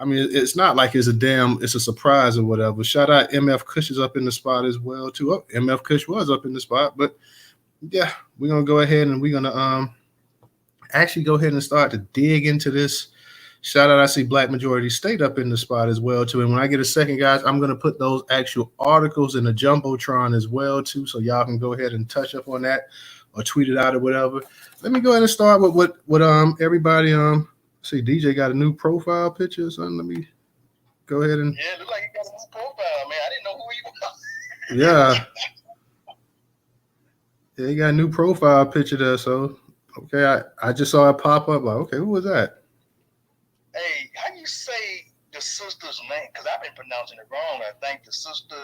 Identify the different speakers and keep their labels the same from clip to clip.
Speaker 1: I mean, it's not like it's a surprise or whatever. Shout out MF Kush is up in the spot as well too. Oh, MF Kush was up in the spot, but yeah, we're gonna go ahead and we're gonna actually go ahead and start to dig into this. Shout out, I see Black Majority State up in the spot as well too. And when I get a second, guys, I'm gonna put those actual articles in the jumbotron as well too, so y'all can go ahead and touch up on that or tweet it out or whatever. Let me go ahead and start with what everybody see. DJ got a new profile picture, son. Let me go ahead and
Speaker 2: look like he got a new profile, man. I didn't know who he was.
Speaker 1: Yeah. Yeah, he got a new profile picture there. So okay, I just saw it pop up. Like, okay, who was that?
Speaker 2: Hey, how you say the sister's name? Because I've been pronouncing it wrong. I think the sister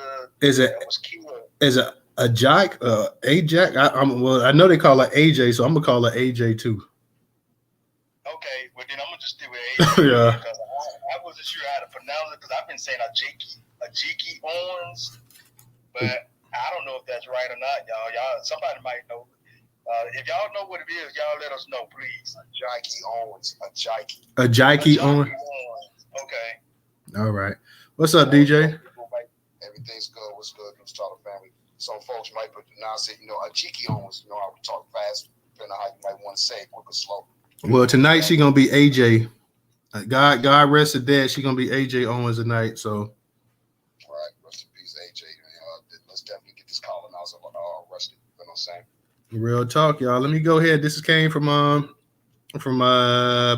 Speaker 2: was killed.
Speaker 1: Is it Ajike? Ajak? I know they call her AJ, so I'm gonna call her AJ too.
Speaker 2: Okay, well then I'm gonna just stick with AJ.
Speaker 1: Yeah.
Speaker 2: Because I wasn't sure how to pronounce it because I've been saying Ajike Owens, but I don't know if that's right or not, y'all. Somebody might know. If y'all know what it is, y'all let us know, please.
Speaker 3: Ajike Owens.
Speaker 1: Ajike Owens.
Speaker 2: Okay.
Speaker 1: All right. What's up, DJ?
Speaker 3: Everything's good. What's good, Newstoter family? Some folks might pronounce it, Ajike Owens. I would talk fast, depending on how you might want to say it, quick or slow.
Speaker 1: Well, tonight she's gonna be AJ. God rest her dead. She's gonna be AJ Owens tonight. So.
Speaker 3: All right, rest in peace, AJ. Let's definitely get this colonizer arrested. You know what I'm saying?
Speaker 1: Real talk, y'all. Let me go ahead. This came from I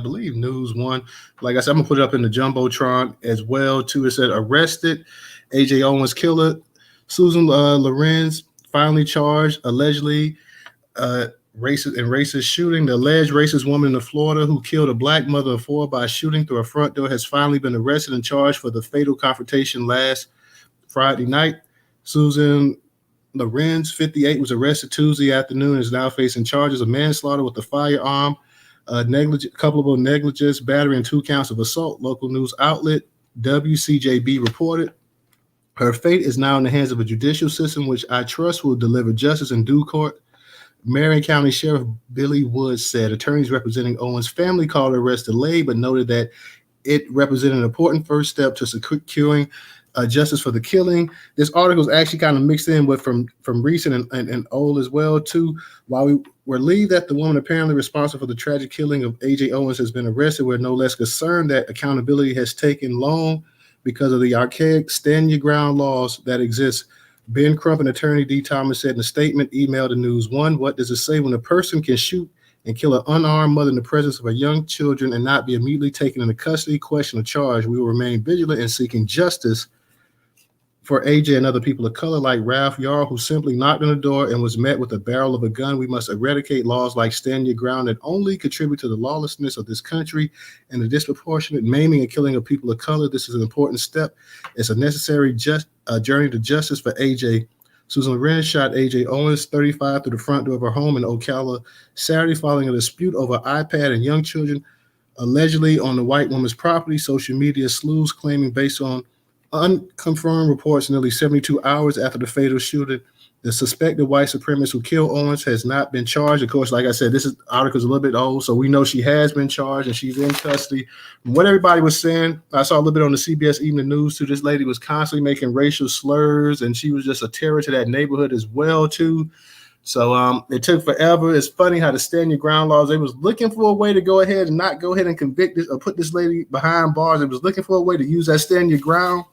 Speaker 1: believe News One. Like I said, I'm gonna put it up in the jumbotron as well too. It said arrested AJ Owens killer Susan Lorenz finally charged allegedly racist shooting. The alleged racist woman in Florida who killed a black mother of four by shooting through a front door has finally been arrested and charged for the fatal confrontation last Friday night. Susan Lorenz, 58, was arrested Tuesday afternoon and is now facing charges of manslaughter with a firearm, culpable negligence, battery, and 2 counts of assault. Local news outlet WCJB reported. Her fate is now in the hands of a judicial system, which I trust will deliver justice in due court. Marion County Sheriff Billy Woods said attorneys representing Owens' family called her arrest delayed, but noted that it represented an important first step to securing justice for the killing. This article is actually kind of mixed in with from recent and old as well too. While we were relieved that the woman apparently responsible for the tragic killing of AJ Owens has been arrested, we're no less concerned that accountability has taken long because of the archaic stand your ground laws that exist. Ben Crump and attorney D. Thomas said in a statement emailed to News One, what does it say when a person can shoot and kill an unarmed mother in the presence of her young children and not be immediately taken into custody, question, or charge? We will remain vigilant in seeking justice for AJ and other people of color like Ralph Yarl, who simply knocked on the door and was met with a barrel of a gun. We must eradicate laws like stand your ground that only contribute to the lawlessness of this country and the disproportionate maiming and killing of people of color. This is an important step. It's a necessary journey to justice for AJ. Susan Lorenz shot AJ Owens, 35, through the front door of her home in Ocala Saturday following a dispute over iPad and young children, allegedly on the white woman's property. Social media slews claiming, based on unconfirmed reports, nearly 72 hours after the fatal shooting, the suspected white supremacist who killed Owens has not been charged. Of course, like I said, this article's a little bit old, so we know she has been charged and she's in custody. From what everybody was saying, I saw a little bit on the CBS Evening News too. This lady was constantly making racial slurs, and she was just a terror to that neighborhood as well too. So it took forever. It's funny how the stand your ground laws, they was looking for a way to go ahead and not go ahead and convict this or put this lady behind bars. It was looking for a way to use that stand your ground.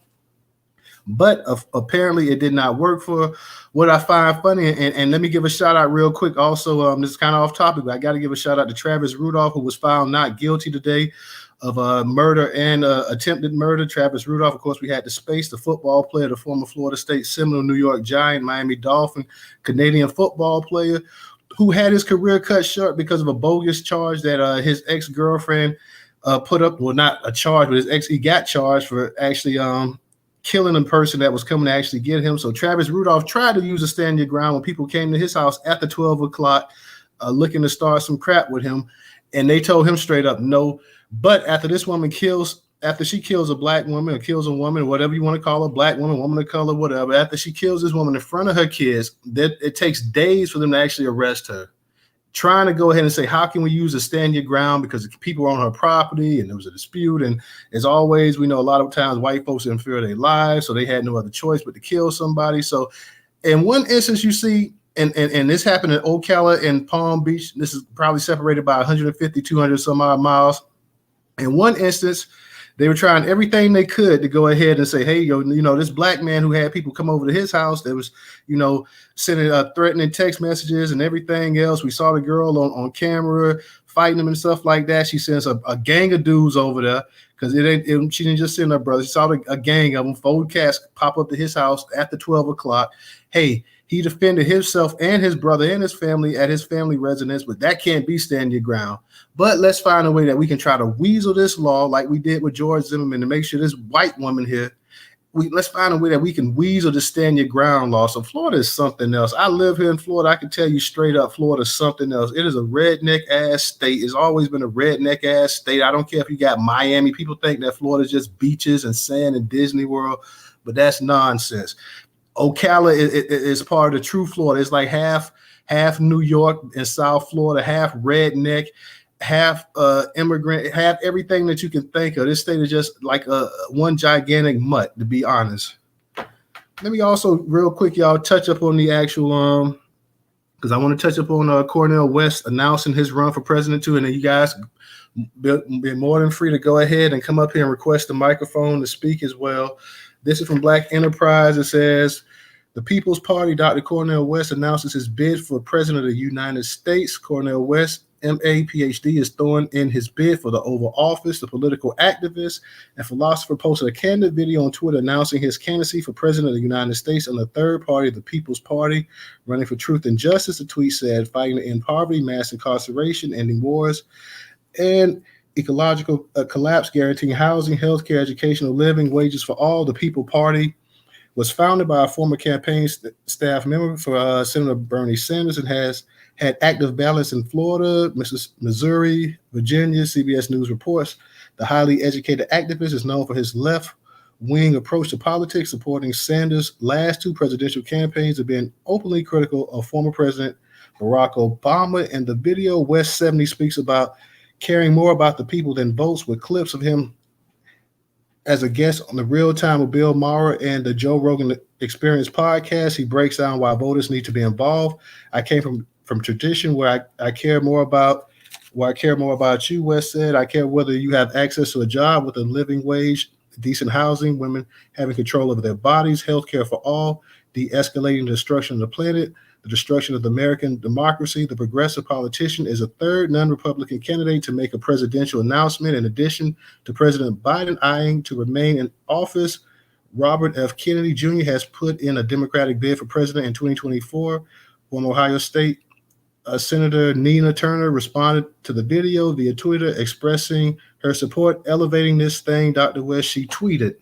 Speaker 1: But apparently it did not work for what I find funny. And let me give a shout out real quick. Also, this is kind of off topic, but I got to give a shout out to Travis Rudolph, who was found not guilty today of murder and attempted murder. Travis Rudolph, of course, we had the space, the football player, the former Florida State Seminole, New York Giant, Miami Dolphin, Canadian football player, who had his career cut short because of a bogus charge that his ex-girlfriend put up. Well, not a charge, but he got charged for actually killing a person that was coming to actually get him. So Travis Rudolph tried to use a stand your ground when people came to his house after 12 o'clock looking to start some crap with him. And they told him straight up no. But after she kills a black woman or kills a woman, whatever you want to call her, black woman, woman of color, whatever, after she kills this woman in front of her kids, it takes days for them to actually arrest her. trying to go ahead and say, how can we use a stand your ground, because people were on her property and there was a dispute. And as always, we know a lot of times white folks are in fear of their lives, so they had no other choice but to kill somebody. So in one instance, you see, and this happened in Ocala and Palm Beach. This is probably separated by 150, 200 some odd miles. In one instance, they were trying everything they could to go ahead and say, hey, this black man who had people come over to his house, that was, sending threatening text messages and everything else. We saw the girl on camera fighting him and stuff like that. She sends a gang of dudes over there, because she didn't just send her brother. She saw a gang of them, 4 cats pop up to his house after 12 o'clock. Hey, he defended himself and his brother and his family at his family residence, but that can't be stand your ground. But let's find a way that we can try to weasel this law like we did with George Zimmerman to make sure this white woman here, let's find a way that we can weasel the stand your ground law. So Florida is something else. I live here in Florida. I can tell you straight up, Florida is something else. It is a redneck ass state. It's always been a redneck ass state. I don't care if you got Miami. People think that Florida is just beaches and sand and Disney World, but that's nonsense. Ocala is part of the true Florida. It's like half New York and South Florida, half redneck, half immigrant, half everything that you can think of. This state is just like one gigantic mutt, to be honest. Let me also real quick, y'all, touch up on the actual because I want to touch up on Cornel West announcing his run for president too, and then you guys be more than free to go ahead and come up here and request the microphone to speak as well. This is from Black Enterprise. It says, the People's Party, Dr. Cornel West announces his bid for president of the United States. Cornel West, M.A., Ph.D., is throwing in his bid for the Oval Office. The political activist and philosopher posted a candid video on Twitter announcing his candidacy for president of the United States on the third party, the People's Party, running for truth and justice. The tweet said, fighting to end poverty, mass incarceration, ending wars, and ecological collapse, guaranteeing housing, healthcare, educational living, wages for all. The People Party was founded by a former campaign staff member for Senator Bernie Sanders and has had active ballots in Florida, Missouri, Virginia. CBS News reports the highly educated activist is known for his left-wing approach to politics, supporting Sanders' last 2 presidential campaigns and being openly critical of former President Barack Obama. In the video, West 70 speaks about caring more about the people than votes, with clips of him as a guest on the Real Time with Bill Maher and the Joe Rogan Experience podcast. He breaks down why voters need to be involved. I came from tradition where I care more about you, West said. I care whether you have access to a job with a living wage, decent housing, women having control over their bodies, healthcare for all, de-escalating the destruction of the planet, the destruction of the American democracy. The progressive politician is a third non-Republican candidate to make a presidential announcement. In addition to President Biden eyeing to remain in office, Robert F. Kennedy Jr. has put in a Democratic bid for president in 2024. From Ohio State, Senator Nina Turner responded to the video via Twitter, expressing her support, elevating this thing, Dr. West, she tweeted.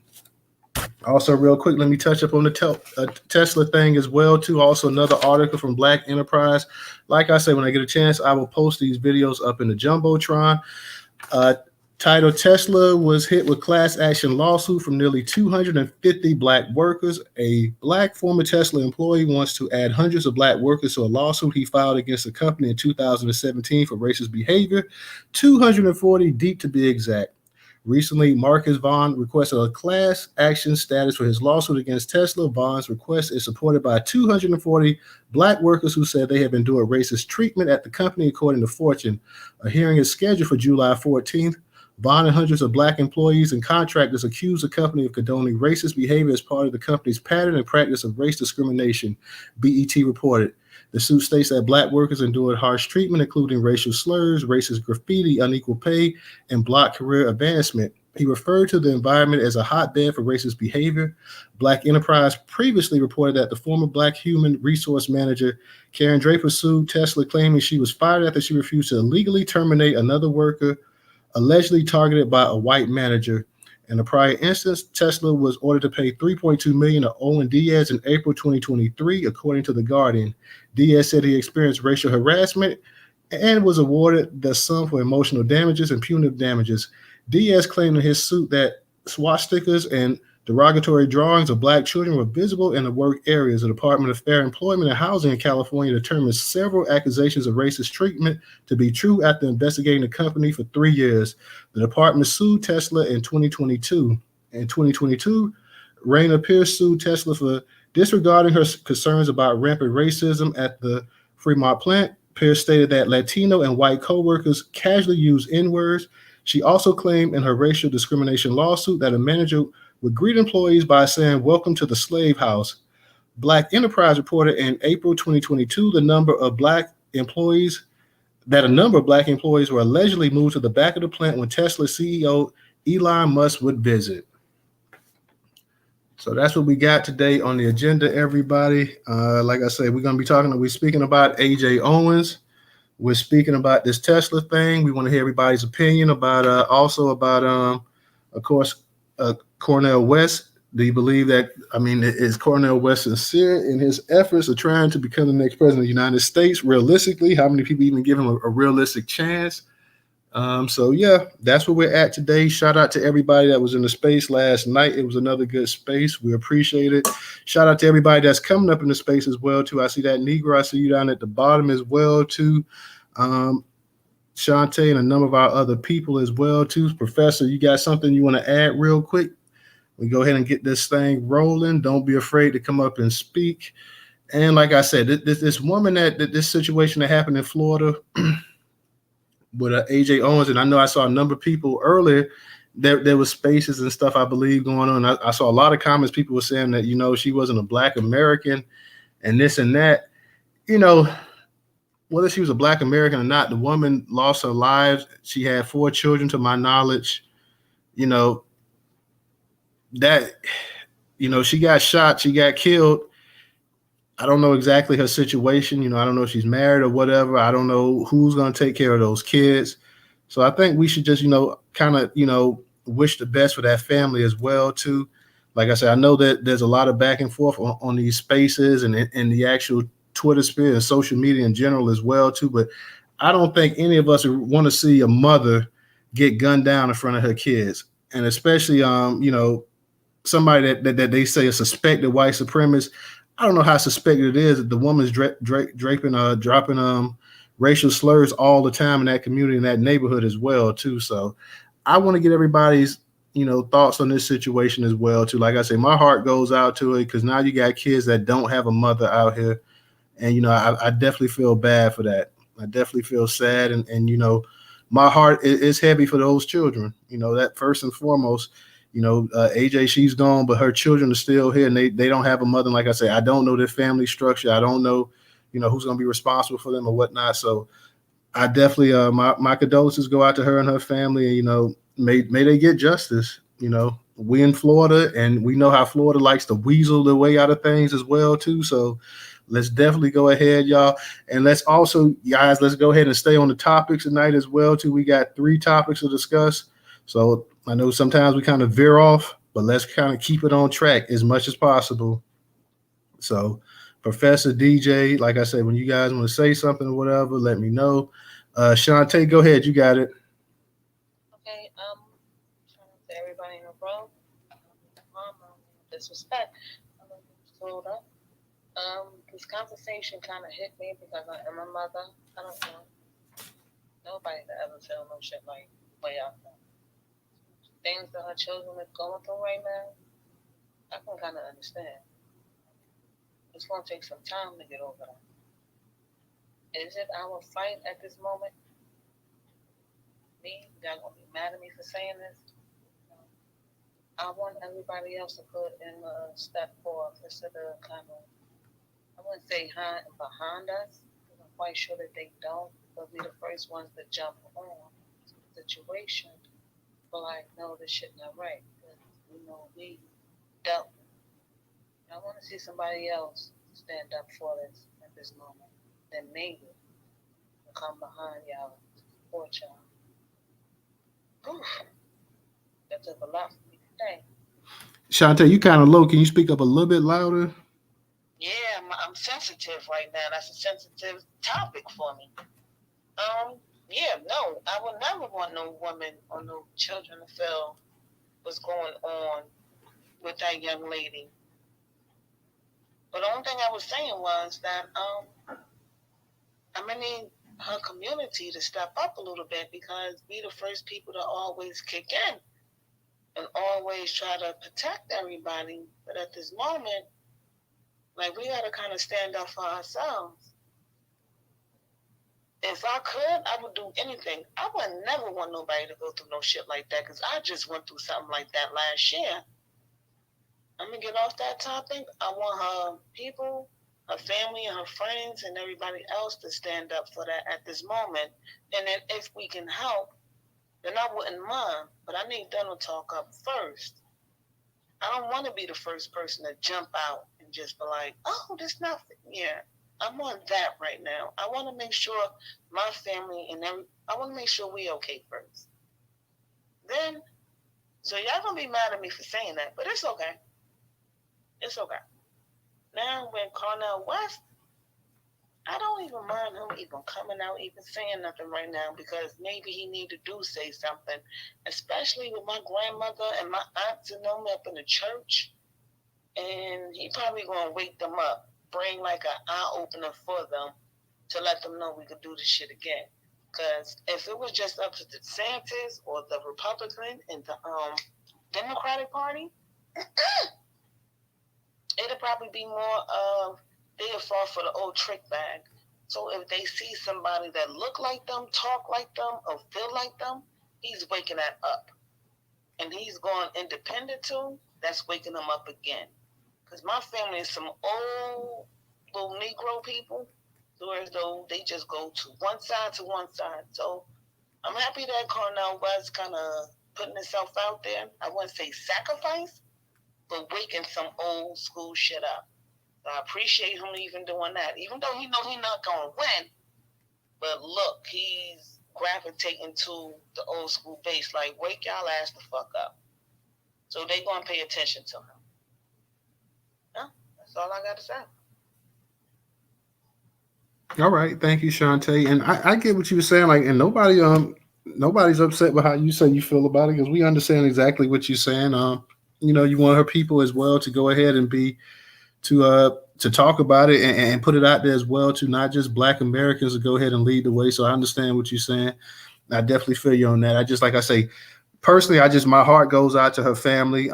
Speaker 1: Also, real quick, let me touch up on the Tesla thing as well, too. Also, another article from Black Enterprise. Like I said, when I get a chance, I will post these videos up in the Jumbotron. Title, Tesla was hit with class action lawsuit from nearly 250 black workers. A black former Tesla employee wants to add hundreds of black workers to a lawsuit he filed against the company in 2017 for racist behavior, 240 deep to be exact. Recently, Marcus Vaughn requested a class action status for his lawsuit against Tesla. Vaughn's request is supported by 240 black workers who said they have endured racist treatment at the company, according to Fortune. A hearing is scheduled for July 14th. Vaughn and hundreds of black employees and contractors accuse the company of condoning racist behavior as part of the company's pattern and practice of race discrimination, BET reported. The suit states that black workers endured harsh treatment, including racial slurs, racist graffiti, unequal pay, and blocked career advancement. He referred to the environment as a hotbed for racist behavior. Black Enterprise previously reported that the former black human resource manager, Karen Draper, sued Tesla, claiming she was fired after she refused to illegally terminate another worker allegedly targeted by a white manager. In a prior instance, Tesla was ordered to pay $3.2 million to Owen Diaz in April 2023, according to The Guardian. Diaz said he experienced racial harassment and was awarded the sum for emotional damages and punitive damages. Diaz claimed in his suit that swastikas and Derogatory drawings of black children were visible in the work areas. The Department of Fair Employment and Housing in California determined several accusations of racist treatment to be true after investigating the company for 3 years. The department sued Tesla in 2022. In 2022, Raina Pierce sued Tesla for disregarding her concerns about rampant racism at the Fremont plant. Pierce stated that Latino and white coworkers casually use N-words. She also claimed in her racial discrimination lawsuit that a manager would greet employees by saying, "Welcome to the slave house." Black Enterprise reported in April 2022 a number of black employees were allegedly moved to the back of the plant when Tesla CEO Elon Musk would visit. So that's what we got today on the agenda, everybody. Like I said, we're speaking about Ajike Owens. We're speaking about this Tesla thing. We want to hear everybody's opinion about, of course, Cornel West. Do you believe that, is Cornel West sincere in his efforts of trying to become the next president of the United States? Realistically, how many people even give him a realistic chance? So yeah, that's where we're at today. Shout out to everybody that was in the space last night. It was another good space. We appreciate it. Shout out to everybody that's coming up in the space as well too. I see that Negro. I see you down at the bottom as well too. Shantae and a number of our other people as well too. Professor, you got something you want to add real quick? We go ahead and get this thing rolling. Don't be afraid to come up and speak. And like I said, this woman this situation that happened in Florida with Ajike Owens, and I know I saw a number of people earlier. There was spaces and stuff I believe going on. I saw a lot of comments. People were saying that she wasn't a Black American, and this and that. Whether she was a Black American or not, the woman lost her lives. She had 4 children, to my knowledge. She got shot. She got killed. I don't know exactly her situation. I don't know if she's married or whatever. I don't know who's going to take care of those kids. So I think we should just, kind of, wish the best for that family as well, too. Like I said, I know that there's a lot of back and forth on these spaces and in the actual Twitter sphere and social media in general as well, too. But I don't think any of us want to see a mother get gunned down in front of her kids. And especially, somebody that they say a suspected white supremacist. I don't know how suspected it is that the woman's dropping racial slurs all the time in that community, in that neighborhood as well, too. So I want to get everybody's, thoughts on this situation as well, too. Like I say, my heart goes out to it because now you got kids that don't have a mother out here. And, I definitely feel bad for that. I definitely feel sad. And my heart is heavy for those children. That first and foremost. AJ, she's gone, but her children are still here, and they don't have a mother. And like I say, I don't know their family structure. I don't know, who's going to be responsible for them or whatnot. So I definitely, my condolences go out to her and her family. And, may they get justice. We in Florida, and we know how Florida likes to weasel their way out of things as well, too. So let's definitely go ahead, y'all. And let's also, guys, let's go ahead and stay on the topics tonight as well, too. We got 3 topics to discuss. So I know sometimes we kind of veer off, but let's kind of keep it on track as much as possible. So, Professor DJ, like I said, when you guys want to say something or whatever, let me know. Shantae, go ahead. You got it.
Speaker 4: Okay. Shout out to everybody in the room. Disrespect. This conversation kind of hit me because I am a mother. I don't know nobody to ever tell no shit like way out there. Things that her children are going through right now, I can kind of understand. It's going to take some time to get over that. Is it our fight at this moment? Me? Y'all going to be mad at me for saying this? I want everybody else to put in a step forward instead of kind of, I wouldn't say behind us, because I'm quite sure that they don't, but we're the first ones to jump on the situation. Like, no, this shit not right. We don't. I want to see somebody else stand up for this at this moment. Then maybe we'll come behind y'all, support y'all. Oof. That took a lot for me today.
Speaker 1: Shantae, you kind of low. Can you speak up a little bit louder?
Speaker 4: Yeah, I'm sensitive right now. That's a sensitive topic for me. Yeah, no, I would never want no woman or no children to feel what's going on with that young lady. But the only thing I was saying was that I need her community to step up a little bit, because we the first people to always kick in and always try to protect everybody. But at this moment, like, we gotta kind of stand up for ourselves. If I could, I would do anything. I would never want nobody to go through no shit like that, because I just went through something like that last year. I'm gonna get off that topic. I want her people, her family, and her friends, and everybody else to stand up for that at this moment. And then if we can help, then I wouldn't mind. But I need them to talk up first. I don't want to be the first person to jump out and just be like, "Oh, this not yeah." I'm on that right now. I want to make sure my family and I want to make sure we okay first. Then, so y'all gonna be mad at me for saying that, but it's okay. It's okay. Now, when Cornel West, I don't even mind him even coming out, even saying nothing right now, because maybe he need to do say something, especially with my grandmother and my aunts and them up in the church. And he probably gonna wake them up, bring like an eye opener for them to let them know we could do this shit again. Because if it was just up to the DeSantis or the Republican and the Democratic Party, it'll probably be more of they'll fall for the old trick bag. So if they see somebody that look like them, talk like them, or feel like them, he's waking that up. And he's going independent too, that's waking them up again. Because my family is some old little Negro people, whereas though they just go to one side to one side. So I'm happy that Cornel was kind of putting himself out there. I wouldn't say sacrifice, but waking some old school shit up. So I appreciate him even doing that. Even though he know he's not going to win, but look, he's gravitating to the old school base. Like, wake y'all ass the fuck up. So they going to pay attention to him. Yeah, that's all I got to say.
Speaker 1: All right, thank you, Shantae. And I get what you were saying. Like, and nobody's upset with how you say you feel about it, because we understand exactly what you're saying. You want her people as well to go ahead and be to talk about it and put it out there as well, to not just Black Americans to go ahead and lead the way. So I understand what you're saying. I definitely feel you on that. I just, like I say, personally, my heart goes out to her family.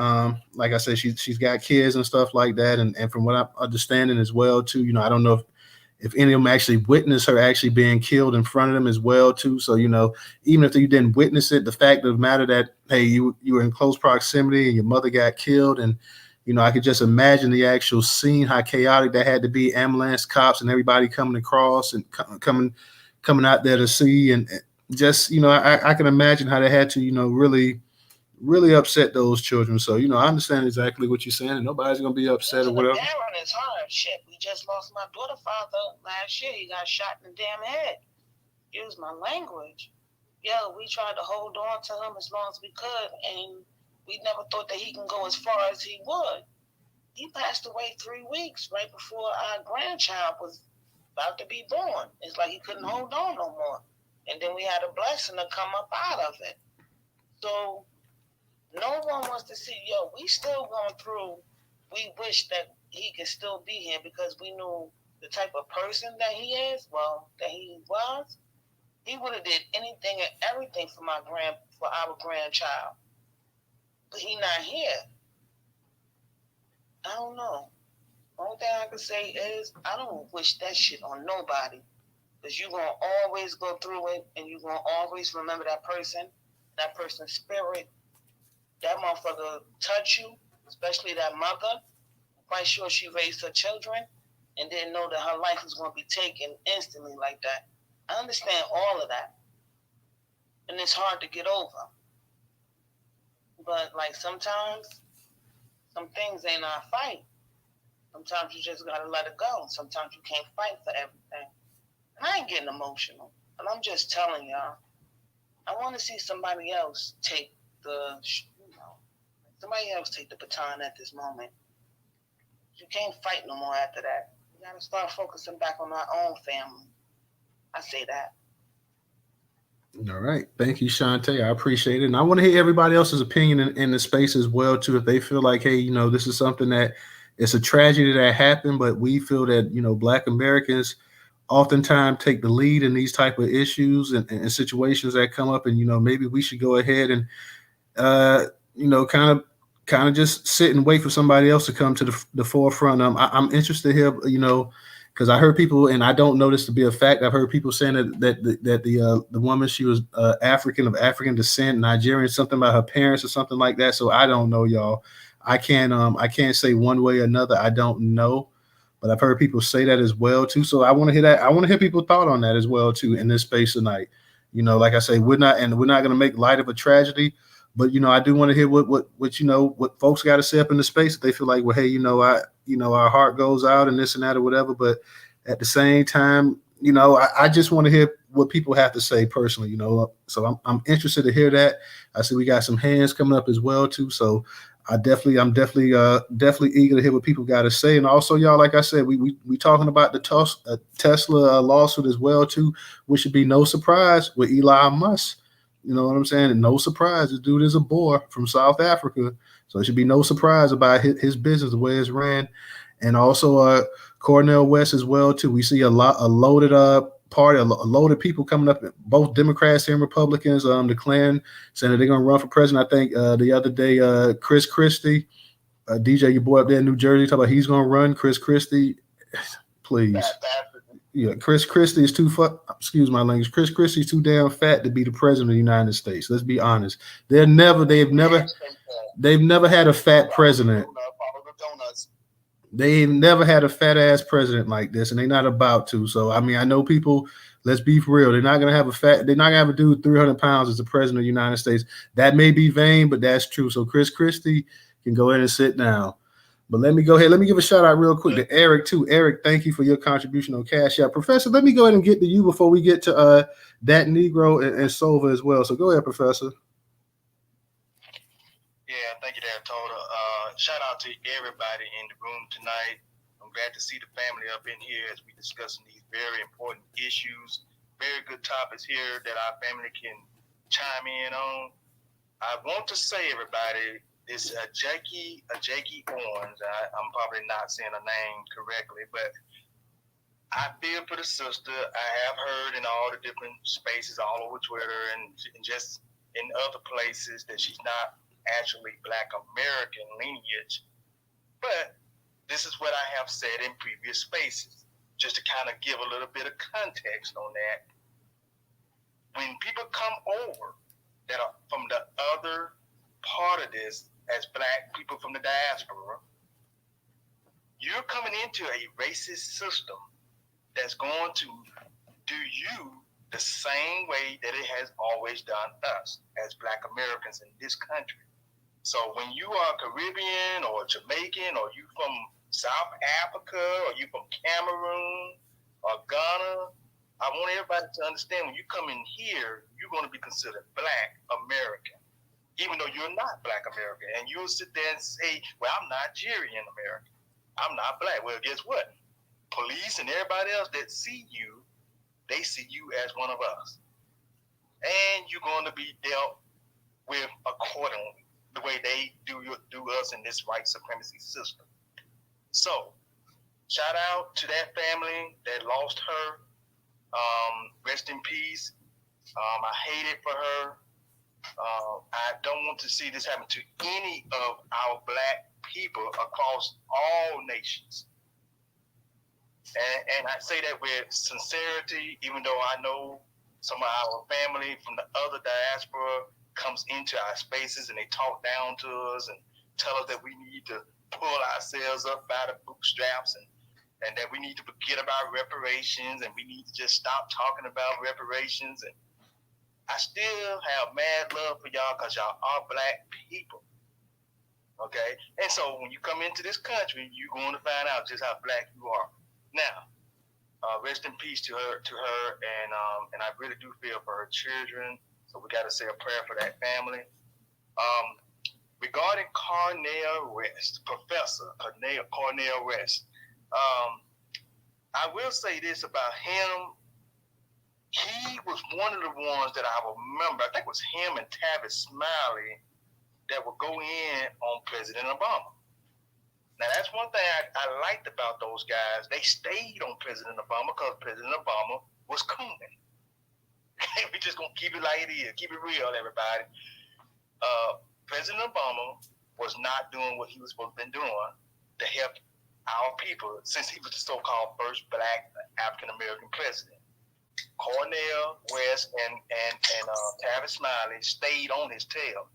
Speaker 1: Like I said, she's got kids and stuff like that, and from what I'm understanding as well too. I don't know if any of them actually witnessed her actually being killed in front of them as well too. So even if you didn't witness it, the fact of the matter that, hey, you were in close proximity and your mother got killed, and I could just imagine the actual scene, how chaotic that had to be. Ambulance, cops, and everybody coming across and coming out there to see, and just I can imagine how they had to really upset those children. So I understand exactly what you're saying, and nobody's gonna be upset or whatever.
Speaker 4: The parent is hard. Shit, we just lost my daughter's father last year. He got shot in the damn head. Use my language. Yeah, we tried to hold on to him as long as we could, and we never thought that he can go as far as he would. He passed away 3 weeks right before our grandchild was about to be born. It's like he couldn't hold on no more. And then we had a blessing to come up out of it. So no one wants to see, we still going through. We wish that he could still be here, because we knew the type of person that he is, that he was. He would have did anything and everything for our grandchild. But he not here. I don't know. Only thing I can say is I don't wish that shit on nobody. Because you're going to always go through it, and you're going to always remember that person's spirit. That motherfucker touch you, especially that mother. I'm quite sure she raised her children and didn't know that her life was going to be taken instantly like that. I understand all of that. And it's hard to get over. But, like, sometimes some things ain't our fight. Sometimes you just got to let it go. Sometimes you can't fight for everything. And I ain't getting emotional. And I'm just telling y'all, I want to see somebody else take the baton at this moment. You can't fight no more after that. You got to start focusing back on our own family. I say that.
Speaker 1: All right. Thank you, Shantae. I appreciate it. And I want to hear everybody else's opinion in the space as well, too. If they feel like, hey, this is something that it's a tragedy that happened, but we feel that, Black Americans oftentimes take the lead in these type of issues and situations that come up. And, maybe we should go ahead and, uh, kind of just sit and wait for somebody else to come to the forefront. I'm interested here, because I heard people, and I don't know this to be a fact. I've heard people saying that the woman, she was of African descent, Nigerian, something about her parents or something like that. So I don't know, y'all. I can't say one way or another. I don't know, but I've heard people say that as well too. So I want to hear that. I want to hear people's thought on that as well too in this space tonight. Like I say, we're not going to make light of a tragedy, but I do want to hear what folks got to say up in the space. If they feel like, well, hey, our heart goes out and this and that or whatever. But at the same time, I just want to hear what people have to say personally. So I'm interested to hear that. I see we got some hands coming up as well too. So I'm definitely eager to hear what people got to say. And also, y'all, like I said, we talking about the Tesla lawsuit as well too, which should be no surprise with Elon Musk. You know what I'm saying? And no surprise, this dude is a Boer from South Africa. So it should be no surprise about his business, the way it's ran. And also Cornel West as well, too. We see a loaded party, a load of people coming up, both Democrats and Republicans, declaring, saying that they're going to run for president. I think the other day, Chris Christie, DJ, your boy up there in New Jersey, talking about he's going to run. Chris Christie, please. Yeah, Chris Christie is excuse my language. Chris Christie is too damn fat to be the president of the United States. Let's be honest. They've never had a fat president. They've never had a fat ass president like this, and they're not about to. So I mean, I know people. Let's be for real. They're not gonna have a dude 300 pounds as the president of the United States. That may be vain, but that's true. So Chris Christie can go ahead and sit down. But let me go ahead. Let me give a shout out real quick to Eric too. Eric, thank you for your contribution on Cash App. Professor, let me go ahead and get to you before we get to that Negro and Sova as well. So go ahead, Professor.
Speaker 2: Yeah, thank you, there, Total. Shout out to everybody in the room tonight. I'm glad to see the family up in here as we discussing these very important issues. Very good topics here that our family can chime in on. I want to say, everybody, this Ajike Owens. I'm probably not saying her name correctly, but I feel for the sister. I have heard in all the different spaces all over Twitter and just in other places that she's not actually Black American lineage. But this is what I have said in previous spaces, just to kind of give a little bit of context on that. When people come over that are from the other part of this as Black people from the diaspora, you're coming into a racist system that's going to do you the same way that it has always done us as Black Americans in this country. So when you are Caribbean or Jamaican, or you from South Africa, or you from Cameroon or Ghana, I want everybody to understand, when you come in here, you're going to be considered Black American, even though you're not Black American. And you'll sit there and say, well, I'm Nigerian American. I'm not Black. Well, guess what? Police and everybody else that see you, they see you as one of us. And you're going to be dealt with accordingly, the way they do us in this white supremacy system. So, shout out to that family that lost her. Rest in peace. I hate it for her. I don't want to see this happen to any of our Black people across all nations. And I say that with sincerity, even though I know some of our family from the other diaspora comes into our spaces and they talk down to us and tell us that we need to pull ourselves up by the bootstraps and that we need to forget about reparations and we need to just stop talking about reparations. And I still have mad love for y'all because y'all are Black people. Okay? And so when you come into this country, you're going to find out just how Black you are. Now, rest in peace to her, and I really do feel for her children. So we got to say a prayer for that family. Regarding Cornel West, Professor Cornel West, I will say this about him. he was one of the ones that I remember. I think it was him and Tavis Smiley that would go in on President Obama. Now, that's one thing I liked about those guys. They stayed on President Obama because President Obama was cooning. We just going to keep it like it is. Keep it real, everybody. President Obama was not doing what he was supposed to be doing to help our people since he was the so-called first black African-American president. Cornel, West, and Tavis Smiley stayed on his tail.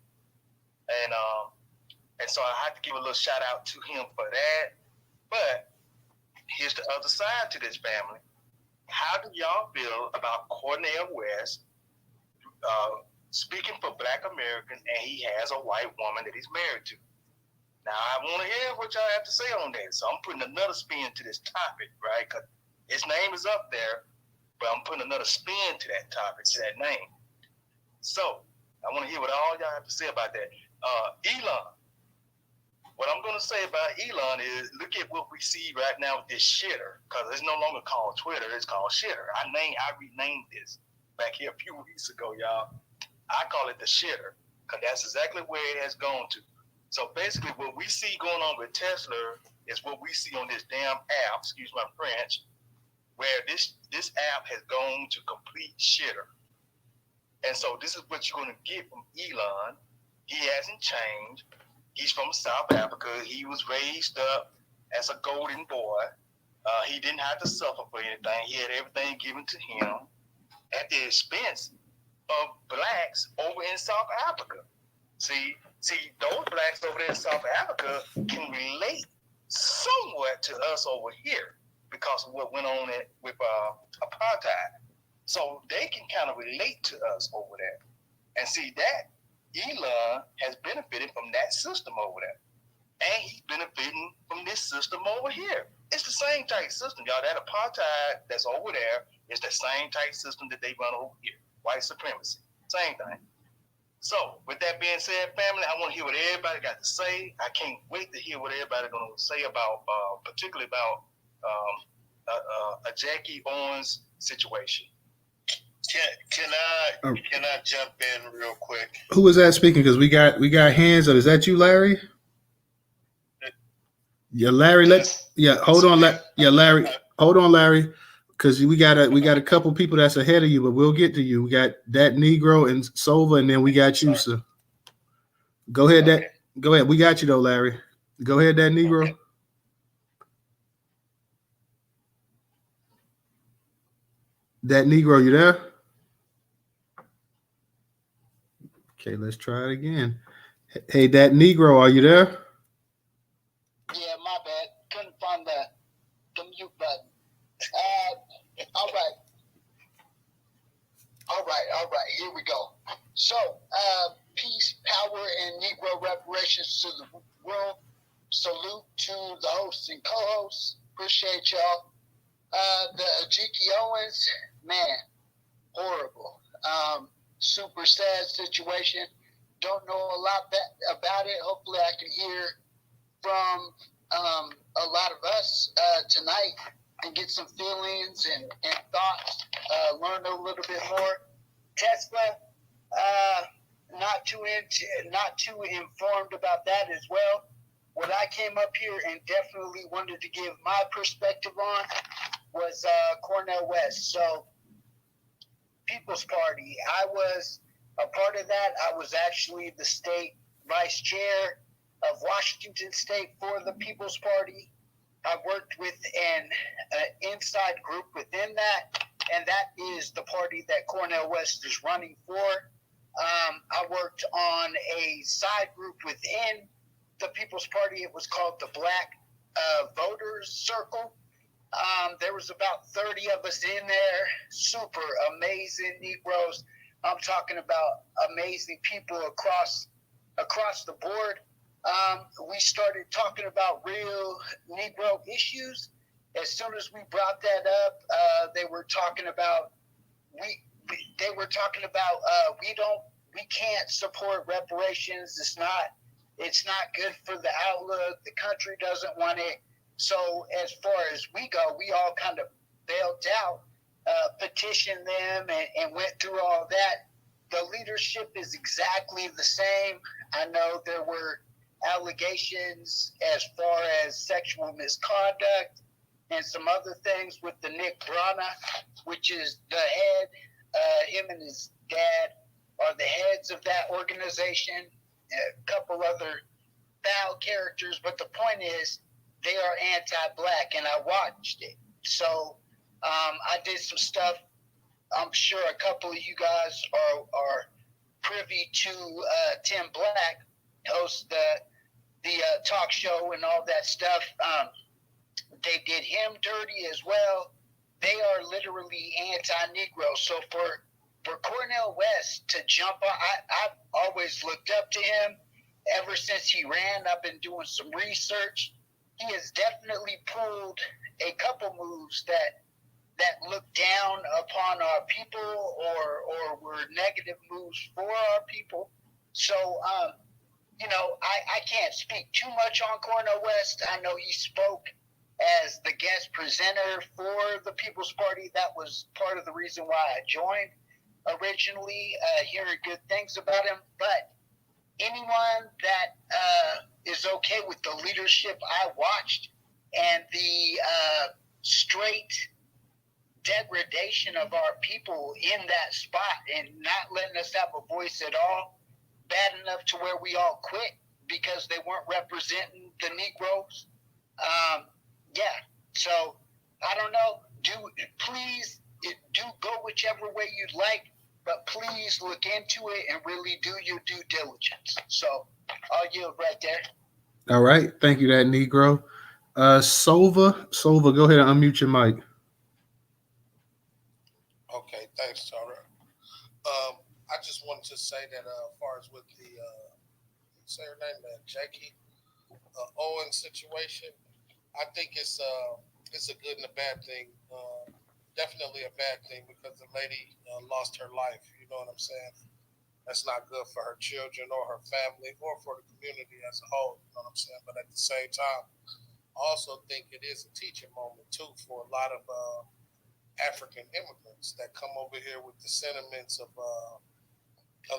Speaker 2: And so I have to give a little shout out to him for that. But here's the other side to this, family. How do y'all feel about Cornel West speaking for Black Americans, and he has a white woman that he's married to? Now, I want to hear what y'all have to say on that. So I'm putting another spin to this topic, right? Because his name is up there, but I'm putting another spin to that topic, to that name. So I want to hear what all y'all have to say about that. Elon. What I'm going to say about Elon is look at what we see right now with this shitter, because it's no longer called Twitter, it's called shitter. I renamed this back here a few weeks ago, y'all. I call it the shitter, because that's exactly where it has gone to. So basically what we see going on with Tesla is what we see on this damn app, excuse my French, where this app has gone to complete shitter. And so this is what you're going to get from Elon. He hasn't changed. He's from South Africa. He was raised up as a golden boy. He didn't have to suffer for anything. He had everything given to him at the expense of blacks over in South Africa. See, those blacks over there in South Africa can relate somewhat to us over here because of what went on with apartheid. So they can kind of relate to us over there. And see that Elon has benefited from that system over there. And he's benefiting from this system over here. It's the same type system, y'all. That apartheid that's over there is the same type system that they run over here. White supremacy. Same thing. So, with that being said, family, I want to hear what everybody got to say. I can't wait to hear what everybody's going to say about, particularly about Ajike Owens' situation.
Speaker 3: Can I jump in real quick?
Speaker 1: Who was that speaking? Because we got hands up. Is that you, Larry? Yeah, Larry. Hold on, Larry. Hold on, Larry. Because we got a couple people that's ahead of you, but we'll get to you. We got that Negro and Sova, and then we got you, sir. Go ahead, okay. Go ahead. We got you though, Larry. Go ahead, that Negro. Okay. That Negro, you there? Okay, let's try it again. Hey, that Negro, are you there?
Speaker 5: Yeah, my bad. Couldn't find the mute button. All right. Here we go. So, peace, power, and Negro reparations to the world. Salute to the hosts and co-hosts. Appreciate y'all. The Ajike Owens, man, horrible. Super sad situation. Don't know a lot about it. Hopefully I can hear from a lot of us tonight and get some feelings and thoughts, learn a little bit more. Tesla, not too informed about that as well. What I came up here and definitely wanted to give my perspective on was Cornel West. So, People's Party. I was a part of that. I was actually the state vice chair of Washington State for the People's Party. I worked with an inside group within that, and that is the party that Cornel West is running for. I worked on a side group within the People's Party. It was called the Black Voters Circle. There was about 30 of us in there, super amazing Negroes. I'm talking about amazing people across the board. We started talking about real Negro issues. As soon as we brought that up, they were talking about we can't support reparations. It's not good for the outlook. The country doesn't want it. So as far as we go, we all kind of bailed out. petitioned them and went through all that. The leadership is exactly the same. I know there were allegations as far as sexual misconduct and some other things with the Nick Brana, which is the head. Him and his dad are the heads of that organization. A couple other foul characters, but the point is they are anti-black, and I watched it. So I did some stuff. I'm sure a couple of you guys are privy to Tim Black, hosts the talk show and all that stuff. They did him dirty as well. They are literally anti-Negro. So for Cornel West to jump on, I've always looked up to him. Ever since he ran, I've been doing some research. He has definitely pulled a couple moves that look down upon our people or were negative moves for our people. So, I can't speak too much on Cornel West. I know he spoke as the guest presenter for the People's Party. That was part of the reason why I joined originally, hearing good things about him. But anyone that is okay with the leadership I watched and the straight degradation of our people in that spot and not letting us have a voice at all, bad enough to where we all quit because they weren't representing the Negroes. So I don't know. Please do go whichever way you'd like, but please look into it and really do your due diligence. So I'll yield right there.
Speaker 1: All right. Thank you, that Negro. Sova, go ahead and unmute your mic.
Speaker 6: Okay, thanks, Tara. I just wanted to say that as far as with the, say her name, Ajike Owens situation, I think it's a good and a bad thing. Definitely a bad thing because the lady lost her life. You know what I'm saying? That's not good for her children or her family or for the community as a whole. You know what I'm saying? But at the same time, I also think it is a teaching moment too for a lot of African immigrants that come over here with the sentiments of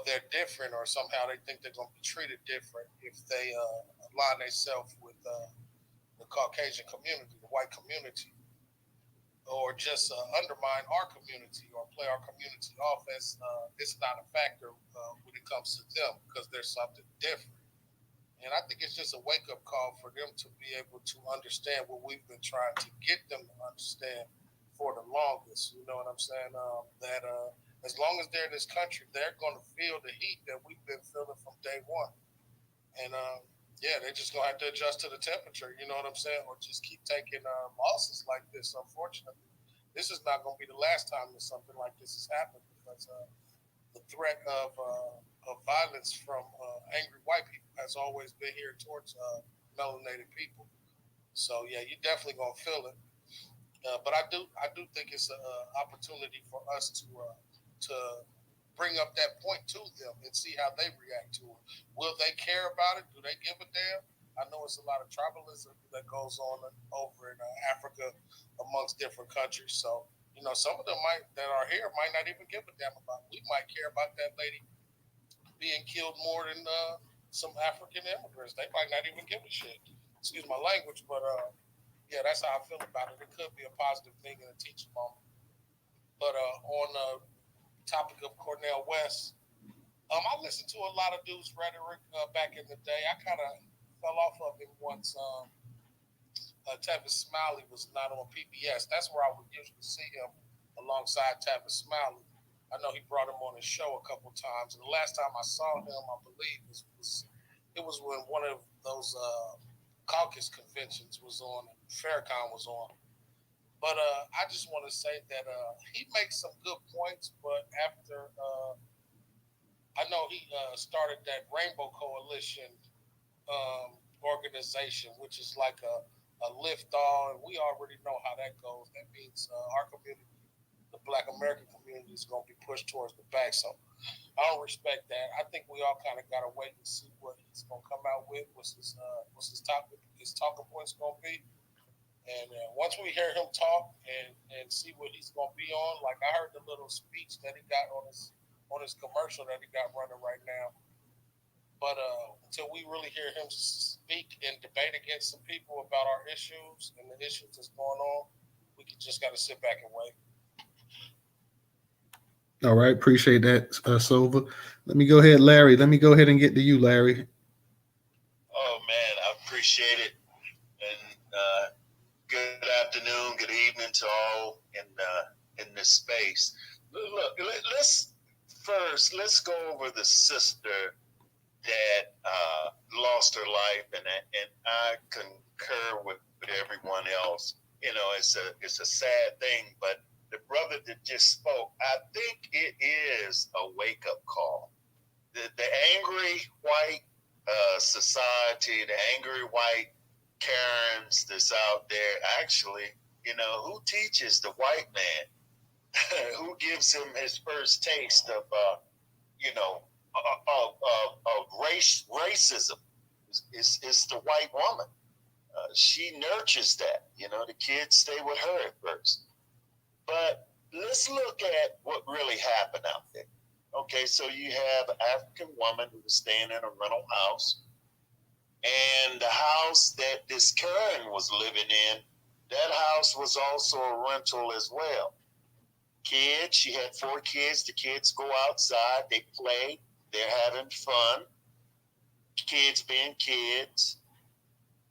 Speaker 6: they're different or somehow they think they're going to be treated different if they align themselves with the Caucasian community, the white community, or just undermine our community or play our community off as it's not a factor when it comes to them because there's something different. And I think it's just a wake-up call for them to be able to understand what we've been trying to get them to understand for the longest. You know what I'm saying? That as long as they're in this country, they're going to feel the heat that we've been feeling from day one. And they're just going to have to adjust to the temperature, you know what I'm saying? Or just keep taking losses like this, unfortunately. This is not going to be the last time that something like this has happened because the threat of violence from angry white people has always been here towards melanated people. So, yeah, you're definitely going to feel it. But I do think it's an opportunity for us to bring up that point to them and see how they react to it. Will they care about it? Do they give a damn? I know it's a lot of tribalism that goes on over in Africa amongst different countries. So, some of them that are here might not even give a damn about it. We might care about that lady being killed more than some African immigrants. They might not even give a shit. Excuse my language, but that's how I feel about it. It could be a positive thing and a teaching moment. But on the topic of Cornel West, I listened to a lot of dudes' rhetoric back in the day. I kind of fell off of him once Tavis Smiley was not on PBS. That's where I would usually see him alongside Tavis Smiley. I know he brought him on his show a couple times. And the last time I saw him, I believe, it was when one of those caucus conventions was on and Farrakhan was on. But I just want to say that he makes some good points, but after I know he started that Rainbow Coalition organization, which is like a lift all, and we already know how that goes. That means our community, the Black American community, is going to be pushed towards the back. So I don't respect that. I think we all kind of got to wait and see what he's going to come out with. What's his talking points going to be? And once we hear him talk and see what he's going to be on, like I heard the little speech that he got on his commercial that he got running right now. But until we really hear him speak and debate against some people about our issues and the issues that's going on, we just got to sit back and wait.
Speaker 1: All right, appreciate that, Silva. Let me go ahead, Larry. Let me go ahead and get to you, Larry.
Speaker 7: Oh man, I appreciate it, and good afternoon, good evening to all in this space. Look, let's go over the sister that lost her life, and I concur with everyone else. You know, it's a sad thing, but the brother that just spoke, I think it is a wake up call. The angry white society, the angry white Karens that's out there, actually, you know, who teaches the white man, who gives him his first taste of, you know, racism? It's the white woman. She nurtures that. You know, the kids stay with her at first. But let's look at what really happened out there. Okay, so you have an African woman who was staying in a rental house, and the house that this Karen was living in, that house was also a rental as well. Kids, she had 4 kids. The kids go outside, they play, they're having fun, kids being kids,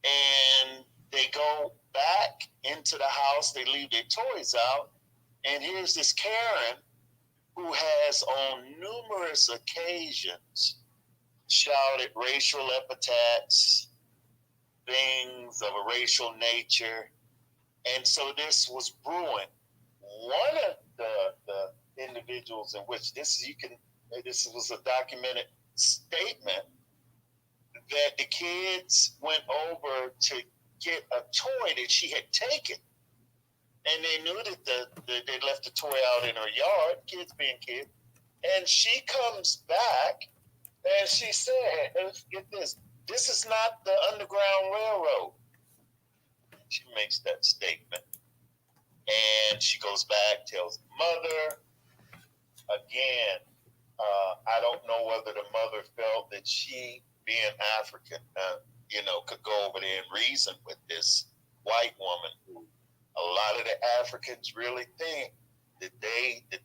Speaker 7: and they go back into the house, they leave their toys out, and here's this Karen who has on numerous occasions shouted racial epithets, things of a racial nature. And so this was brewing. One of the individuals in which this was a documented statement that the kids went over to get a toy that she had taken. And they knew that they left the toy out in her yard, kids being kids. And she comes back and she said, get this is not the Underground Railroad. She makes that statement. And she goes back, tells the mother. Again, I don't know whether the mother felt that she, being African, you know, could go over there and reason with this white woman who a lot of the Africans really think that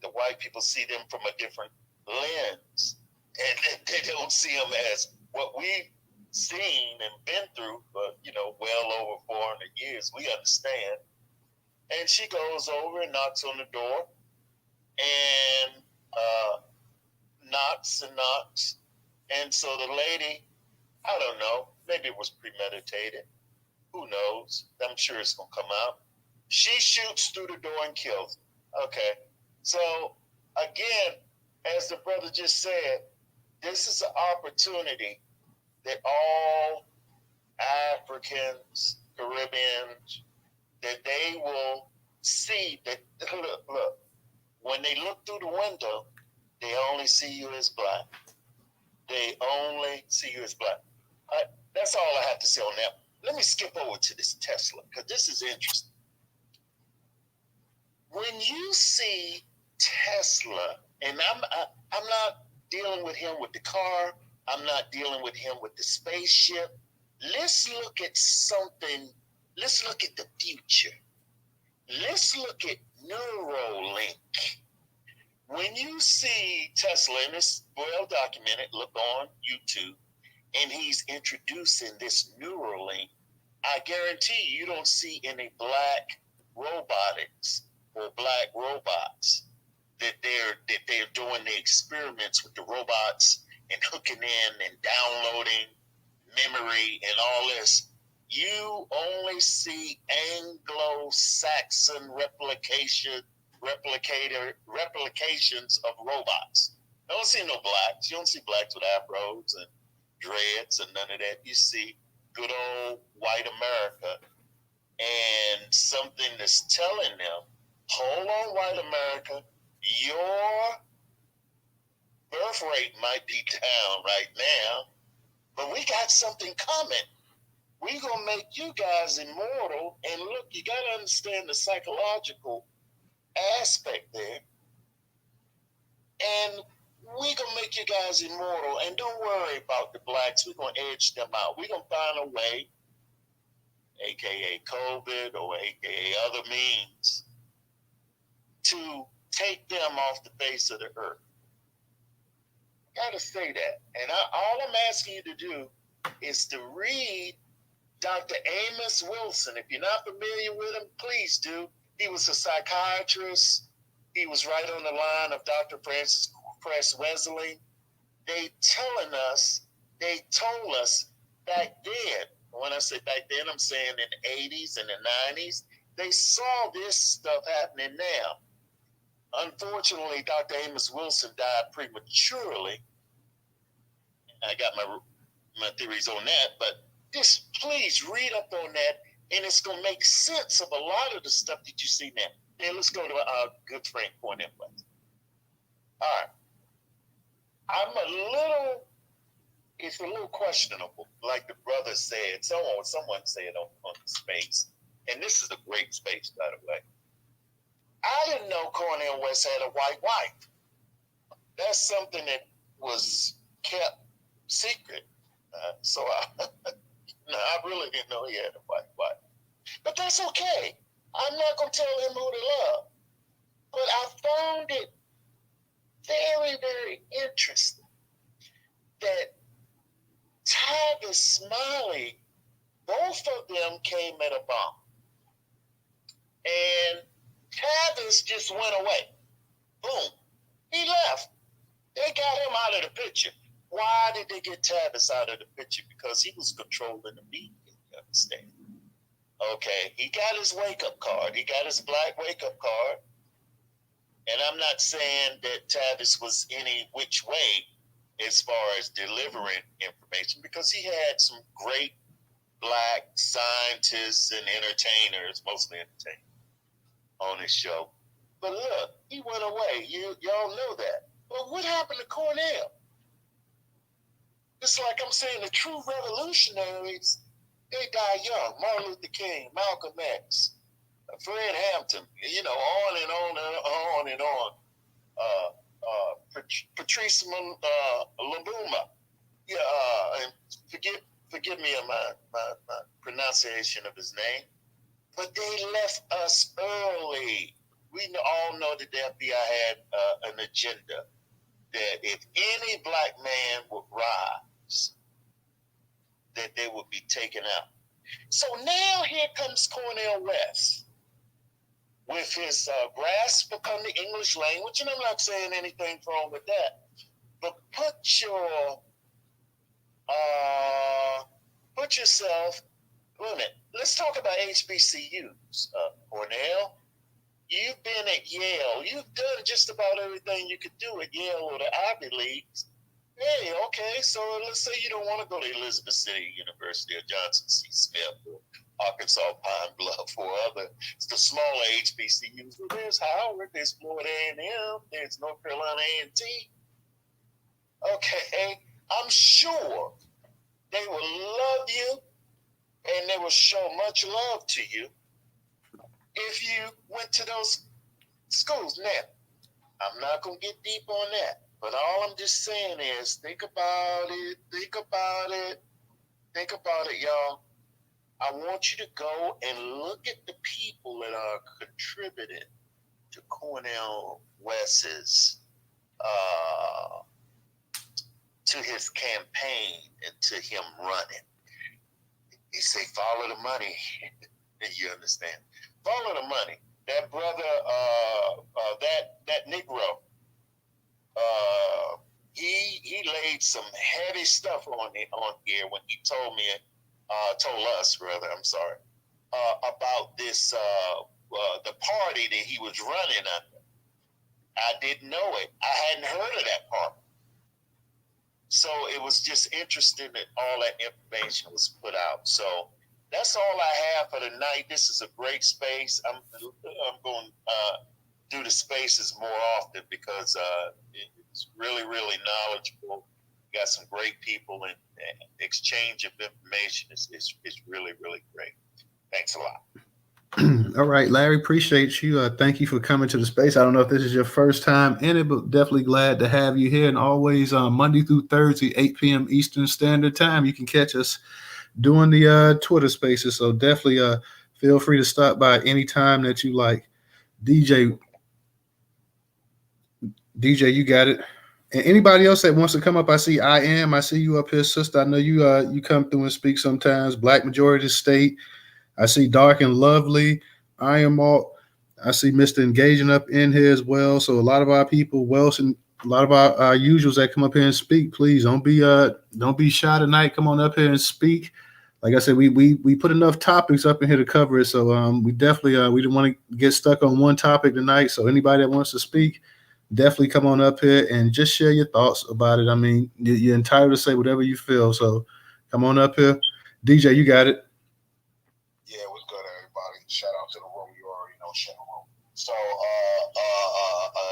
Speaker 7: the white people see them from a different lens, and they don't see them as what we've seen and been through for, you know, well over 400 years. We understand. And she goes over and knocks on the door, and knocks and knocks. And so the lady, I don't know, maybe it was premeditated. Who knows? I'm sure it's going to come out. She shoots through the door and kills him. Okay. So, again, as the brother just said, this is an opportunity that all Africans, Caribbeans, that they will see that, look, when they look through the window, they only see you as black. They only see you as black. That's all I have to say on that. Let me skip over to this Tesla, because this is interesting. When you see Tesla, and I'm not dealing with him with the car, I'm not dealing with him with the spaceship. Let's look at something. Let's look at the future. Let's look at Neuralink. When you see Tesla, and it's well documented, look on YouTube, and he's introducing this Neuralink, I guarantee you don't see any black robotics or black robots that they're doing the experiments with the robots and hooking in and downloading memory and all this. You only see Anglo-Saxon replications of robots. You don't see no blacks. You don't see blacks with afros and dreads and none of that. You see good old white America, and something that's telling them, hold on, white America, your birth rate might be down right now, but we got something coming. we gonna make you guys immortal. And look, you gotta understand the psychological aspect there. And we gonna make you guys immortal. And don't worry about the blacks. We're gonna edge them out. We're gonna find a way, aka COVID or aka other means, to take them off the face of the earth. Gotta say that. And all I'm asking you to do is to read Dr. Amos Wilson. If you're not familiar with him, please do. He was a psychiatrist. He was right on the line of Dr. Francis Cress Wesley. They told us back then, when I say back then, I'm saying in the 80s and the 90s, they saw this stuff happening now. Unfortunately, Dr. Amos Wilson died prematurely. I got my theories on that, but just please read up on that, and it's going to make sense of a lot of the stuff that you see now. Now, let's go to our good friend Cornel. All right. It's a little questionable, like the brother said. Someone said on the space, and this is a great space, by the way. I didn't know Cornel West had a white wife. That's something that was kept secret. So I really didn't know he had a white wife. But that's okay. I'm not going to tell him who to love. But I found it very, very interesting that Tavis Smiley, both of them came at a bomb. And Tavis just went away. Boom. He left. They got him out of the picture. Why did they get Tavis out of the picture? Because he was controlling the media, you understand? Okay, he got his wake-up card. He got his black wake-up card. And I'm not saying that Tavis was any which way as far as delivering information, because he had some great black scientists and entertainers, mostly entertainers, on his show. But look, he went away. Y'all know that. But what happened to Cornel? It's like I'm saying, the true revolutionaries, they die young. Martin Luther King, Malcolm X, Fred Hampton, on and on and on and on. Patrice Lumumba. Yeah, and forgive me on my pronunciation of his name. But they left us early. We all know that the FBI had an agenda that if any black man would rise, that they would be taken out. So now here comes Cornel West with his grasp upon the English language, and I'm not saying anything wrong with that. But put yourself. Wait a minute. Let's talk about HBCUs. Cornel, you've been at Yale. You've done just about everything you could do at Yale or the Ivy Leagues. Hey, okay, so let's say you don't want to go to Elizabeth City University or Johnson C. Smith or Arkansas Pine Bluff or the smaller HBCUs. Well, there's Howard, there's Florida A&M, there's North Carolina A&T. Okay, I'm sure they will love you and they will show much love to you if you went to those schools. Now, I'm not going to get deep on that, but all I'm just saying is think about it, y'all. I want you to go and look at the people that are contributing to Cornel West's, to his campaign and to him running. He say, follow the money. You understand? Follow the money. That brother, that Negro, he laid some heavy stuff on here when he told us, I'm sorry, about this, the party that he was running under. I didn't know it. I hadn't heard of that party. So it was just interesting that all that information was put out. So that's all I have for tonight. This is a great space. I'm going to do the spaces more often because it's really, really knowledgeable. got some great people, and exchange of information is really, really great. Thanks a lot.
Speaker 1: All right, Larry, appreciate you. Thank you for coming to the space. I don't know if this is your first time in it, but definitely glad to have you here. And always Monday through Thursday, 8 p.m. Eastern Standard Time, you can catch us doing the Twitter spaces. So definitely feel free to stop by anytime that you like. DJ, you got it. And anybody else that wants to come up, I see I see you up here, sister. I know you you come through and speak sometimes. Black Majority State. I see Dark and Lovely. I am all. I see Mr. Engaging up in here as well. So a lot of our people, Wilson, a lot of our usuals that come up here and speak. Please don't be shy tonight. Come on up here and speak. Like I said, we put enough topics up in here to cover it. So we definitely we didn't want to get stuck on one topic tonight. So anybody that wants to speak, definitely come on up here and just share your thoughts about it. I mean, you're entitled to say whatever you feel. So come on up here. DJ, you got it.
Speaker 3: Yeah, what's good, everybody? Shout out to the room. You already know, share the room. So,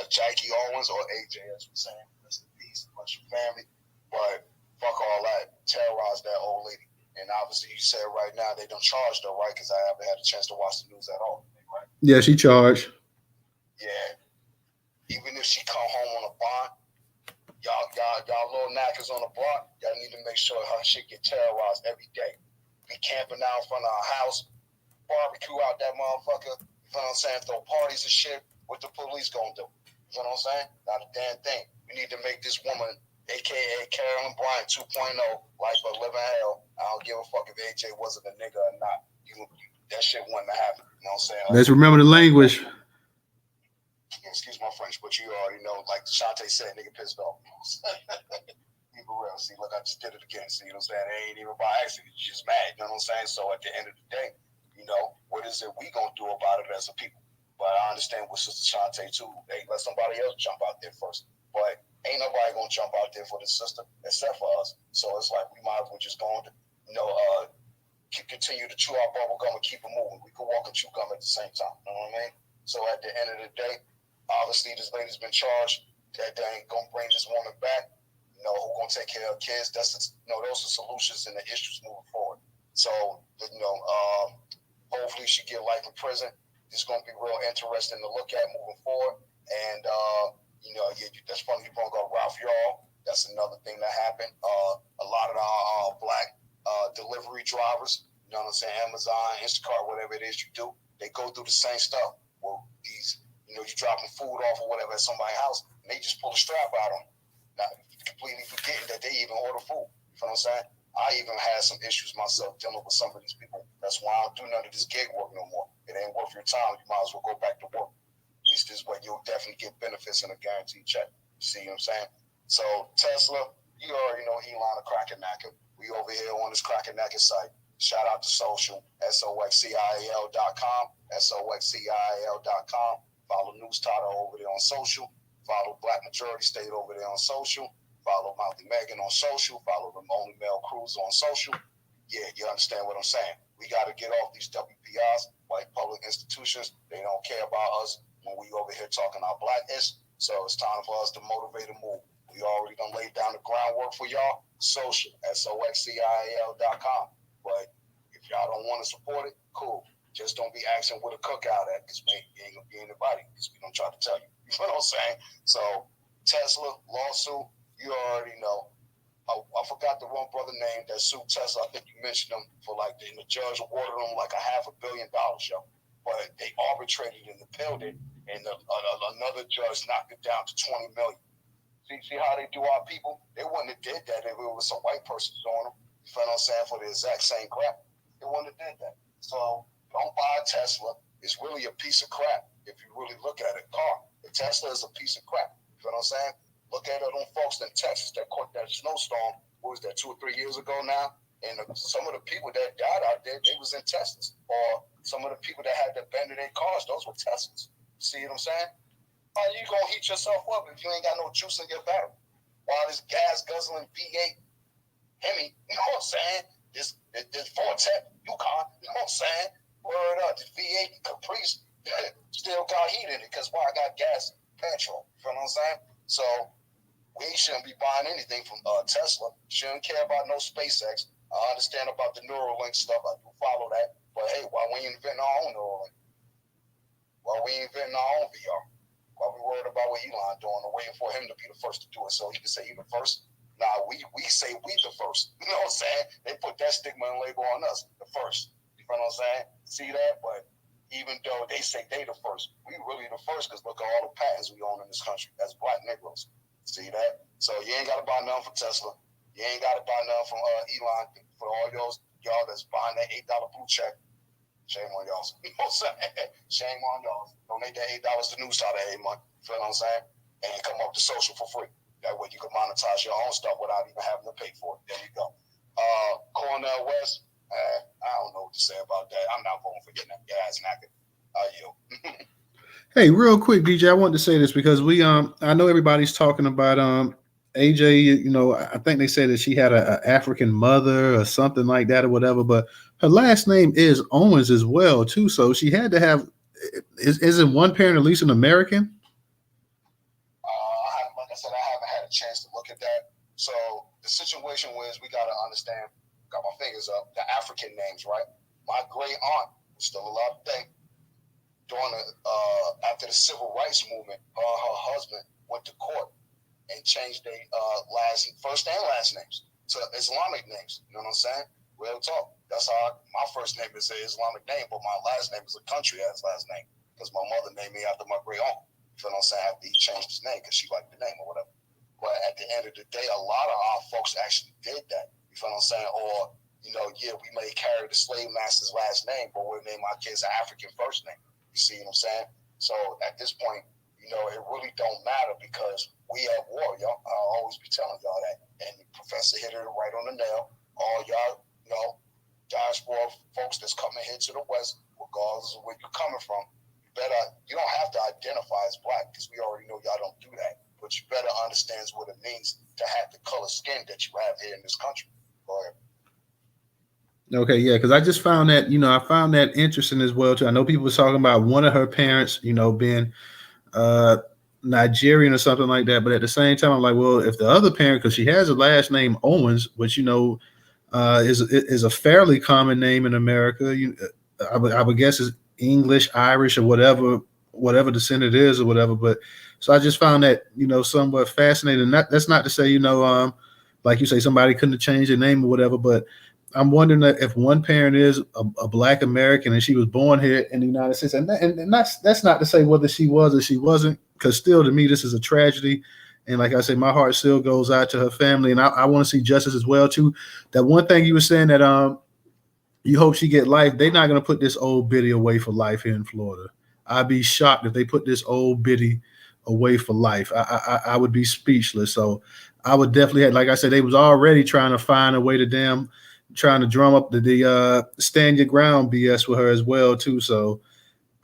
Speaker 3: Ajike Owens, or AJ, as we're saying, rest in peace, bunch of family. But fuck all that. Terrorize that old lady. And obviously, you said right now they don't charge though, right? Because I haven't had a chance to watch the news at all, right?
Speaker 1: Yeah, she charged.
Speaker 3: Yeah. Even if she come home on a bond, y'all little knackers on the block, y'all need to make sure her shit get terrorized every day. Be camping out in front of our house, barbecue out that motherfucker. You know what I'm saying? Throw parties and shit. What the police gonna do? You know what I'm saying? Not a damn thing. We need to make this woman, aka Carolyn Bryant 2.0, life of living hell. I don't give a fuck if AJ wasn't a nigga or not. That shit wouldn't happen. You know what I'm saying?
Speaker 1: Let's remember the language.
Speaker 3: Excuse my French, but you already know, like Shante said, nigga pissed off. Be real. See, look, I just did it again. See, you know what I'm saying? It ain't even by accident. You're just mad. You know what I'm saying? So at the end of the day, you know, what is it we gonna do about it as a people? But I understand with Sister Shante too. Hey, let somebody else jump out there first. But ain't nobody gonna jump out there for the sister except for us. So it's like we might as well just go on to, continue to chew our bubble gum and keep it moving. We can walk and chew gum at the same time. You know what I mean? So at the end of the day, obviously this lady's been charged. That they ain't gonna bring this woman back. You know, who gonna take care of kids? Those are solutions and the issues moving forward. So, hopefully she get life in prison. It's gonna be real interesting to look at moving forward. And that's funny you brought up Ralph Y'all. That's another thing that happened. A lot of our black delivery drivers, you know what I'm saying, Amazon, Instacart, whatever it is you do, they go through the same stuff. Well, you're dropping food off or whatever at somebody's house, and they just pull a strap out on them. Not completely forgetting that they even order food. You know what I'm saying? I even had some issues myself dealing with some of these people. That's why I don't do none of this gig work no more. It ain't worth your time. You might as well go back to work. At least this way you'll definitely get benefits and a guaranteed check. You see what I'm saying? So Tesla, you already know Elon a Crackernacker. We over here on this Crackernacker site. Shout out to social, soxcial.com, soxcial.com. Follow Newstoter over there on social. Follow Black Majority State over there on social. Follow Mouthy Megan on social. Follow the Only Male Cruise on social. Yeah, you understand what I'm saying. We got to get off these WPIs, white public institutions. They don't care about us when we over here talking our blackness. So it's time for us to motivate and move. We already done laid down the groundwork for y'all. Social, soxcial.com. But if y'all don't want to support it, cool. Just don't be asking where the cookout at, because we ain't going to be anybody, because we don't try to tell you. You know what I'm saying? So, Tesla, lawsuit, you already know. I forgot the one brother name that sued Tesla. I think you mentioned him for and the judge awarded him like $500 million, yo. But they arbitrated and appealed it, and another judge knocked it down to $20 million. See how they do our people? They wouldn't have did that if it was some white person doing them. You know what I'm saying? For the exact same crap. They wouldn't have did that. So don't buy a Tesla. It's really a piece of crap if you really look at it. The Tesla is a piece of crap. You know what I'm saying? Look at it on folks in Texas that caught that snowstorm. What was that, 2 or 3 years ago now? And some of the people that died out there, they was in Teslas. Or some of the people that had to abandon their cars, those were Teslas. See what I'm saying? How you gonna heat yourself up if you ain't got no juice in your barrel? While this gas guzzling V8 Hemi, you know what I'm saying? This Vortec Yukon, you know what I'm saying? Word up, this V8 Caprice still got heat in it because I got gas, petrol. You know what I'm saying? So we shouldn't be buying anything from Tesla. She don't care about no SpaceX. I understand about the Neuralink stuff. I do follow that. But hey, why we ain't inventing our own Neuralink? Why we ain't inventing our own VR? Why we worried about what Elon doing and waiting for him to be the first to do it so he can say he the first? Nah, we say we the first. You know what I'm saying? They put that stigma and label on us, the first. You know what I'm saying? See that? But even though they say they the first, we really the first because look at all the patents we own in this country as Black Negroes. See that? So you ain't got to buy nothing from Tesla. You ain't got to buy nothing from Elon. For all y'all that's buying that $8 blue check, shame on y'all. You know what I'm saying? Shame on y'all. Donate that $8 to Newstoter every month. You feel what I'm saying? And come up to social for free. That way you can monetize your own stuff without even having to pay for it. There you go. Cornel West, I don't know what to say about that. I'm not voting for getting that gas knackered.
Speaker 1: Hey, real quick, DJ, I wanted to say this because I know everybody's talking about AJ. You know, I think they said that she had a African mother or something like that or whatever, but her last name is Owens as well too. So she had to have. Isn't one parent at least an American?
Speaker 3: Like I said, I haven't had a chance to look at that. So the situation was we got to understand. Got my fingers up. The African names, right? My great aunt was still alive today. During after the civil rights movement, her husband went to court and changed their first and last names to Islamic names. You know what I'm saying? Real talk. That's how my first name is an Islamic name, but my last name is a country ass last name because my mother named me after my great aunt. You know what I'm saying? After he changed his name because she liked the name or whatever. But at the end of the day, a lot of our folks actually did that. You feel what I'm saying? Or, you know, yeah, we may carry the slave master's last name, but we'll name our kids an African first name. You see what I'm saying? So at this point, you know, it really don't matter because we at war, y'all. I'll always be telling y'all that. And the professor hit it right on the nail. All y'all, you know, diaspora folks that's coming here to the West, regardless of where you're coming from, you don't have to identify as Black because we already know y'all don't do that. But you better understand what it means to have the color skin that you have here in this country. Go ahead.
Speaker 1: Okay, yeah, because I just found that, you know, I found that interesting as well too. I know people were talking about one of her parents, you know, being Nigerian or something like that, but at the same time, I'm like, well, if the other parent, because she has a last name Owens, which you know is a fairly common name in America. I would guess is English, Irish, or whatever descent it is or whatever. But so I just found that, you know, somewhat fascinating. That's not to say, you know, like you say, somebody couldn't have changed their name or whatever, but I'm wondering that if one parent is a Black American and she was born here in the United States, and that's not to say whether she was or she wasn't, because still to me this is a tragedy, and like I say, my heart still goes out to her family, and I want to see justice as well too. That one thing you were saying that you hope she get life, they're not going to put this old biddy away for life here in Florida. I'd be shocked if they put this old biddy away for life. I would be speechless. So I would definitely have, like I said, they was already trying to find a way to trying to drum up the stand your ground BS with her as well too. So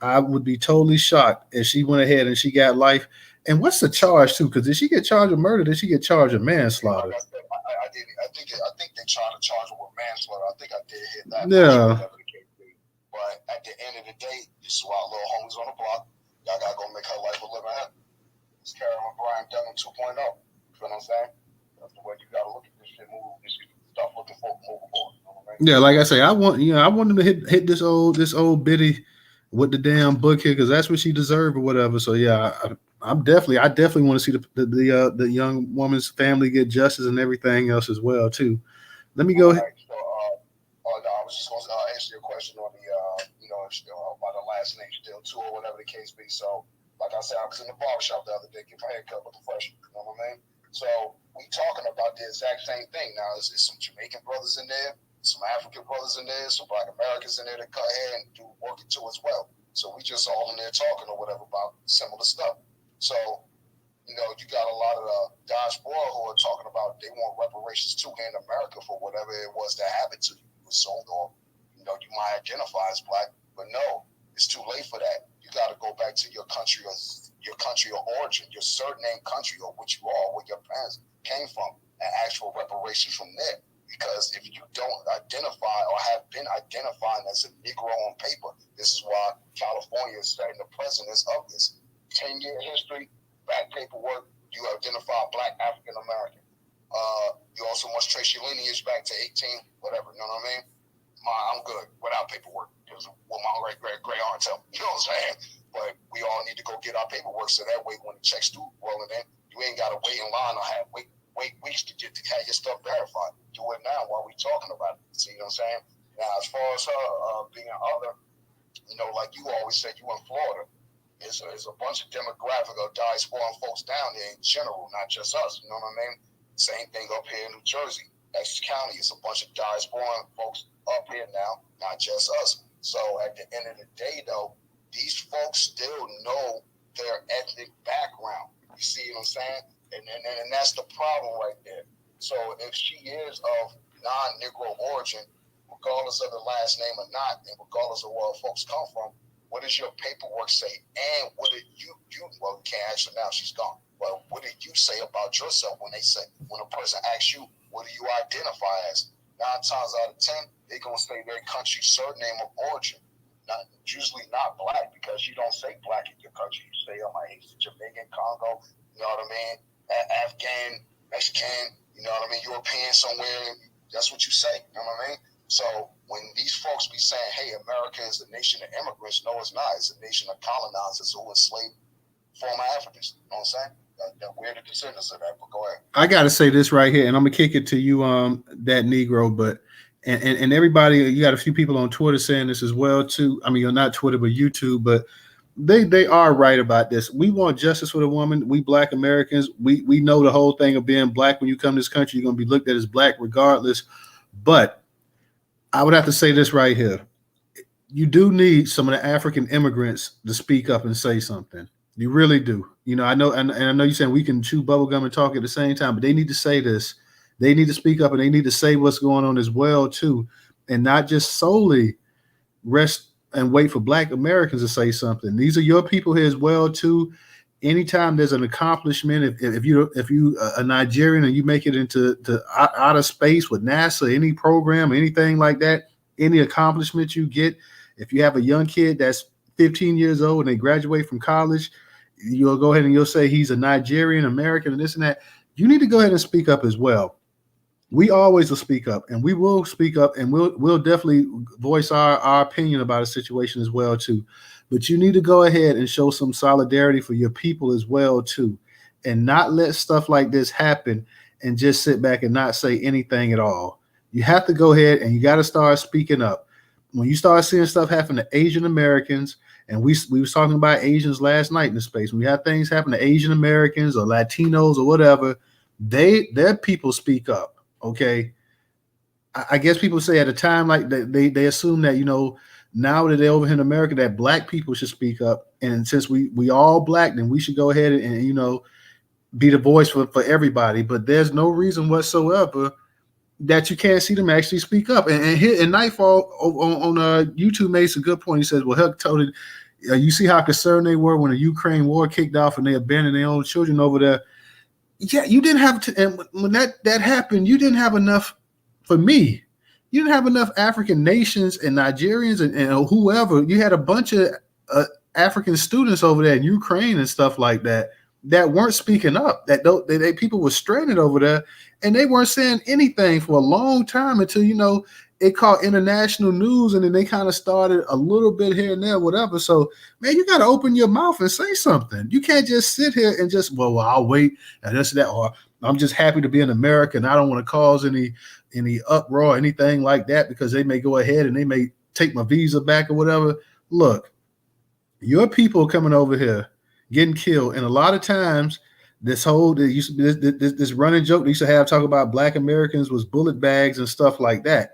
Speaker 1: I would be totally shocked if she went ahead and she got life. And what's the charge too? Because did she get charged with murder? Did she get charged with manslaughter?
Speaker 3: Like I did. I think they tried to charge her with manslaughter. I think I did hit that.
Speaker 1: Yeah.
Speaker 3: But at the end of the day, this is why little homies on the block. Y'all gotta go make her life a living hell. It's Karen O'Brien Dunham 2.0. You feel what I'm saying? That's the way you gotta look at this shit. Stop looking for moving forward. You know what I mean? Yeah,
Speaker 1: like I say, I want them to hit this old biddy with the damn book here because that's what she deserved or whatever. So yeah, I definitely want to see the young woman's family get justice and everything else as well too. Let me go ahead.
Speaker 3: Right, so, no, I was just going to answer your question on the about the last name still too or whatever the case be. So like I said, I was in the barbershop the other day getting my haircut with the fresh. You know what I mean? So we talking about the exact same thing now. There's some Jamaican brothers in there, some African brothers in there, some Black Americans in there that cut hair and do working too as well. So we just all in there talking or whatever about similar stuff. So, you know, you got a lot of the diaspora who are talking about they want reparations too here in America for whatever it was that happened to you. You were sold, or, you know, you might identify as Black, but no, it's too late for that. You got to go back to your country of origin, your surname country, or what you are, where your parents came from, and ask for reparations from there. Because if you don't identify or have been identifying as a Negro on paper, this is why California is setting the precedence of this 10-year history, back paperwork, you identify Black African American. You also must trace your lineage back to 18, whatever. You know what I mean? I'm good without paperwork. It was what my great aunt tell me. You know what I'm saying? But we all need to go get our paperwork so that way when the checks do rolling in, you ain't got to wait in line or wait weeks to have your stuff verified. Do it now while we talking about it. See what I'm saying? Now, as far as her being other, like you always said, you in Florida. There's a bunch of demographic or diaspora folks down there in general, not just us. You know what I mean? Same thing up here in New Jersey. Essex County is a bunch of diaspora folks up here now, not just us. So at the end of the day, though, these folks still know their ethnic background. You see what I'm saying? And that's the problem right there. So if she is of non-Negro origin, regardless of the last name or not, and regardless of where folks come from, what does your paperwork say? And what did you well, we can't ask her now, she's gone. Well, what did you say about yourself when a person asks you, what do you identify as? 9 times out of 10, they're going to say their country's surname of origin. Usually not black, because you don't say black in your country. You say, Jamaican, Congo, you know what I mean? Afghan, Mexican, you know what I mean? European somewhere. That's what you say, you know what I mean? So when these folks be saying, hey, America is a nation of immigrants, no, it's not. It's a nation of colonizers who enslaved former Africans. You know what I'm saying? We're the descendants of that, but go ahead.
Speaker 1: I got to say this right here, and I'm going to kick it to you, that Negro, but and everybody, you got a few people on Twitter saying this as well, too. I mean, you're not Twitter, but YouTube, but they are right about this. We want justice for the woman. We Black Americans, we know the whole thing of being black. When you come to this country, you're going to be looked at as black regardless. But I would have to say this right here. You do need some of the African immigrants to speak up and say something. You really do. I know, and I know you're saying we can chew bubblegum and talk at the same time, but they need to say this. They need to speak up, and they need to say what's going on as well, too, and not just solely rest and wait for Black Americans to say something. These are your people here as well, too. Anytime there's an accomplishment, if you a Nigerian and you make it into outer space with NASA, any program, anything like that, any accomplishment you get, if you have a young kid that's 15 years old and they graduate from college, you'll go ahead and you'll say he's a Nigerian American and this and that. You need to go ahead and speak up as well. We always will speak up, and we will speak up, and we'll definitely voice our opinion about a situation as well too. But you need to go ahead and show some solidarity for your people as well too, and not let stuff like this happen and just sit back and not say anything at all. You have to go ahead and you got to start speaking up. When you start seeing stuff happen to Asian Americans, and we was talking about Asians last night in the space, when we have things happen to Asian Americans or Latinos or whatever, their people speak up. Okay, I guess people say at a time like that, they assume that now that they're over here in America that Black people should speak up, and since we all Black, then we should go ahead and be the voice for everybody. But there's no reason whatsoever that you can't see them actually speak up. And Nightfall on YouTube makes a good point. He says, well, Huck told it, you see how concerned they were when the Ukraine war kicked off and they abandoned their own children over there. Yeah, you didn't have to, and when that happened, you didn't have enough. For me, you didn't have enough African nations and Nigerians and whoever. You had a bunch of African students over there in Ukraine and stuff like that weren't speaking up. That people were stranded over there, and they weren't saying anything for a long time until it caught international news, and then they kind of started a little bit here and there, whatever. So, man, you got to open your mouth and say something. You can't just sit here and just, well, I'll wait and this, that, or I'm just happy to be in America and I don't want to cause any uproar, anything like that, because they may go ahead and they may take my visa back or whatever. Look, your people coming over here getting killed, and a lot of times this running joke they used to have talk about Black Americans was bullet bags and stuff like that.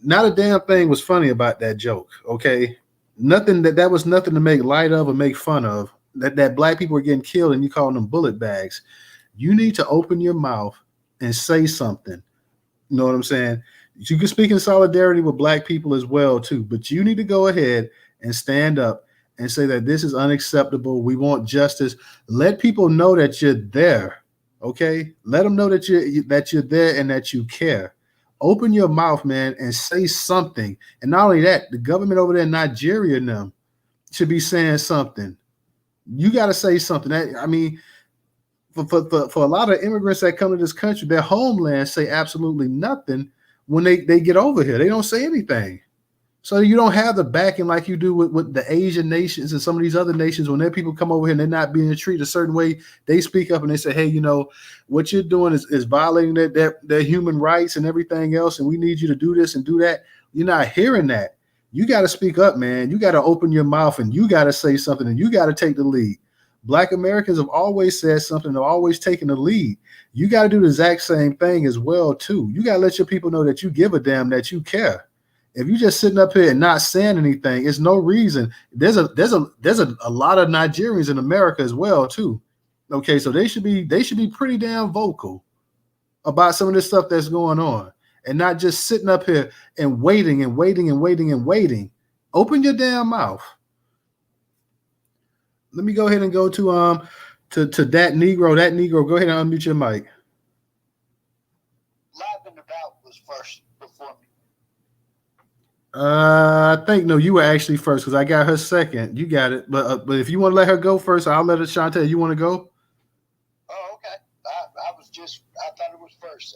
Speaker 1: Not a damn thing was funny about that joke, okay? Nothing that was nothing to make light of or make fun of. That Black people were getting killed and you calling them bullet bags. You need to open your mouth and say something. You know what I'm saying? You can speak in solidarity with Black people as well too, but you need to go ahead and stand up and say that this is unacceptable. We want justice. Let people know that you're there, okay? Let them know that you're there and that you care. Open your mouth, man, and say something. And not only that, the government over there in Nigeria and them should be saying something. You got to say something. for a lot of immigrants that come to this country, their homeland say absolutely nothing when they get over here. They don't say anything. So you don't have the backing like you do with the Asian nations and some of these other nations. When their people come over here and they're not being treated a certain way, they speak up and they say, hey, what you're doing is violating their human rights and everything else, and we need you to do this and do that. You're not hearing that. You got to speak up, man. You got to open your mouth and you got to say something and you got to take the lead. Black Americans have always said something. They've always taken the lead. You got to do the exact same thing as well, too. You got to let your people know that you give a damn, that you care. If you're just sitting up here and not saying anything, it's no reason. There's a lot of Nigerians in America as well, too. Okay, so they should be pretty damn vocal about some of this stuff that's going on, and not just sitting up here and waiting and waiting and waiting and waiting. Open your damn mouth. Let me go ahead and go to that Negro. That Negro, go ahead and unmute your mic.
Speaker 5: Live and About was first before me.
Speaker 1: I think no, you were actually first because I got her second. You got it, but if you want to let her go first, I'll let it. Shantae, you want to go?
Speaker 5: Oh, okay. I thought it was first.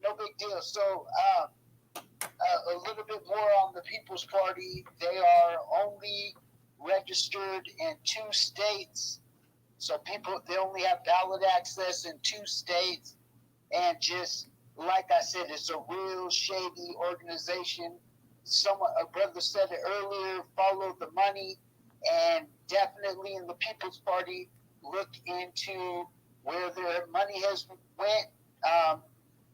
Speaker 5: No big deal. So, a little bit more on the People's Party. They are only registered in 2 states. So they only have ballot access in 2 states. And just like I said, it's a real shady organization. A brother said it earlier, follow the money, and definitely in the People's Party, look into where their money has went,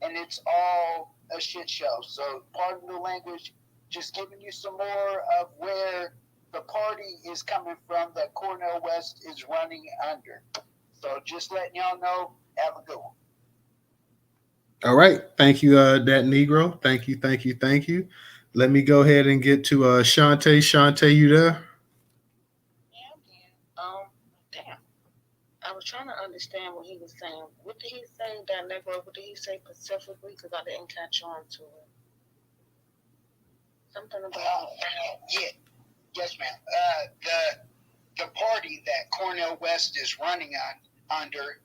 Speaker 5: and it's all a shit show. So pardon the language, just giving you some more of where the party is coming from that Cornel West is running under. So just letting y'all know, have a good one.
Speaker 1: All right. Thank you, that Negro. Thank you. Let me go ahead and get to Shantae. Shantae, you there?
Speaker 4: Damn. I was trying to understand what he was saying. What did he say, that Negro? What did he say specifically? Because I didn't catch on to it. Something about.
Speaker 5: Yes, ma'am. The party that Cornel West is running under,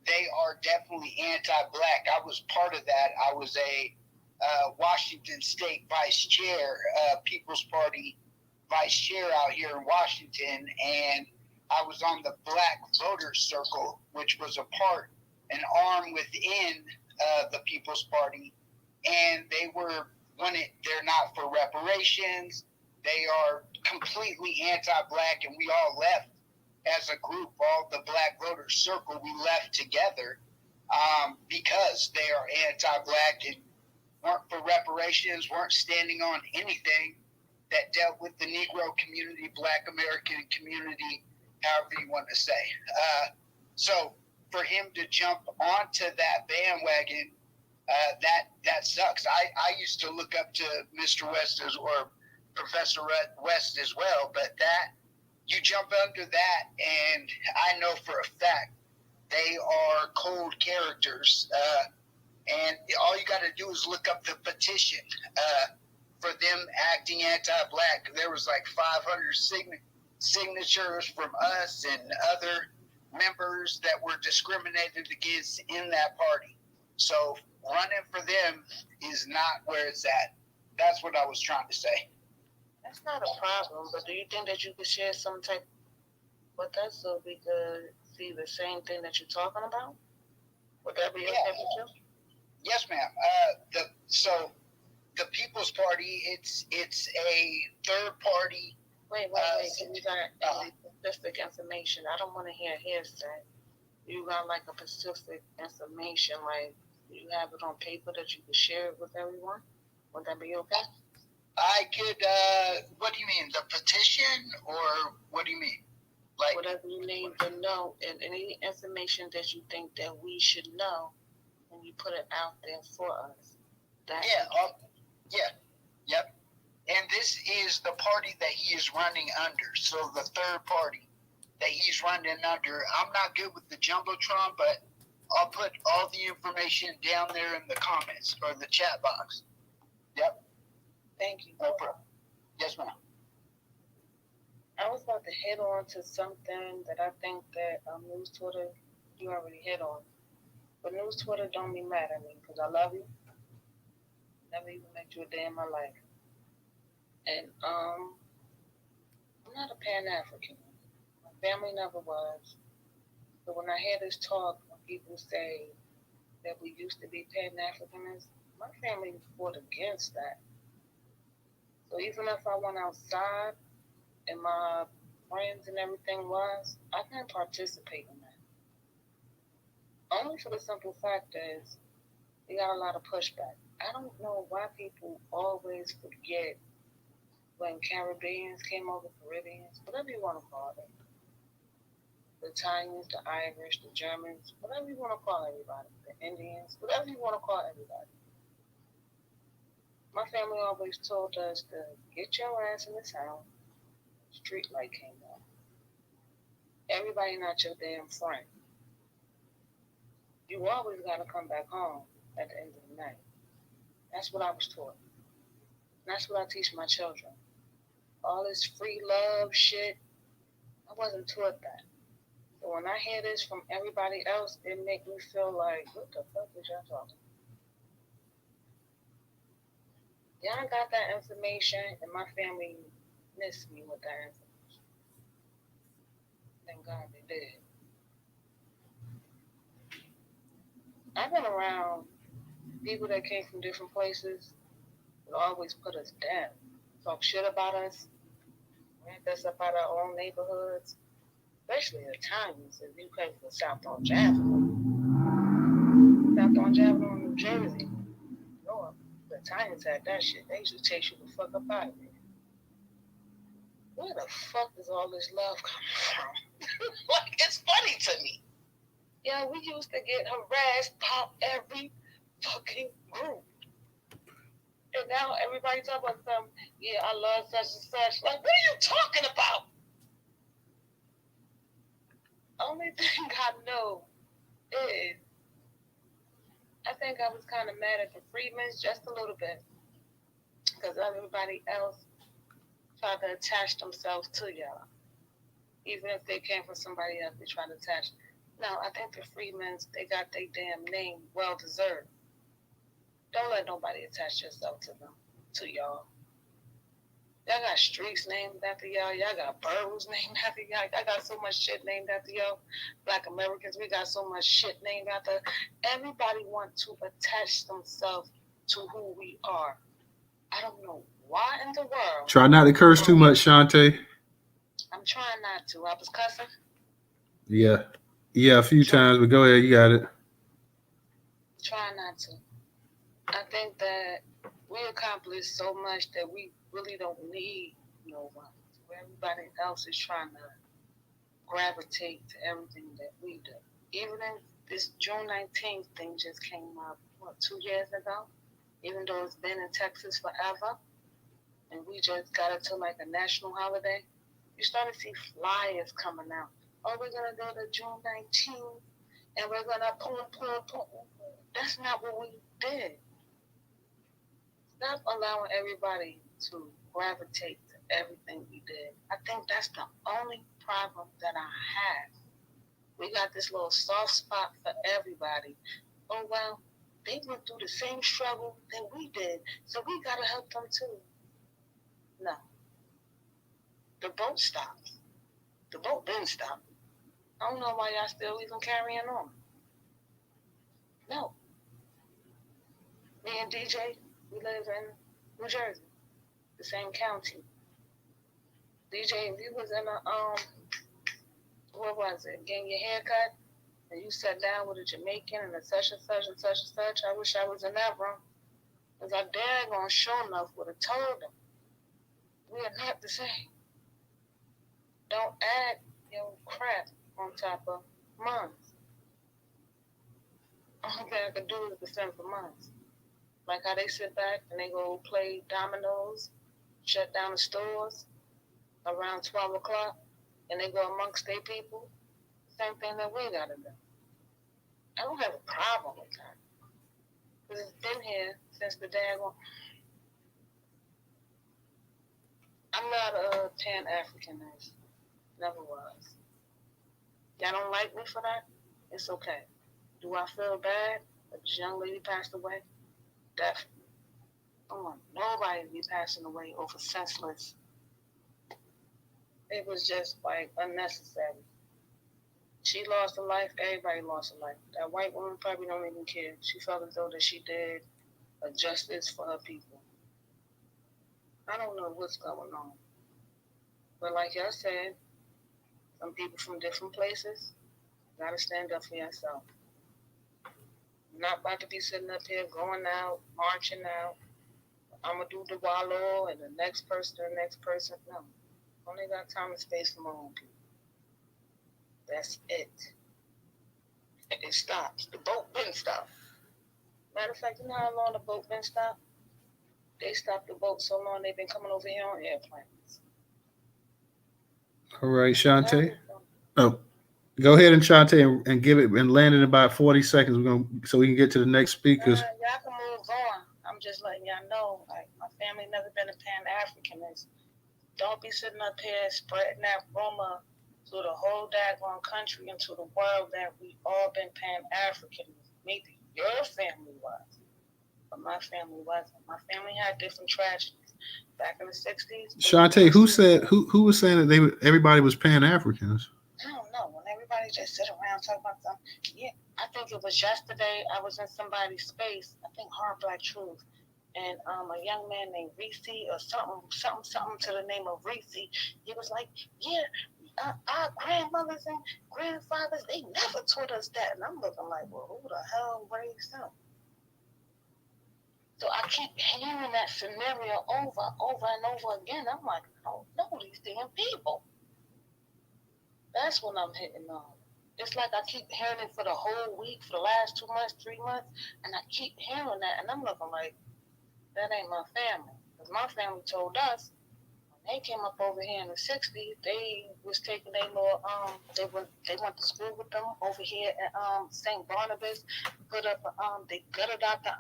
Speaker 5: they are definitely anti-black. I was part of that. I was a Washington State Vice Chair, People's Party Vice Chair out here in Washington, and I was on the Black Voters Circle, which was an arm within the People's Party, and they're not for reparations. They are completely anti-black, and we all left as a group, all the Black Voters Circle, we left together because they are anti-black and weren't for reparations, weren't standing on anything that dealt with the Negro community, Black American community, however you want to say. So for him to jump onto that bandwagon, that sucks. I used to look up to Mr. West or Professor West as well, but you jump under that, and I know for a fact they are cold characters. And all you got to do is look up the petition for them acting anti-black. There was like 500 signatures from us and other members that were discriminated against in that party. So running for them is not where it's at. That's what I was trying to say.
Speaker 4: That's not a problem, but do you think that you could share some type with us so we could see the same thing that you're talking about? Would that be okay with you?
Speaker 5: Yes, ma'am. So the People's Party, it's a third party.
Speaker 4: Wait. You got specific information. I don't want to hear hearsay. You got like a specific information, like you have it on paper that you can share it with everyone. Would that be okay?
Speaker 5: I could. What do you mean? The petition, or what do you mean? Like
Speaker 4: whatever you need to know, and any information that you think that we should know, and you put it out there for us.
Speaker 5: Yep. And this is the party that he is running under. So the third party that he's running under. I'm not good with the jumbotron, but I'll put all the information down there in the comments or the chat box. Yep.
Speaker 4: Thank you.
Speaker 5: No problem. Yes, ma'am.
Speaker 4: I was about to head on to something that I think that Newstoter You already hit on it. But Newstoter don't be mad at me because I love you. Never even met you a day in my life. And I'm not a Pan African. My family never was. But when I hear this talk, when people say that we used to be Pan Africanists, my family fought against that. So even if I went outside and my friends and everything was, I couldn't participate in that. Only for the simple fact is we got a lot of pushback. I don't know why people always forget when Caribbeans came over, Caribbeans, whatever you want to call it. The Italians, the Irish, the Germans, whatever you want to call everybody, the Indians, whatever you want to call everybody. My family always told us to get your ass in the town. Street light came on. Everybody not your damn friend. You always got to come back home at the end of the night. That's what I was taught. And that's what I teach my children. All this free love shit, I wasn't taught that. So when I hear this from everybody else, it make me feel like, what the fuck is y'all talking? Y'all got that information, and my family missed me with that information. Thank God they did. I've been around people that came from different places that always put us down, talk shit about us, rank us up out our own neighborhoods, especially the Italians. If you came from South on Javelin, New Jersey, North, the Italians had that shit. They used to chase you the fuck up out of there. Where the fuck is all this love coming from? Like, it's funny to me. Yeah, we used to get harassed by every fucking group. And now everybody talking about something, yeah, I love such and such. Like, what are you talking about? Only thing I know is I think I was kind of mad at the Freedmans just a little bit. Because everybody else tried to attach themselves to y'all. Even if they came from somebody else, they tried to attach. Now, I think the Freedmans, they got their damn name well deserved. Don't let nobody attach yourself to them, to y'all. Y'all got streets named after y'all. Y'all got boroughs named after y'all. Y'all got so much shit named after y'all. Black Americans, we got so much shit named after. Everybody wants to attach themselves to who we are. I don't know why in the world.
Speaker 1: Try not to curse too much, Shantae.
Speaker 4: I'm trying not to. I was cussing.
Speaker 1: Yeah, a few times, but go ahead, you got it.
Speaker 4: Try not to. I think that we accomplished so much that we really don't need no one. Everybody else is trying to gravitate to everything that we do. Even if this June 19th thing just came up, 2 years ago? Even though it's been in Texas forever, and we just got it to like a national holiday, you start to see flyers coming out. Oh, we're going to go to June 19th, and we're going to boom. That's not what we did. Stop allowing everybody to gravitate to everything we did. I think that's the only problem that I have. We got this little soft spot for everybody. Oh, well, they went through the same struggle that we did, so we got to help them too. No. The boat stopped. The boat didn't stop. I don't know why y'all still even carrying on. No. Me and DJ, we live in New Jersey, the same county. DJ, if you was in a, what was it, getting your hair cut, and you sat down with a Jamaican and a such and such and such and such, I wish I was in that room. Because our daggone sure enough would have told them, we are not the same. Don't add your crap on top of mine. Only thing I can do is defend for mine. Like how they sit back and they go play dominoes, shut down the stores around 12 o'clock, and they go amongst their people. Same thing that we gotta do. I don't have a problem with that. Because it's been here since the day I go. I'm not a Pan-Africanist. Never was. Y'all don't like me for that? It's okay. Do I feel bad that this young lady passed away? Definitely. I don't want nobody to be passing away over senseless. It was just like unnecessary. She lost a life. Everybody lost a life. That white woman probably don't even care. She felt as though that she did a justice for her people. I don't know what's going on. But like y'all said, some people from different places gotta stand up for yourself. I'm not about to be sitting up here going out, marching out. I'm gonna do the wallow and the next person, the next person. No. Only got time and space for my own people. That's it. It stops. The boat been stopped. Matter of fact, you know how long the boat been stopped? They stopped the boat so long they've been coming over here on airplanes.
Speaker 1: All right, Shantae. Oh, go ahead and Shantae and give it and land in about 40 seconds. We're gonna so we can get to the next speakers.
Speaker 4: Y'all can move on. I'm just letting y'all know, like, my family never been a Pan-Africanist. Don't be sitting up here spreading that rumor to the whole daggone country and to the world that we all been Pan-Africanists. Maybe your family was, but my family wasn't. My family had different tragedies. Back in the 60s.
Speaker 1: Shantae, who was saying that everybody was Pan Africans?
Speaker 4: I don't know. When everybody just sit around talking about something, yeah, I think it was yesterday. I was in somebody's space. I think Hard Black Truth, and a young man named Reese or something to the name of Reese. He was like, "Yeah, our grandmothers and grandfathers, they never taught us that." And I'm looking like, "Well, who the hell raised them?" So I keep hearing that scenario over and over again. I'm like, I don't know these damn people. That's when I'm hitting on. It's like I keep hearing it for the whole week, for the last 2 months, 3 months, and I keep hearing that, and I'm looking like, that ain't my family. Because my family told us, when they came up over here in the 60s, they was taking their little, they went to school with them over here at St. Barnabas, they gutted out the,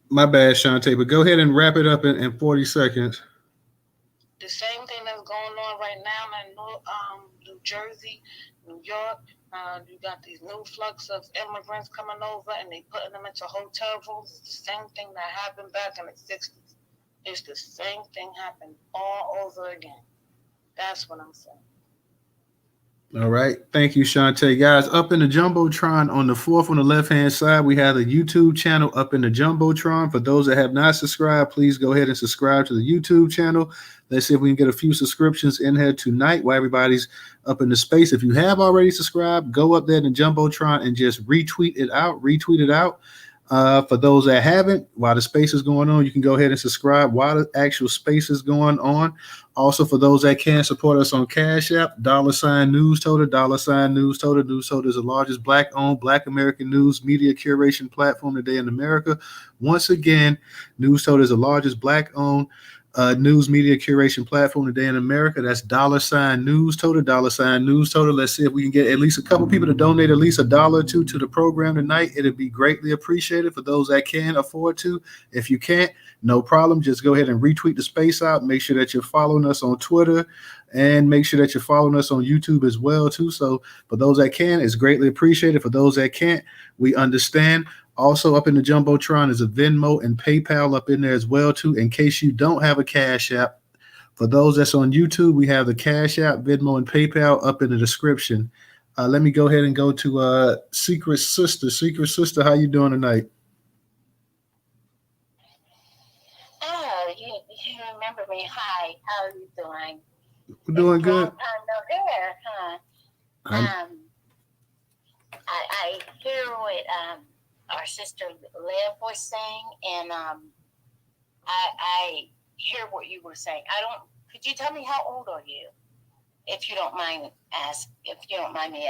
Speaker 1: My bad, Shantae, but go ahead and wrap it up in 40 seconds.
Speaker 4: The same thing that's going on right now in New Jersey, New York. You got these new flux of immigrants coming over and they putting them into hotel rooms. It's the same thing that happened back in the 60s. It's the same thing happened all over again. That's what I'm saying.
Speaker 1: All right. Thank you, Shantae. Guys, up in the Jumbotron on the fourth on the left-hand side, we have the YouTube channel up in the Jumbotron. For those that have not subscribed, please go ahead and subscribe to the YouTube channel. Let's see if we can get a few subscriptions in here tonight while everybody's up in the space. If you have already subscribed, go up there in the Jumbotron and just retweet it out. For those that haven't, while the space is going on, you can go ahead and subscribe while the actual space is going on. Also, for those that can support us on Cash App, $Newstoter, $Newstoter. Newstoter is the largest Black-owned, Black American news media curation platform today in America. Once again, Newstoter is the largest Black-owned news media curation platform today in America. That's $Newstoter, $Newstoter. Let's see if we can get at least a couple people to donate at least $1 or $2 to the program tonight. It'd be greatly appreciated for those that can afford to. If you can't, no problem. Just go ahead and retweet the space out. Make sure that you're following us on Twitter and make sure that you're following us on YouTube as well too. So for those that can, it's greatly appreciated. For those that can't, we understand. Also up in the Jumbotron is a Venmo and PayPal up in there as well too, in case you don't have a Cash App. For those that's on YouTube, we have the Cash App, Venmo, and PayPal up in the description. Let me go ahead and go to Secret Sister. Secret Sister, how you doing tonight?
Speaker 8: Oh, you remember me. Hi, how are you doing?
Speaker 1: We're doing good.
Speaker 8: Long time no hear, huh? I hear what our sister Lev was saying, and I hear what you were saying. Could you tell me how old are you, if you don't mind me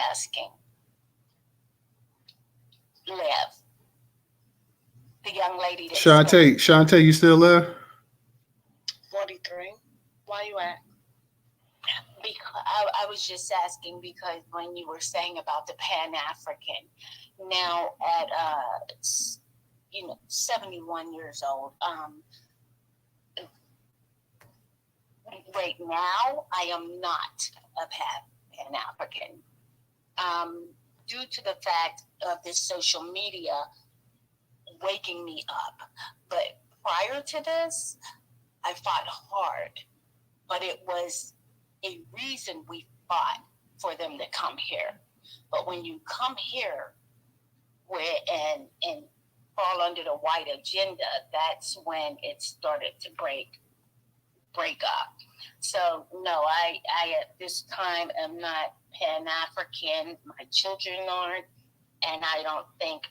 Speaker 8: asking? Lev, the young lady that
Speaker 1: Shantae, you still there?
Speaker 4: 43. Why you at?
Speaker 8: Because I was just asking because when you were saying about the Pan-African, now at 71 years old, right now I am not a Pan-African. due to the fact of this social media waking me up. But prior to this, I fought hard, but it was a reason we fought for them to come here. But when you come here and fall under the white agenda, that's when it started to break up. So no, I at this time am not Pan-African. My children aren't, and I don't think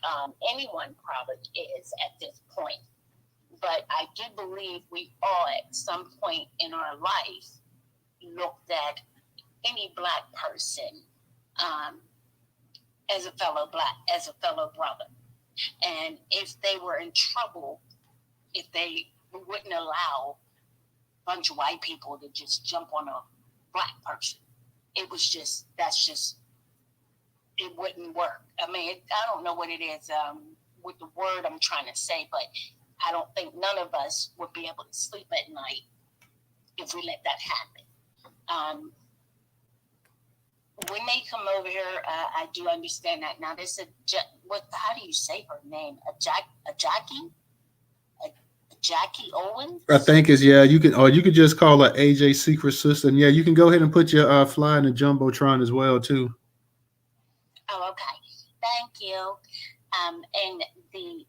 Speaker 8: anyone probably is at this point. But I do believe we all at some point in our life looked at any Black person as a fellow brother. And if they were in trouble, if they wouldn't allow a bunch of white people to just jump on a Black person, it wouldn't work. I mean, I don't know what it is with the word I'm trying to say, but I don't think none of us would be able to sleep at night if we let that happen. When they come over here, I do understand that. Now, how do you say her name? Ajike Owens?
Speaker 1: I think is you can, or you could just call her AJ Secret Sister. And yeah, you can go ahead and put your fly in the jumbotron as well too.
Speaker 8: Oh, okay. Thank you. And the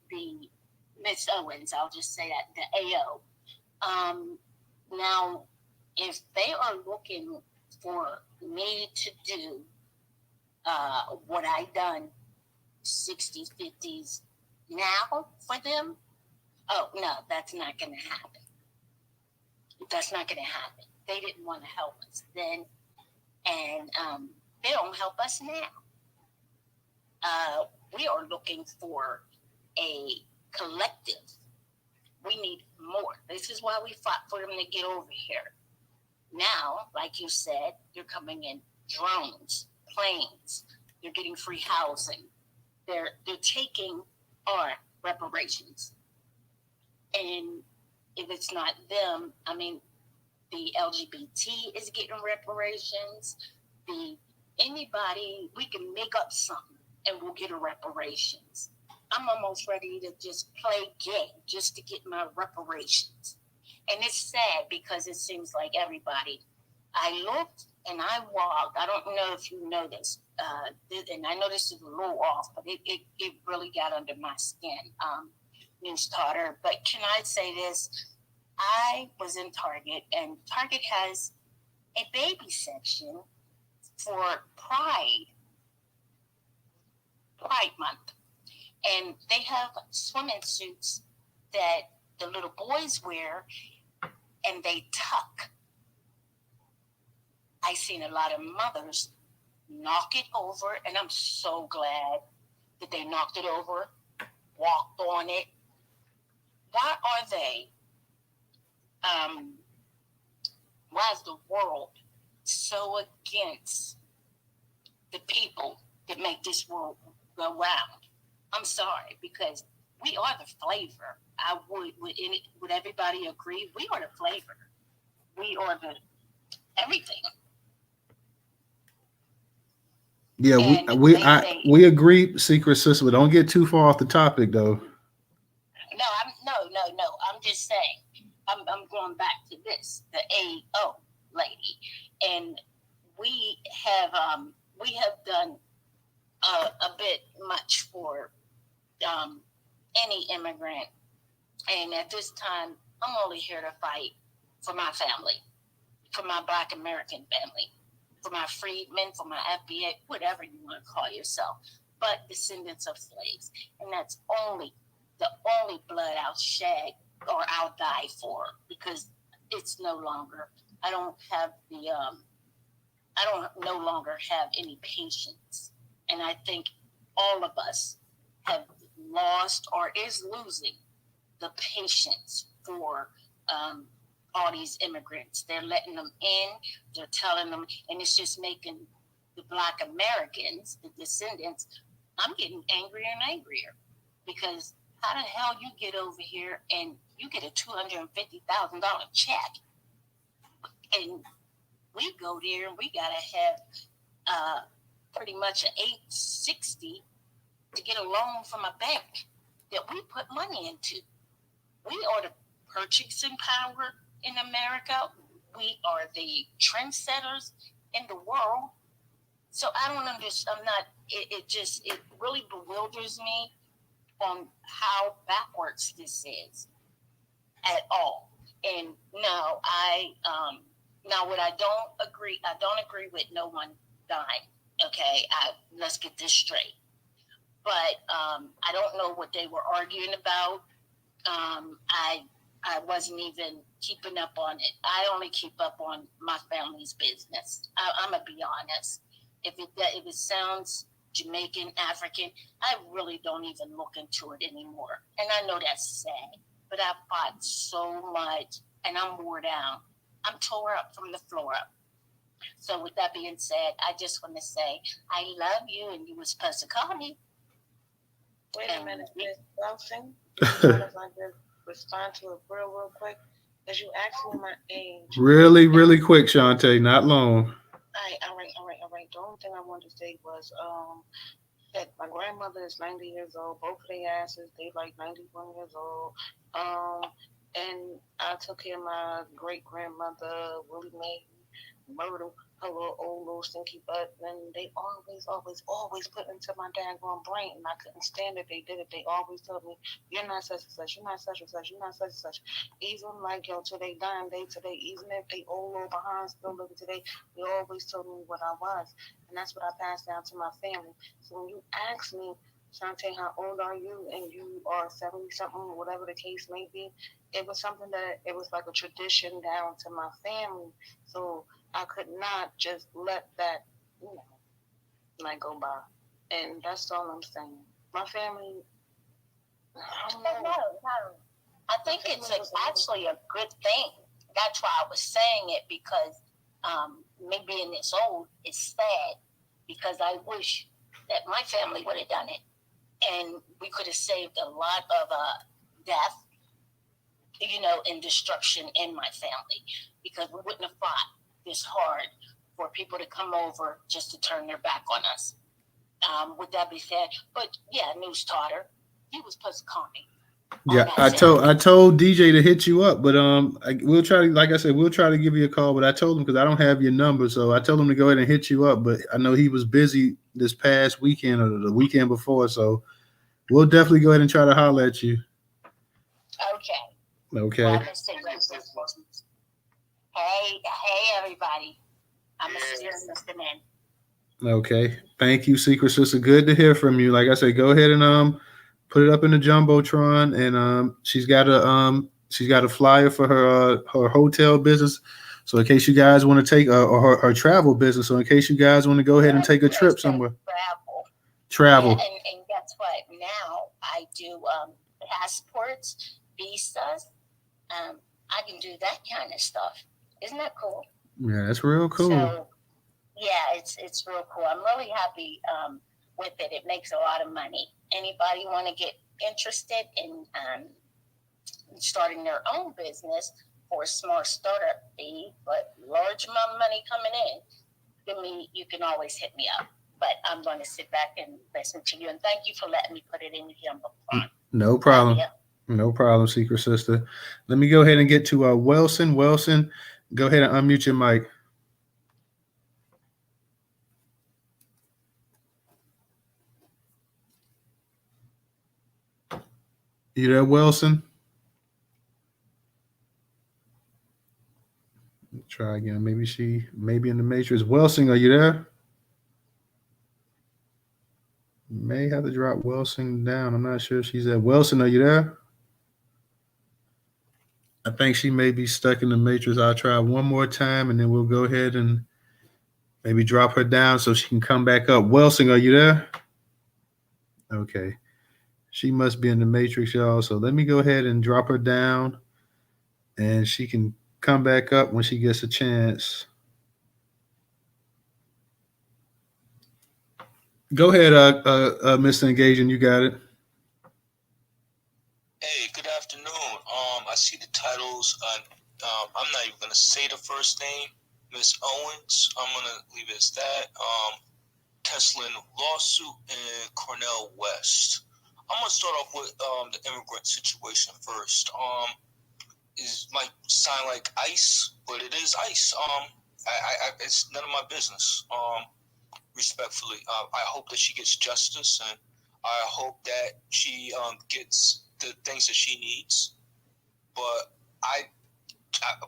Speaker 8: Miss Owens, I'll just say that, the AO. Now, if they are looking for me to do what I done 60s, 50s now for them, oh, no, that's not going to happen. That's not going to happen. They didn't want to help us then, and they don't help us now. We are looking for a collective. We need more. This is why we fought for them to get over here. Now, like you said, they're coming in drones, planes. They're getting free housing. They're taking our reparations. And if it's not them, I mean, the LGBT is getting reparations. Anybody, we can make up something and we'll get a reparations. I'm almost ready to just play gay just to get my reparations. And it's sad because it seems like everybody. I looked and I walked. I don't know if you know this, and I know this is a little off, but it really got under my skin, Newstoter. But can I say this? I was in Target, and Target has a baby section for Pride Month. And they have swimming suits that the little boys wear, and they tuck. I seen a lot of mothers knock it over, and I'm so glad that they knocked it over, walked on it. Why are they? Why is the world so against the people that make this world go round? I'm sorry, because we are the flavor. Would everybody agree? We are the flavor. We are the everything.
Speaker 1: Yeah, we agree, Secret Sister, but don't get too far off the topic though.
Speaker 8: No. I'm just saying. I'm going back to this, the AO lady, and we have done a bit much for any immigrant, and at this time, I'm only here to fight for my family, for my Black American family, for my freedmen, for my FBA, whatever you want to call yourself, but descendants of slaves, and that's the only blood I'll shed or I'll die for, because it's no longer. I don't no longer have any patience, and I think all of us have lost or is losing the patience for all these immigrants. They're letting them in, they're telling them, and it's just making the Black Americans, the descendants, I'm getting angrier and angrier, because how the hell you get over here and you get a $250,000 check, and we go there and we gotta have pretty much an 860 to get a loan from a bank that we put money into. We are the purchasing power in America. We are the trendsetters in the world. So I don't understand. It really bewilders me on how backwards this is at all. And now what I don't agree with no one dying. Okay, let's get this straight. But I don't know what they were arguing about. I wasn't even keeping up on it. I only keep up on my family's business. I'm gonna be honest. If it sounds Jamaican, African, I really don't even look into it anymore. And I know that's sad, but I fought so much, and I'm wore down. I'm tore up from the floor up. So with that being said, I just want to say I love you, and you were supposed to call me.
Speaker 4: Wait a minute, Miss Wilson. I just respond to it real quick, because you asked me my age.
Speaker 1: Really quick, Shantae, not long.
Speaker 4: All right. The only thing I wanted to say was that my grandmother is 90 years old. Both of their asses, they like 91 years old. And I took care of my great grandmother, Willie Mae, murder her little stinky butt, and they always put into my daggone brain, and I couldn't stand it. They did it. They always told me, "You're not such and such. You're not such and such. You're not such and such." Even like till they dying day today, even if they old or behind still living today, they always told me what I was, and that's what I passed down to my family. So when you ask me, Shantae, how old are you? And you are 70 something, whatever the case may be, it was something that it was like a tradition down to my family. So I could not just let that, like go by. And that's all I'm saying. My family, I don't know.
Speaker 8: No. I think it's actually a good thing. That's why I was saying it, because me being this old is sad, because I wish that my family would have done it. And we could have saved a lot of death, and destruction in my family, because we wouldn't have fought this hard for people to come over just to turn their back on us. Would that be fair? But yeah, Newstoter, he was supposed to call me.
Speaker 1: Yeah, I told DJ to hit you up, but we'll try to, like I said, we'll try to give you a call. But I told him, because I don't have your number, so I told him to go ahead and hit you up. But I know he was busy this past weekend or the weekend before, so we'll definitely go ahead and try to holler at you.
Speaker 8: Okay. Well, hey, everybody. I'm a serious man.
Speaker 1: Okay. Thank you, Secret Sister. Good to hear from you. Like I said, go ahead and put it up in the Jumbotron, and she's got a flyer for her hotel business. So in case you guys want to take or her travel business, so in case you guys want to go ahead and take a trip somewhere. Travel.
Speaker 8: Yeah, and guess what? Now I do passports, visas. I can do that kind of stuff. Isn't that cool?
Speaker 1: Yeah, that's real cool.
Speaker 8: So, yeah, it's real cool. I'm really happy with it. It makes a lot of money. Anybody want to get interested in starting their own business for a small startup fee, but large amount of money coming in, you can always hit me up. But I'm going to sit back and listen to you. And thank you for letting me put it in here.
Speaker 1: No problem. No problem, Secret Sister. Let me go ahead and get to Wilson. Wilson, go ahead and unmute your mic. You there, Wilson? Try again. Maybe in the Matrix. Wilson, are you there? May have to drop Wilson down. I'm not sure if she's there. Wilson, are you there? I think she may be stuck in the Matrix. I'll try one more time, and then we'll go ahead and maybe drop her down so she can come back up. Wilson, are you there? Okay. She must be in the Matrix, y'all. So let me go ahead and drop her down, and she can come back up when she gets a chance. Go ahead, Mr. Engaging. You got it.
Speaker 9: Hey, good afternoon. I see the titles. I'm not even gonna say the first name, Miss Owens. I'm gonna leave it as that. Tesla lawsuit and Cornel West. I'm gonna start off with the immigrant situation first. It might sound like ICE, but it is ICE. It's none of my business. Respectfully, I hope that she gets justice, and I hope that she gets the things that she needs. But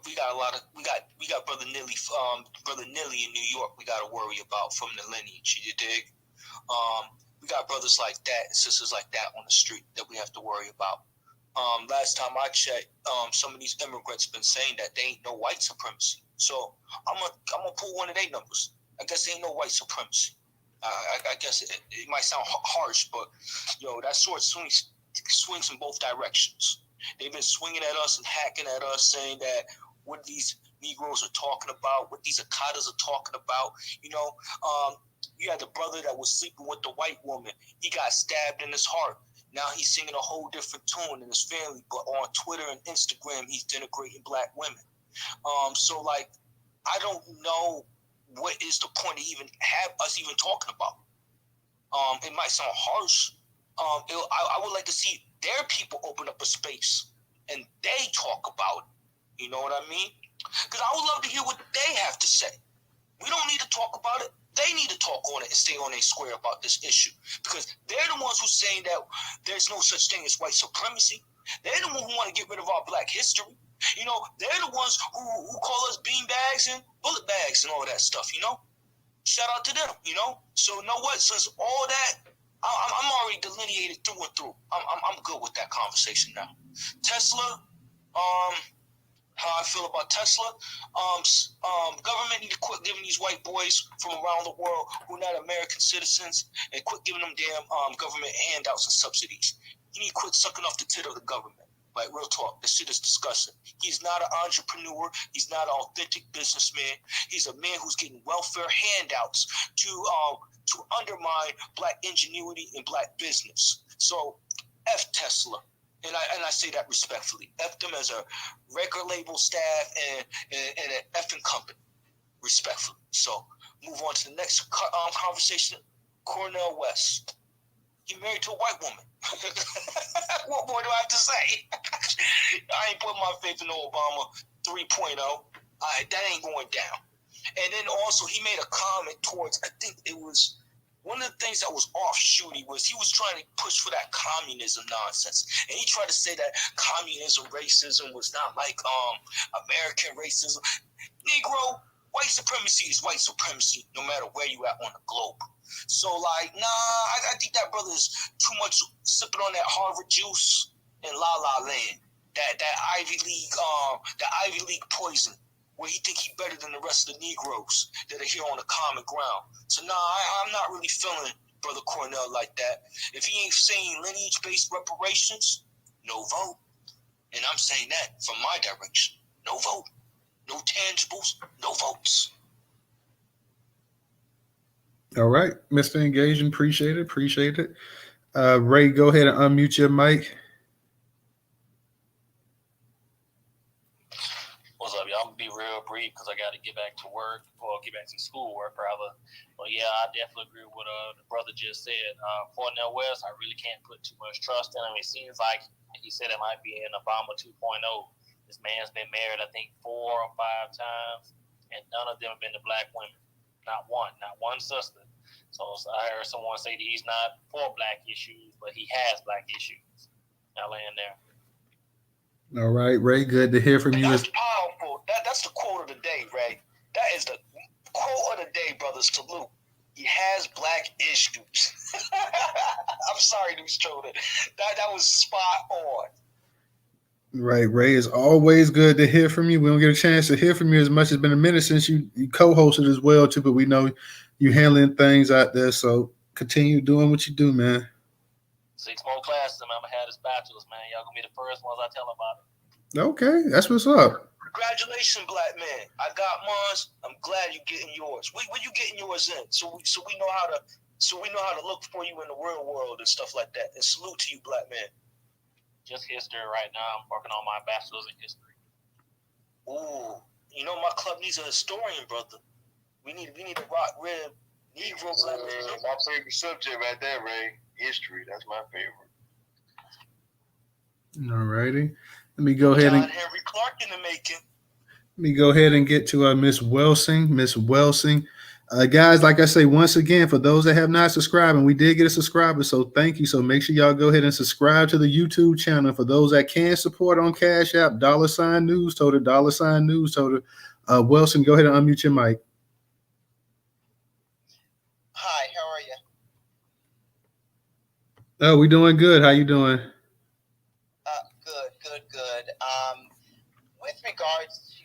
Speaker 9: we got brother Nilly in New York. We got to worry about from the lineage. You dig? We got brothers like that, sisters like that on the street that we have to worry about. Last time I checked, some of these immigrants been saying that they ain't no white supremacy. So I'm gonna pull one of their numbers. I guess there ain't no white supremacy. I guess it might sound harsh, but that sword swings in both directions. They've been swinging at us and hacking at us, saying that what these Negroes are talking about, what these Akatas are talking about. You had the brother that was sleeping with the white woman. He got stabbed in his heart. Now he's singing a whole different tune in his family, but on Twitter and Instagram, he's denigrating black women. So I don't know what is the point of even have us even talking about. It might sound harsh. I would like to see their people open up a space and they talk about it. You know what I mean? Because I would love to hear what they have to say. We don't need to talk about it. They need to talk on it and stay on their square about this issue, because they're the ones who saying that there's no such thing as white supremacy. They're the ones who want to get rid of our black history. They're the ones who call us beanbags and bullet bags and all that stuff. Shout out to them. So you know what? Since all that, I'm already delineated through and through. I'm good with that conversation now. Tesla, how I feel about Tesla. Government need to quit giving these white boys from around the world who are not American citizens and quit giving them damn government handouts and subsidies. You need to quit sucking off the tit of the government. Like, real talk, this shit is disgusting. He's not an entrepreneur. He's not an authentic businessman. He's a man who's getting welfare handouts to undermine black ingenuity and black business. So, F Tesla. And I say that respectfully. F them as a record label staff and an effing company, respectfully. So move on to the next conversation. Cornel West. He married to a white woman. What more do I have to say? I ain't putting my faith in no Obama 3.0. That ain't going down. And then also he made a comment towards, I think it was, one of the things that was off-shooty was he was trying to push for that communism nonsense. And he tried to say that communism, racism was not like American racism. Negro, white supremacy is white supremacy no matter where you at on the globe. So, I think that brother is too much sipping on that Harvard juice in La La Land. That Ivy League poison, where he think he better than the rest of the Negroes that are here on the common ground. So I'm not really feeling Brother Cornel like that. If he ain't saying lineage-based reparations, no vote. And I'm saying that from my direction. No vote. No tangibles, no votes.
Speaker 1: All right, Mr. Engaging, appreciate it. Ray, go ahead and unmute your mic.
Speaker 10: What's up, y'all? I'm gonna be real brief because I got to get back to work, or get back to schoolwork rather. But yeah, I definitely agree with what the brother just said. Cornel West, I really can't put too much trust in him. It seems like he said it might be an Obama 2.0. This man's been married, I think, 4 or 5 times, and none of them have been to black women. Not one sister. So I heard someone say that he's not for black issues, but he has black issues. I'll land there.
Speaker 1: All right, Ray, good to hear from you.
Speaker 2: That's powerful. That's the quote of the day, Ray. That is the quote of the day, brother. Salute. He has black issues. I'm sorry, Newstoter. That was spot on.
Speaker 1: Right, Ray, it's always good to hear from you. We don't get a chance to hear from you as much. It's been a minute since you co-hosted as well, too, but we know you handling things out there, so continue doing what you do, man.
Speaker 10: 6 more classes, and I'm going to have this bachelor's, man. Y'all going to be the first ones I tell about it.
Speaker 1: Okay, that's what's up.
Speaker 2: Congratulations, black man. I got mine. I'm glad you're getting yours. When you getting yours in? So we know how to look for you in the real world and stuff like that. And salute to you, black man.
Speaker 10: Just history right now. I'm working on my bachelor's in history.
Speaker 2: Ooh, my club needs a historian, brother. We need a rock rib
Speaker 7: Negro Black History.
Speaker 2: My favorite subject right there, Ray. History. That's my favorite.
Speaker 1: All righty. Let me go ahead
Speaker 7: John
Speaker 1: and
Speaker 7: Henry Clark in the making.
Speaker 1: get to Miss Welsing. Miss Welsing. Guys, like I say, once again, for those that have not subscribed, and we did get a subscriber, so thank you. So make sure y'all go ahead and subscribe to the YouTube channel. For those that can support on Cash App, $, Newstoter, $, Newstoter. Wilson, go ahead and unmute your mic.
Speaker 11: Hi, how are you?
Speaker 1: Oh, we doing good. How you doing?
Speaker 11: Good. With regards to,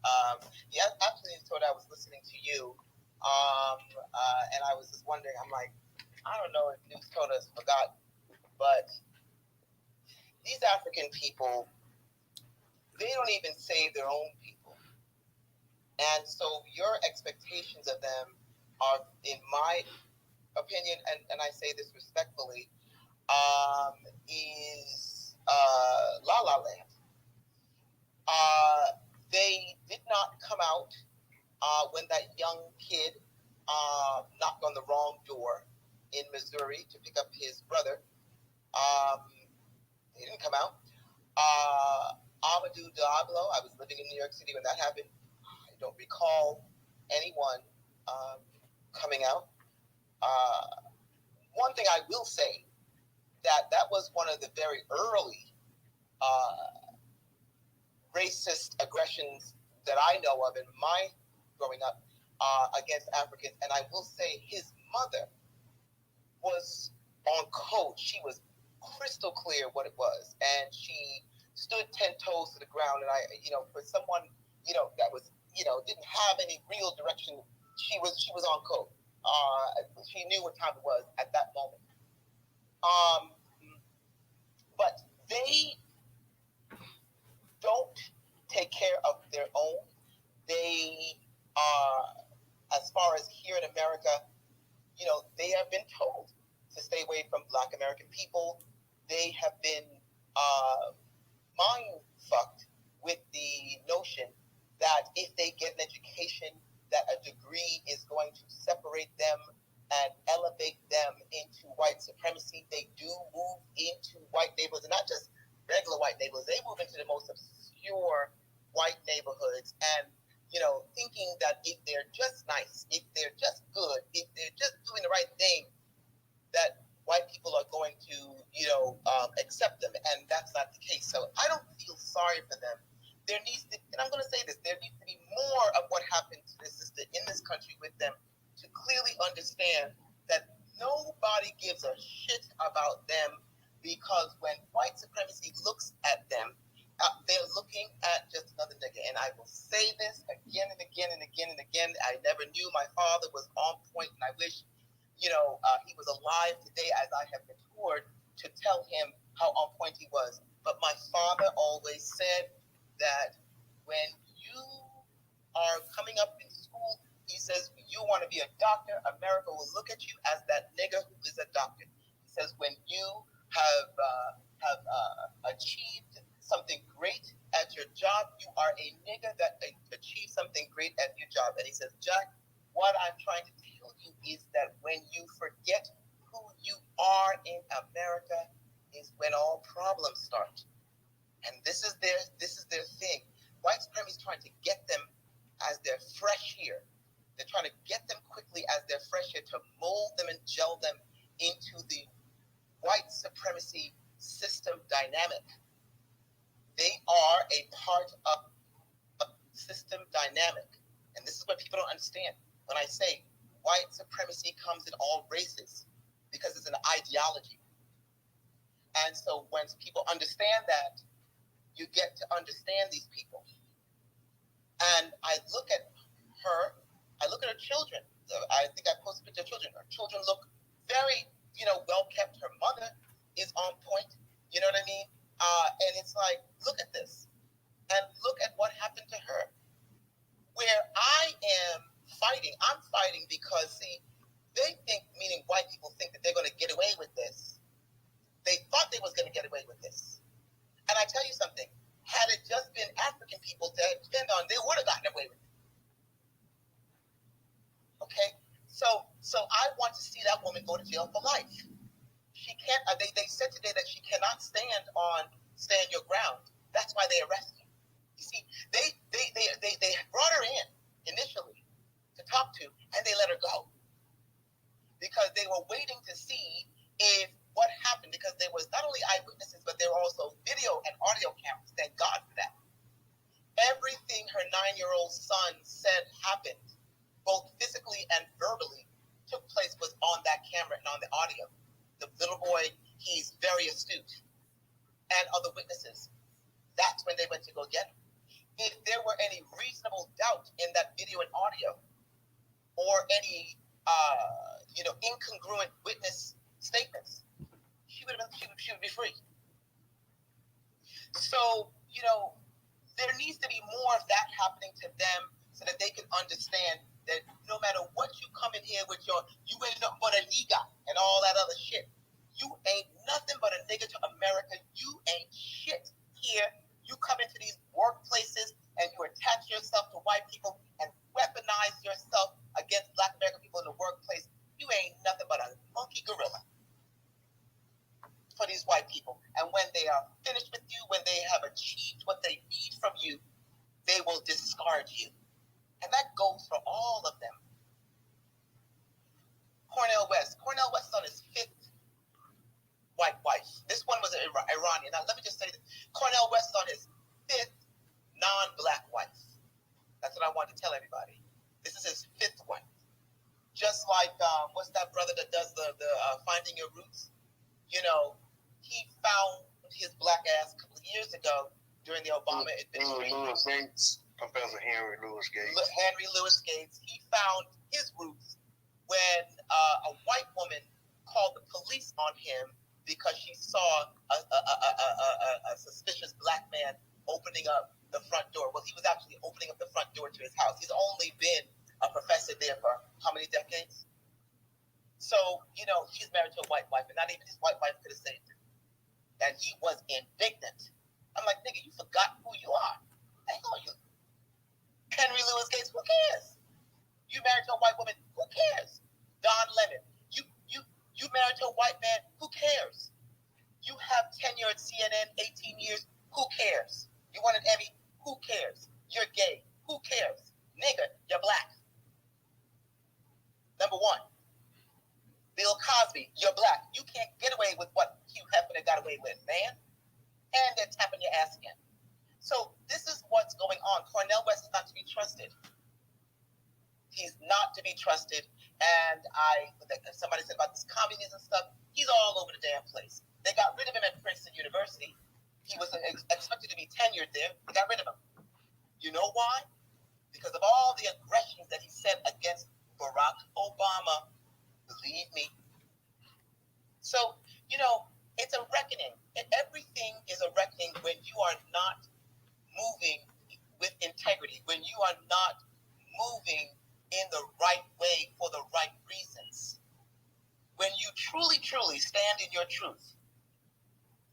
Speaker 11: after you told I was listening to you, and I was just wondering, I'm like, I don't know if Newstoter has forgotten, but these African people, they don't even save their own people. And so your expectations of them are, in my opinion, and I say this respectfully, is La La Land. They did not come out when that young kid knocked on the wrong door in Missouri to pick up his brother. They didn't come out. Amadou Diablo, I was living in New York City when that happened. I don't recall anyone coming out. One thing I will say, that was one of the very early racist aggressions that I know of in my growing up against Africans. And I will say his mother was on code. She was crystal clear what it was. And she stood 10 toes to the ground. And for someone, that was, didn't have any real direction, she was on code. She knew what time it was at that moment. But they don't take care of their own. They as far as here in America, they have been told to stay away from Black American people. They have been mind fucked with the notion that if they get an education, that a degree is going to separate them and elevate them into white supremacy. They do move into white neighborhoods, and not just regular white neighborhoods. They move into the most obscure white neighborhoods, and thinking that if they're just nice, if they're just good, if they're just doing the right thing, that white people are going to, accept them, and that's not the case. So I don't feel sorry for them. There needs to, and I'm going to say this, there needs to be more of what happened to this sister in this country with them to clearly understand that nobody gives a shit about them, because when white supremacy looks at them, they're looking at just another nigga. And I will say this again and again and again and again. I never knew my father was on point, and I wish, he was alive today as I have matured to tell him how on point he was. But my father always said that when you are coming up in school, he says, you want to be a doctor, America will look at you as that nigga who is a doctor. He says, when you have achieved something great at your job, you are a nigga that achieved something great at your job. And he says, Jack, what I'm trying to tell you is that when you forget who you are in America is when all problems start. And this is their thing. White supremacy is trying to get them as they're fresh here. They're trying to get them quickly as they're fresh here to mold them and gel them into the white supremacy system dynamic. They are a part of a system dynamic. And this is what people don't understand. When I say white supremacy comes in all races, because it's an ideology. And so when people understand that, you get to understand these people. And I look at her, I look at her children. I think I posted a picture of children. Her children look very, well kept. Her mother is on point. You know what I mean? And it's like, look at this. And look at what happened to her. Where I am fighting, I'm fighting because, see, they think, meaning white people think that they're going to get away with this. They thought they was going to get away with this. And I tell you something, had it just been African people to depend on, they would have gotten away with it. Okay? So jail for life. She can't. They said today that she cannot stand your ground. That's why they arrested her. You see, they brought her in initially to talk to, and they let her go because they were waiting to see if what happened, because there was not only eyewitnesses, but there were also video and audio cameras. Thank God for that. Everything her 9-year-old son said happened, both physically and verbally, took place was on that camera and on the audio. The little boy, he's very astute. And other witnesses. That's when they went to go get him. If there were any reasonable doubt in that video and audio, or any incongruent witness statements, she would be free. So, there needs to be more of that happening to them so that they can understand that no matter what you come in here with you ain't nothing but a nigga and all that other shit. You ain't nothing but a nigga to America. You ain't shit here. You come into these workplaces and you attach yourself to white people and weaponize yourself against Black American people in the workplace. You ain't nothing but a monkey gorilla for these white people. And when they are finished with you, when they have achieved what they need from you, they will discard you. And that goes for all of them. Cornel West is on his 5th white wife. This one was Iranian. Now, let me just say that Cornel West is on his 5th non-Black wife. That's what I want to tell everybody. This is his 5th wife. Just like, what's that brother that does the Finding Your Roots? He found his black ass a couple of years ago during the Obama administration.
Speaker 3: Louis Gates, Professor Henry Louis Gates.
Speaker 11: Henry Louis Gates. He found his roots when a white woman called the police on him because she saw a suspicious black man opening up the front door. Well, he was actually opening up the front door to his house. He's only been a professor there for how many decades? So, he's married to a white wife, and not even his white wife could have saved him. And he was indignant. I'm like, nigga, you forgot who you are. Hang on, you. Henry Louis Gates, who cares? You married to a white woman, who cares? Don Lemon, you married to a white man, who cares? You have tenure at CNN, 18 years, who cares? You won an Emmy, who cares? You're gay, who cares? Nigga, you're black. Number one. Bill Cosby, you're black. You can't get away with what Hugh Hefner got away with, man. And they're tapping your ass again. So this is what's going on. Cornel West is not to be trusted. He's not to be trusted. And somebody said about this communism stuff, he's all over the damn place. They got rid of him at Princeton University. He was expected to be tenured there. They got rid of him. You know why? Because of all the aggressions that he said against Barack Obama. Believe me. So, it's a reckoning. And everything is a reckoning when you are not moving with integrity, when you are not moving in the right way for the right reasons. When you truly, truly stand in your truth,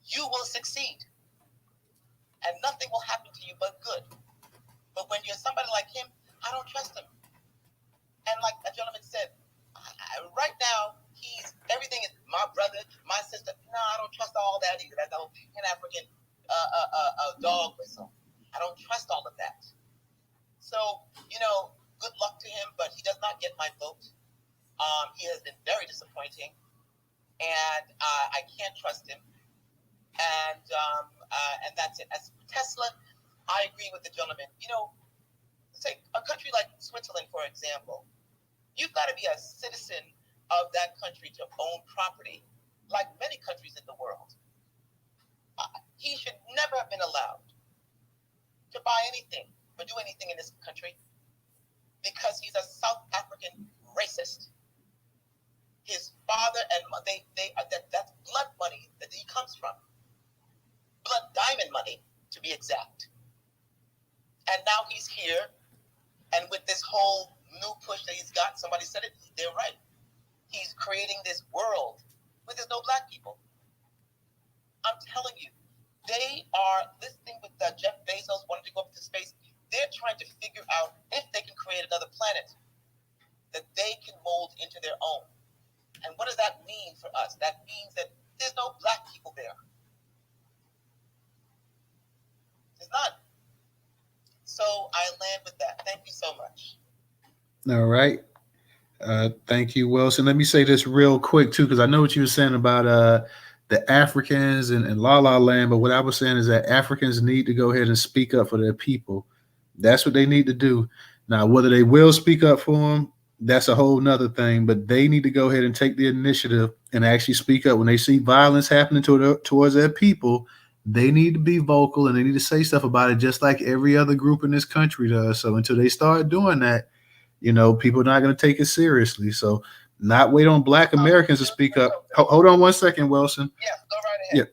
Speaker 11: you will succeed. And nothing will happen to you but good. But when you're somebody like him, I don't trust him. And like a gentleman said, right now, everything is my brother, my sister. No, I don't trust all that either. That's the whole Pan-African dog whistle. I don't trust all of that. So, good luck to him, but he does not get my vote. He has been very disappointing, and I can't trust him. And that's it. As for Tesla, I agree with the gentleman. Say a country like Switzerland, for example. You've got to be a citizen of that country to own property, like many countries in the world. He should never have been allowed to buy anything or do anything in this country because he's a South African racist. His father and mother, that's blood money that he comes from. Blood diamond money, to be exact. And now he's here, and with this whole new push that he's got, somebody said it, they're right. He's creating this world where there's no black people. I'm telling you, they are listening with Jeff Bezos wanting to go up to space. They're trying to figure out if they can create another planet that they can mold into their own. And what does that mean? us. That means that there's no black people there. There's not. So I land with that. Thank you so much.
Speaker 1: All right. Thank you, Wilson. Let me say this real quick too, because I know what you were saying about the Africans and La La Land, but what I was saying is that Africans need to go ahead and speak up for their people. That's what they need to do. Now, whether they will speak up for them, that's a whole nother thing, but they need to go ahead and take the initiative and actually speak up when they see violence happening towards their people. They need to be vocal and they need to say stuff about it, just like every other group in this country does. So until they start doing that, people are not going to take it seriously. So not wait on Black Americans to speak up. Hold on one second, Wilson.
Speaker 11: Yeah, go right ahead.
Speaker 1: Yeah.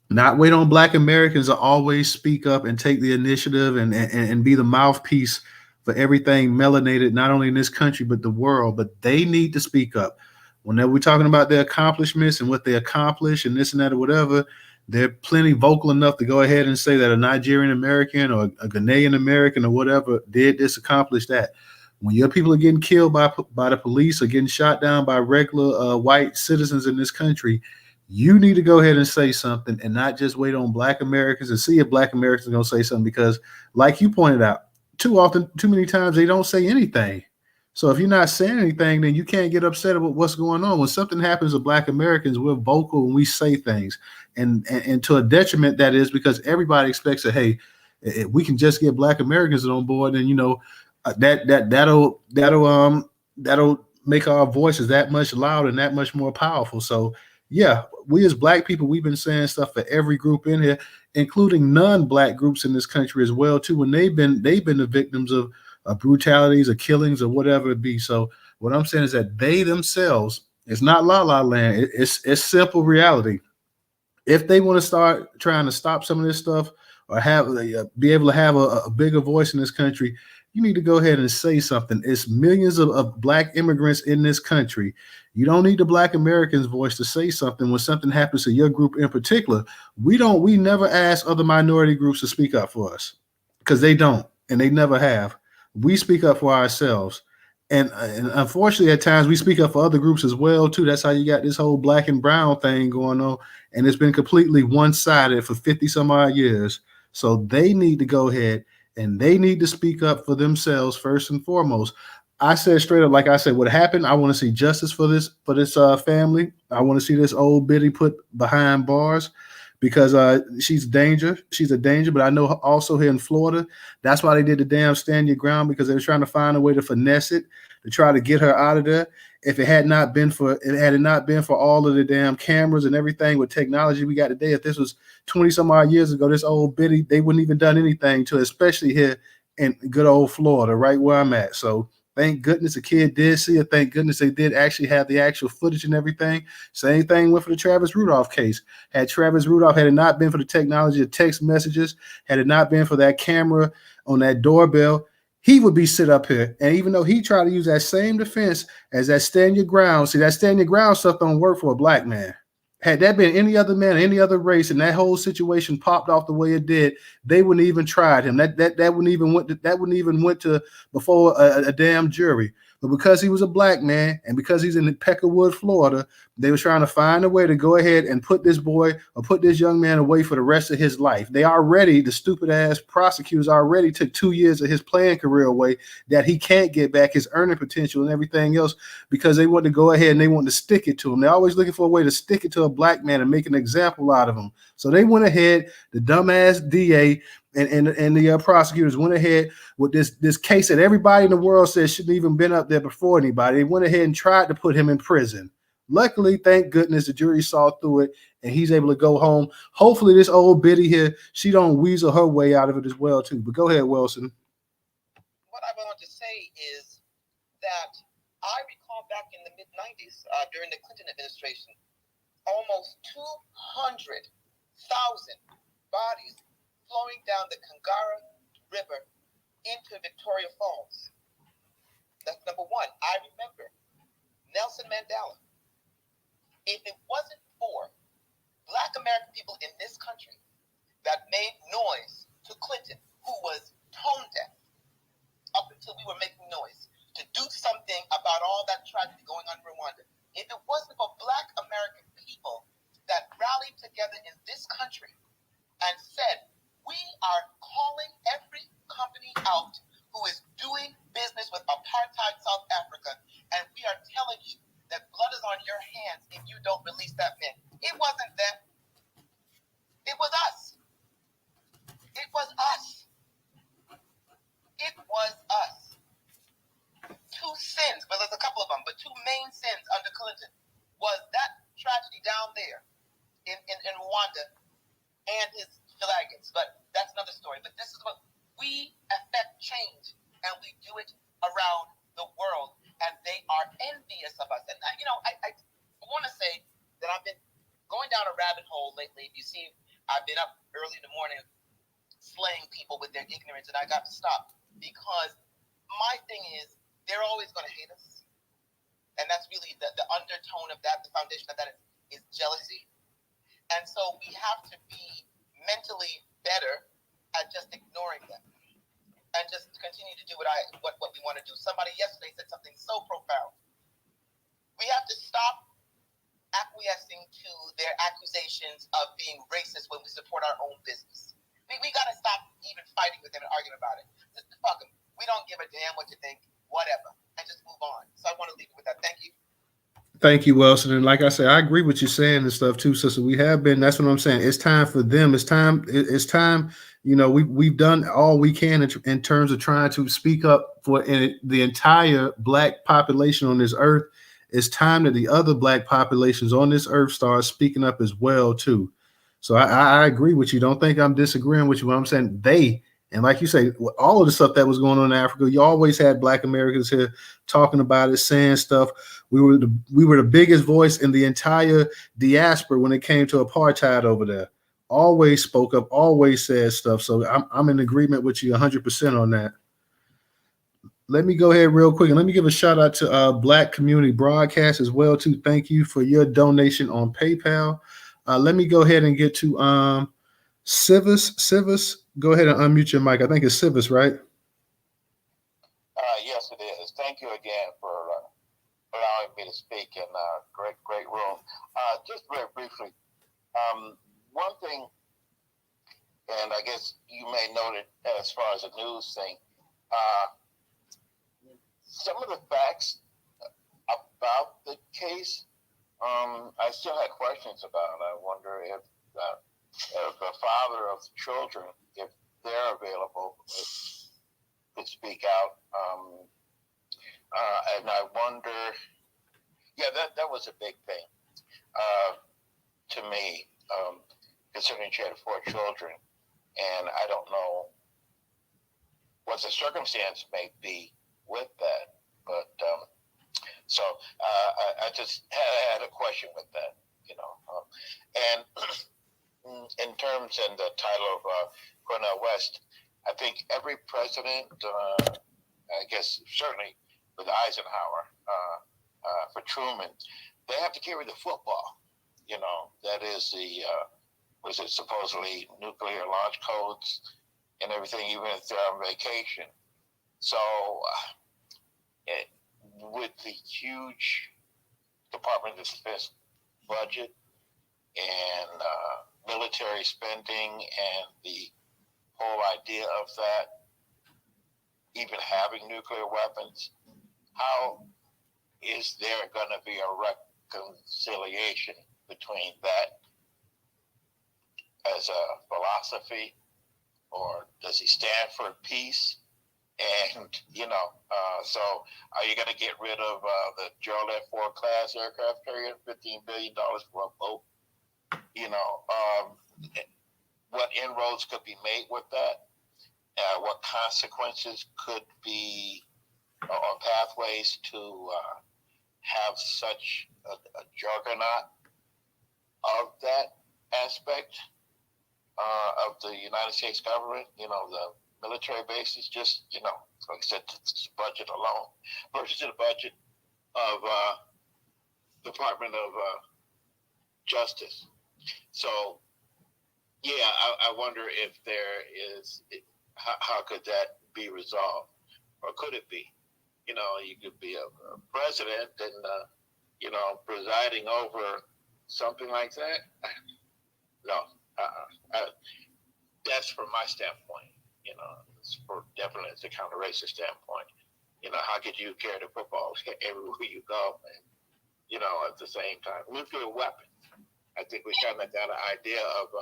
Speaker 1: Not wait on Black Americans to always speak up and take the initiative and be the mouthpiece for everything melanated, not only in this country, but the world. But they need to speak up. Whenever we're talking about their accomplishments and what they accomplish and this and that or whatever, they're plenty vocal enough to go ahead and say that a Nigerian American or a Ghanaian American or whatever did this, accomplished that. When your people are getting killed by the police or getting shot down by regular white citizens in this country, you need to go ahead and say something and not just wait on Black Americans and see if Black Americans are going to say something, because like you pointed out, too many times they don't say anything. So if you're not saying anything, then you can't get upset about what's going on. When something happens to Black Americans, we're vocal and we say things, and to a detriment that is, because everybody expects that, hey, if we can just get Black Americans on board, then that'll make our voices that much louder and that much more powerful. So yeah, we as Black people, we've been saying stuff for every group in here, including non-Black groups in this country as well too, when they've been the victims of brutalities or killings or whatever it be. So what I'm saying is that they themselves, it's not La La Land, it's simple reality. If they want to start trying to stop some of this stuff or be able to have a bigger voice in this country, you need to go ahead and say something. It's millions of Black immigrants in this country. You don't need the Black Americans' voice to say something when something happens to your group in particular. We never ask other minority groups to speak up for us, because they don't, and they never have. We speak up for ourselves. And unfortunately, at times we speak up for other groups as well too. That's how you got this whole Black and brown thing going on, and it's been completely one-sided for 50 some odd years. So they need to go ahead and they need to speak up for themselves first and foremost. I said straight up, like I said, what happened, I want to see justice for this family. I want to see this old biddy put behind bars, because she's a danger, but I know also here in Florida, that's why they did the damn stand your ground, because they were trying to find a way to finesse it, to try to get her out of there. If it had not been for all of the damn cameras and everything with technology we got today, if this was 20 some odd years ago, this old biddy, they wouldn't even done anything to it, especially here in good old Florida, right where I'm at. So thank goodness the kid did see it. Thank goodness they did actually have the actual footage and everything. Same thing went for the Travis Rudolph case. Had it not been for the technology of text messages, had it not been for that camera on that doorbell, he would be sit up here. And even though he tried to use that same defense as that stand your ground, see, that stand your ground stuff don't work for a Black man. Had that been any other man, any other race, and that whole situation popped off the way it did, they wouldn't even tried him. That wouldn't even went to before a damn jury. But because he was a Black man and because he's in Peckerwood, Florida, they were trying to find a way to go ahead and put this young man away for the rest of his life. The stupid ass prosecutors already took 2 years of his playing career away that he can't get back, his earning potential and everything else, because they want to go ahead and they want to stick it to him. They're always looking for a way to stick it to a Black man and make an example out of him. So they went ahead, the dumbass DA and the prosecutors went ahead with this case that everybody in the world says shouldn't even been up there before anybody. They went ahead and tried to put him in prison. Luckily, thank goodness, the jury saw through it and he's able to go home. Hopefully this old biddy here, she don't weasel her way out of it as well too. But go ahead, Wilson.
Speaker 11: What I want to say is that I recall back in the mid-90s, during the Clinton administration, almost 200,000 bodies flowing down the Kangara River into Victoria Falls. That's number one. I remember Nelson Mandela. If it wasn't for Black American people in this country that made noise to Clinton, who was tone deaf up until we were making noise, to do something about all that tragedy going on in Rwanda, if it wasn't for Black American is doing business with apartheid South Africa, and we are telling you that blood is on your hands if you don't release that man. It wasn't them. It was us. It was us. It was us. Two sins, but there's a couple of them, but two main sins under Clinton was that tragedy down there in Rwanda and his flagons. But that's another story. But this is what we affect change, and we do it around the world, and they are envious of us. And I want to say that I've been going down a rabbit hole lately. You see, I've been up early in the morning slaying people with their ignorance, and I got to stop because my thing is they're always going to hate us, and that's really the undertone of that. The foundation of that is jealousy. And so we have to be mentally better at just ignoring them and just continue to do what we want to do. Somebody yesterday said something so profound. We have to stop acquiescing to their accusations of being racist when we support our own business. We got to stop even fighting with them and arguing about it. Just fuck them. We don't give a damn what you think, whatever, and just move on. So I want to leave it with that. Thank you.
Speaker 1: Thank you, Wilson. And like I said, I agree with you saying and stuff too, sister. We have been. That's what I'm saying. It's time for them. It's time. It's time. We've done all we can in terms of trying to speak up for the entire Black population on this earth. It's time that the other Black populations on this earth start speaking up as well too. So I agree with you. Don't think I'm disagreeing with you. What I'm saying, and like you say, all of the stuff that was going on in Africa, you always had Black Americans here talking about it, saying stuff. We were the biggest voice in the entire diaspora when it came to apartheid over there. Always spoke up, always said stuff. So I'm in agreement with you 100% on that. Let me go ahead real quick and let me give a shout out to Black Community Broadcast as well too. Thank you for your donation on PayPal. Let me go ahead and get to Civis. Go ahead and unmute your mic. I think it's Civis, right?
Speaker 12: Yes, it is. Thank you again for allowing me to speak in great room. Just very briefly, one thing, and I guess you may note it as far as a news thing, some of the facts about the case, I still had questions about. I wonder if the father of the children, if they're available, could speak out. And I wonder, that was a big thing to me, considering she had 4 children. And I don't know what the circumstance may be with that. But so I just had a question with that, and in terms and the title of Cornel West, I think every president, I guess certainly with Eisenhower, for Truman, they have to carry the football. That is the was it supposedly nuclear launch codes and everything, even if they're on vacation. So with the huge Department of Defense budget and military spending and the whole idea of that, even having nuclear weapons, how is there going to be a reconciliation between that as a philosophy, or does he stand for peace? And, so are you going to get rid of the Gerald F. Ford class aircraft carrier, $15 billion for a boat? What inroads could be made with that? What consequences could be, or pathways to have such a juggernaut of that aspect of the United States government, the military bases, just, like I said, this budget alone versus the budget of Department of Justice. So, I wonder if there is, how could that be resolved? Or could it be? You could be a president and, presiding over something like that. No, that's from my standpoint, definitely it's a counter-racist standpoint. You know, how could you carry the football everywhere you go? And, you know, at the same time, nuclear weapons. I think we kind of got an idea of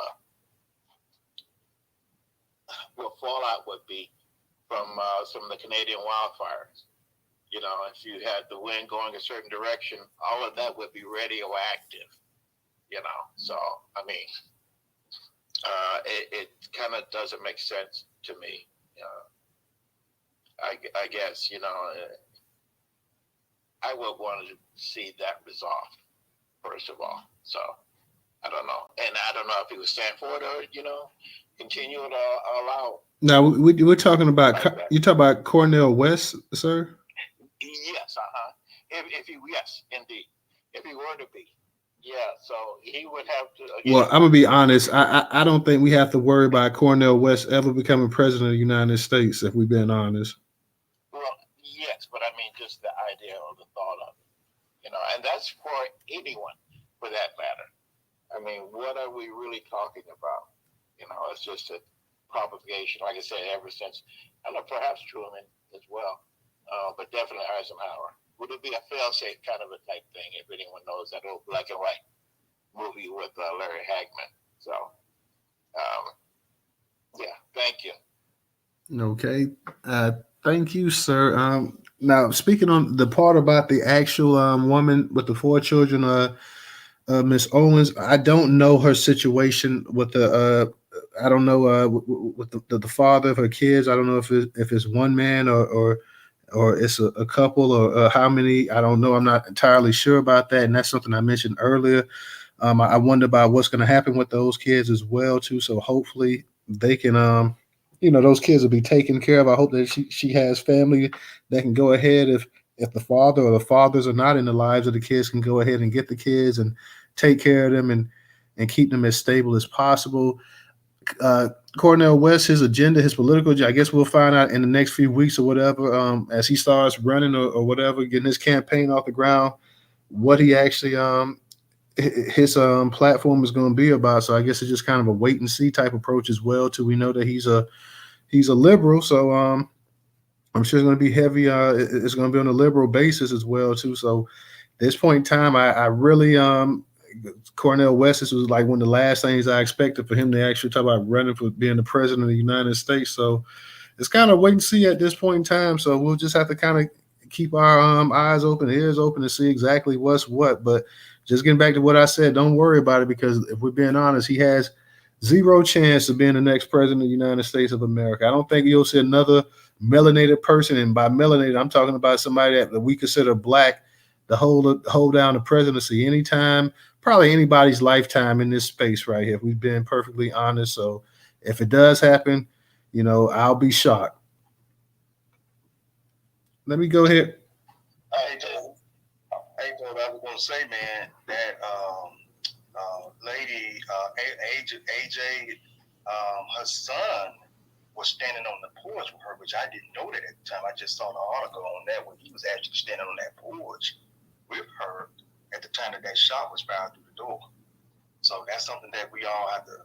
Speaker 12: what fallout would be from some of the Canadian wildfires. You know, if you had the wind going a certain direction, all of that would be radioactive. You know, so I mean, it kind of doesn't make sense to me. I guess, you know, I would want to see that resolved first of all. So I don't know, and I don't know if he would stand for it or, you know, continue to allow.
Speaker 1: Now we're talking about you talk about Cornel West, sir.
Speaker 12: Yes, If he, yes, indeed, if he were to be, yeah. So he would have to. Again,
Speaker 1: Well, I'm gonna be honest. I don't think we have to worry about Cornel West ever becoming president of the United States. If we've been honest.
Speaker 12: Well, yes, but I mean, just the idea or the thought of it, you know, and that's for anyone, for that matter. I mean, what are we really talking about? You know, it's just a propagation, like I said, ever since, I don't know, perhaps Truman as well, but definitely Eisenhower. Would it be a fail-safe kind of a type thing if anyone knows that old black and white movie with Larry Hagman? So, yeah, thank you.
Speaker 1: Okay. Thank you, sir. Now, speaking on the part about the actual woman with the 4 children, Miss Owens, I don't know her situation with the. I don't know with the father of her kids. I don't know if it's one man or it's a couple or how many. I don't know. I'm not entirely sure about that, and that's something I mentioned earlier. I wonder about what's going to happen with those kids as well too. So hopefully they can, you know, those kids will be taken care of. I hope that she has family that can go ahead if the father or the fathers are not in the lives of the kids, can go ahead and get the kids and take care of them and keep them as stable as possible. Cornel West, his agenda, his political, I guess we'll find out in the next few weeks or whatever, as he starts running or whatever, getting his campaign off the ground, what he actually his platform is going to be about. So I guess it's just kind of a wait and see type approach as well too. We know that he's a liberal, so I'm sure it's going to be heavy. It's going to be on a liberal basis as well too. So at this point in time, I really Cornel West, this was like one of the last things I expected for him to actually talk about running for being the president of the United States. So it's kind of wait and see at this point in time. So we'll just have to kind of keep our eyes open, ears open to see exactly what's what. But just getting back to what I said, don't worry about it, because if we're being honest, he has zero chance of being the next president of the United States of America. I don't think you'll see another melanated person, and by melanated, I'm talking about somebody that we consider black, to hold down the presidency anytime, probably anybody's lifetime in this space right here, if we've been perfectly honest. So if it does happen, you know, I'll be shocked. Let me go ahead.
Speaker 2: Hey, Joe, I was going to say, man, that lady, AJ, her son was standing on the porch with her, which I didn't know that at the time. I just saw the article on that when he was actually standing on that porch with her at the time that shot was fired through the door. So that's something that we all have to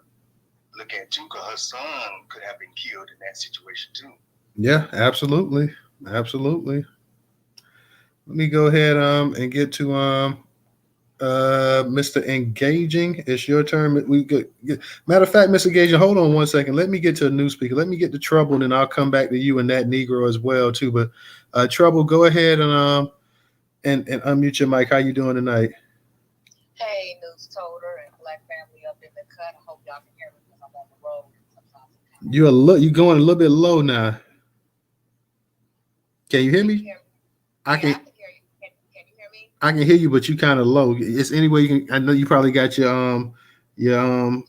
Speaker 2: look at too, because her son could have been killed in that situation too.
Speaker 1: Yeah, absolutely. Absolutely. Let me go ahead and get to Mr. Engaging. It's your turn. Matter of fact, Mr. Engaging, hold on one second. Let me get to a new speaker. Let me get to Trouble, and then I'll come back to you and that Negro as well too. But Trouble, go ahead and unmute your mic. How you doing tonight?
Speaker 13: Hey, Newstoter and Black family up in the cut. I hope y'all can hear me because I'm on the road.
Speaker 1: You're going a little bit low now. Can you hear me? I can hear you. Can you hear me? I can hear you, but you kind of low. Is any way you can? I know you probably got your Bluetooth.
Speaker 13: No, I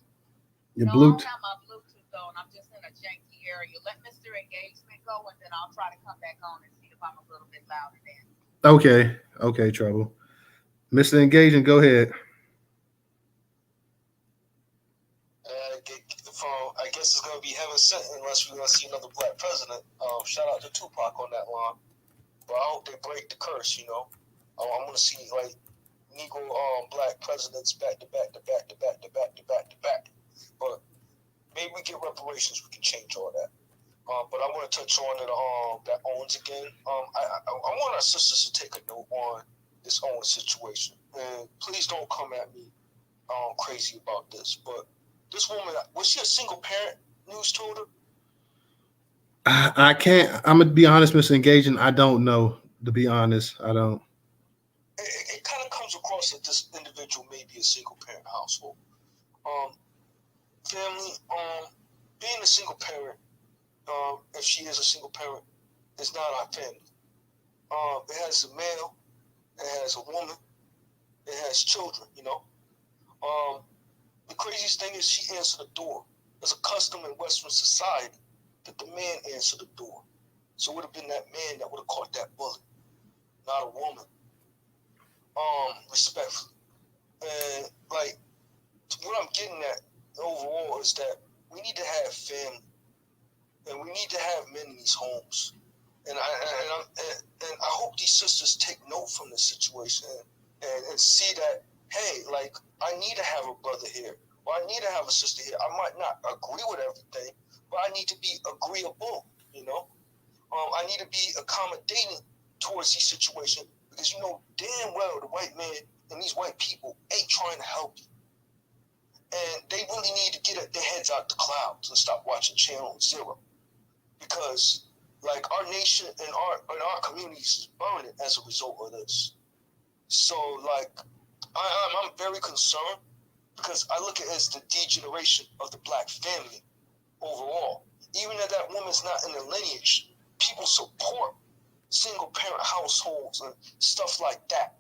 Speaker 13: don't have my Bluetooth on. I'm just in a janky area. Let Mr. Engagement go, and then I'll try to come back on and see if I'm a little bit louder then.
Speaker 1: Okay, Trouble. Mr. Engaging, go ahead.
Speaker 9: I guess it's gonna be heaven sent unless we're gonna see another black president. Shout out to Tupac on that line. But I hope they break the curse. You know, I'm gonna see like Negro black presidents back to back to back to back to back to back to back. But maybe we get reparations. We can change all that. But I want to touch on it, that Owens again. I want our sisters to take a note on this Owens situation. And please don't come at me crazy about this. But this woman, was she a single parent, Newstoter?
Speaker 1: I can't. I'm gonna be honest, Mr. Engaging. I don't know. To be honest, I don't.
Speaker 9: It kind of comes across that this individual may be a single parent household. Family, being a single parent, if she is a single parent, is not our family. It has a male, it has a woman, it has children, you know. The craziest thing is she answered the door. There's a custom in Western society that the man answered the door. So it would have been that man that would have caught that bullet, not a woman. Respectfully. And like what I'm getting at overall is that we need to have family, and we need to have men in these homes. And I hope these sisters take note from this situation and see that, hey, like, I need to have a brother here, or I need to have a sister here. I might not agree with everything, but I need to be agreeable, you know? I need to be accommodating towards these situations, because you know damn well the white man and these white people ain't trying to help you. And they really need to get their heads out the clouds and stop watching Channel Zero. Because like our nation and our communities is burning as a result of this. So like I'm very concerned, because I look at it as the degeneration of the black family overall. Even if that woman's not in the lineage, people support single parent households and stuff like that.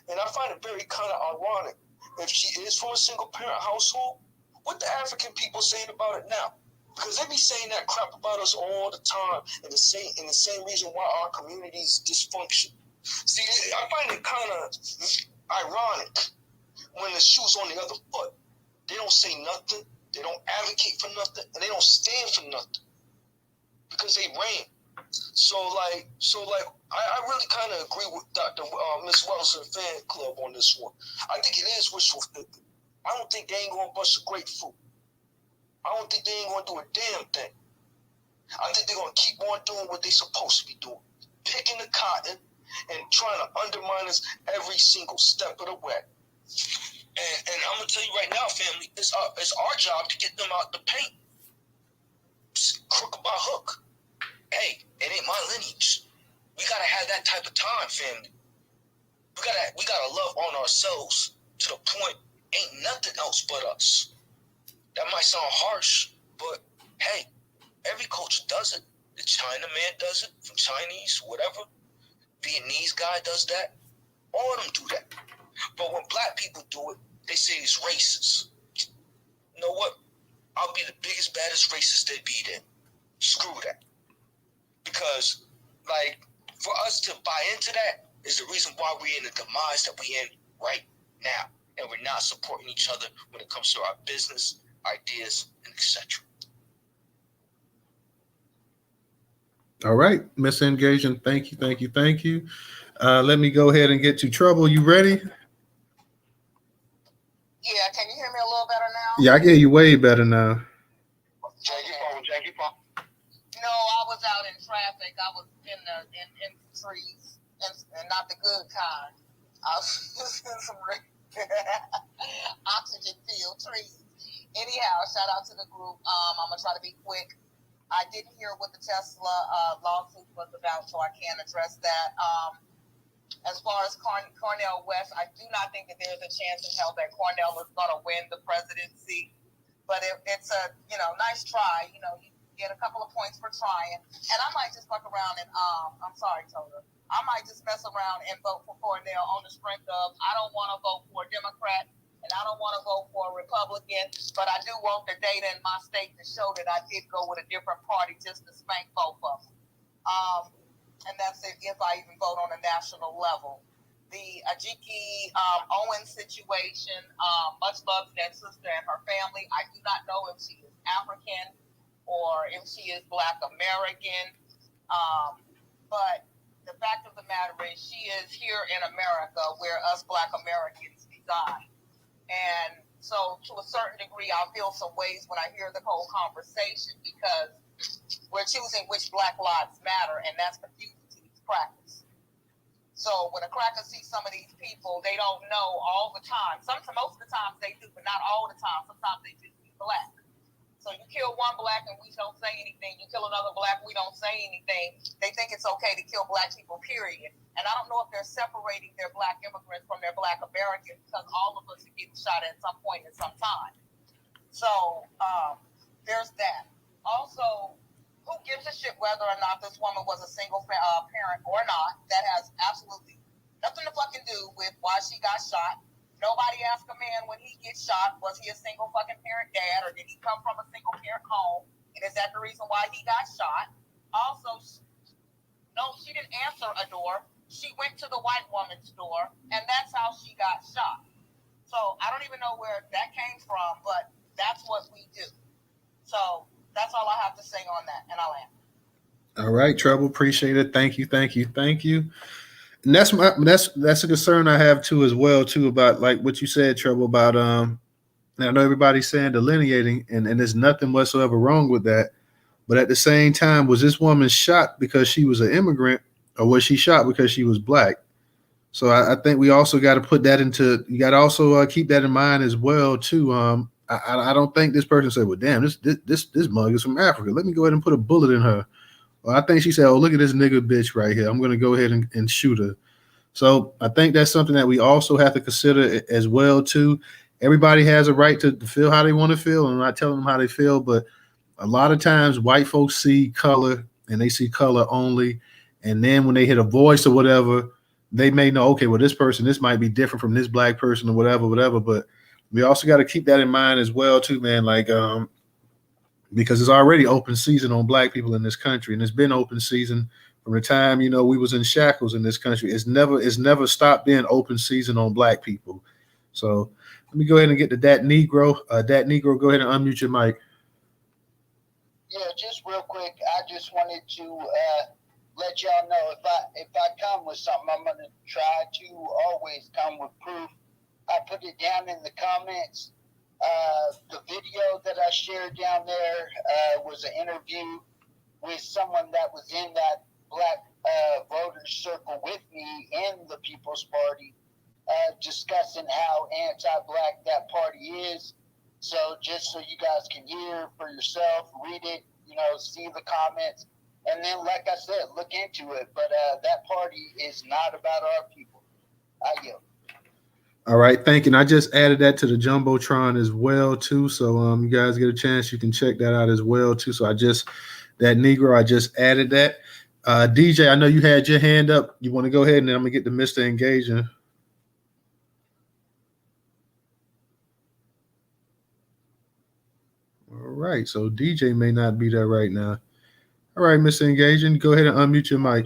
Speaker 9: And I find it very kind of ironic, if she is from a single parent household, what the African people saying about it now? Because they be saying that crap about us all the time, and the same reason why our community is dysfunction. See, I find it kind of ironic when the shoe's on the other foot. They don't say nothing, they don't advocate for nothing, and they don't stand for nothing, because they reign. So I really kind of agree with Dr. Miss Wilson fan club on this one. I think it is wishful thinking. I don't think they ain't gonna bust a grapefruit. I don't think they ain't gonna do a damn thing. I think they're gonna keep on doing what they're supposed to be doing, picking the cotton and trying to undermine us every single step of the way. And I'm gonna tell you right now, family, it's our job to get them out the paint, crook by hook. Hey, it ain't my lineage. We gotta have that type of time, family. We gotta love on ourselves to the point ain't nothing else but us. That might sound harsh, but hey, every culture does it. The China man does it, from Chinese, whatever. Vietnamese guy does that. All of them do that. But when black people do it, they say it's racist. You know what? I'll be the biggest, baddest racist they be then. Screw that. Because, like, for us to buy into that is the reason why we're in the demise that we're in right now. And we're not supporting each other when it comes to our business, ideas, and etc.
Speaker 1: All right, Miss Engaging, thank you. Let me go ahead and get to Trouble. You ready?
Speaker 13: Yeah, can you hear me a little better now?
Speaker 1: Yeah, I can hear you way better now.
Speaker 3: Jackie Pop.
Speaker 13: No, I was out in traffic. I was in the trees, and not the good kind. I was in some oxygen-filled trees. Anyhow, shout out to the group. I'm gonna try to be quick. I didn't hear what the Tesla lawsuit was about, so I can't address that. As far as Cornel West, I do not think that there's a chance in hell that Cornel is going to win the presidency. But it's a nice try. You get a couple of points for trying. And I might just fuck around and I'm sorry, Tota. I might just mess around and vote for Cornel on the strength of I don't want to vote for a Democrat and I don't want to vote for a Republican, but I do want the data in my state to show that I did go with a different party just to spank both of them. And that's it if I even vote on a national level. The Ajike Owens situation, much love to that sister and her family. I do not know if she is African or if she is Black American. But the fact of the matter is she is here in America where us Black Americans reside. And so to a certain degree, I feel some ways when I hear the whole conversation because we're choosing which Black Lives Matter, and that's confusing to these crackers. So when a cracker sees some of these people, they don't know all the time. Most of the times they do, but not all the time. Sometimes they just be Black. So you kill one Black and we don't say anything. You kill another Black, we don't say anything. They think it's okay to kill Black people, period. And I don't know if they're separating their Black immigrants from their Black Americans, because all of us are getting shot at some point in some time. So there's that. Also, who gives a shit whether or not this woman was a single parent or not? That has absolutely nothing to fucking do with why she got shot. Nobody asked a man when he gets shot, was he a single fucking parent dad, or did he come from a single parent home? And is that the reason why he got shot? Also, no, she didn't answer a door. She went to the white woman's door, and that's how she got shot. So I don't even know where that came from, but that's what we do. So that's all I have to say on that, and I'll end.
Speaker 1: All right, Trouble. Appreciate it. Thank you. And that's a concern I have too as well too about like what you said, Trouble, about now I know everybody's saying delineating and there's nothing whatsoever wrong with that. But at the same time, was this woman shot because she was an immigrant, or was she shot because she was Black? So I think we also got to put that into. You got to also keep that in mind as well too. I don't think this person said, "Well, damn, this mug is from Africa. Let me go ahead and put a bullet in her." Well, I think she said, "Oh, look at this nigga bitch right here. I'm going to go ahead and shoot her." So I think that's something that we also have to consider as well too. Everybody has a right to feel how they want to feel. I'm not telling them how they feel, but a lot of times white folks see color and they see color only. And then when they hit a voice or whatever, they may know, okay, well, this might be different from this Black person or whatever. But we also got to keep that in mind as well too, man. Like, because it's already open season on Black people in this country, and it's been open season from the time we was in shackles in this country. It's never stopped being open season on Black people. So let me go ahead and get to that Negro. That Negro, go ahead and unmute your mic.
Speaker 5: Yeah, just real quick, I just wanted to let y'all know if I come with something, I'm gonna try to always come with proof. I put it down in the comments. The video that I shared down there was an interview with someone that was in that Black voter circle with me in the People's Party, discussing how anti-Black that party is. So just so you guys can hear for yourself, read it, see the comments, and then, like I said, look into it. But that party is not about our people. I yield.
Speaker 1: All right, thank you. And I just added that to the Jumbotron as well, too. So you guys get a chance, you can check that out as well, too. So that Negro, I just added that. DJ, I know you had your hand up. You want to go ahead, and then I'm going to get to Mr. Engaging. All right, so DJ may not be there right now. All right, Mr. Engaging, go ahead and unmute your mic.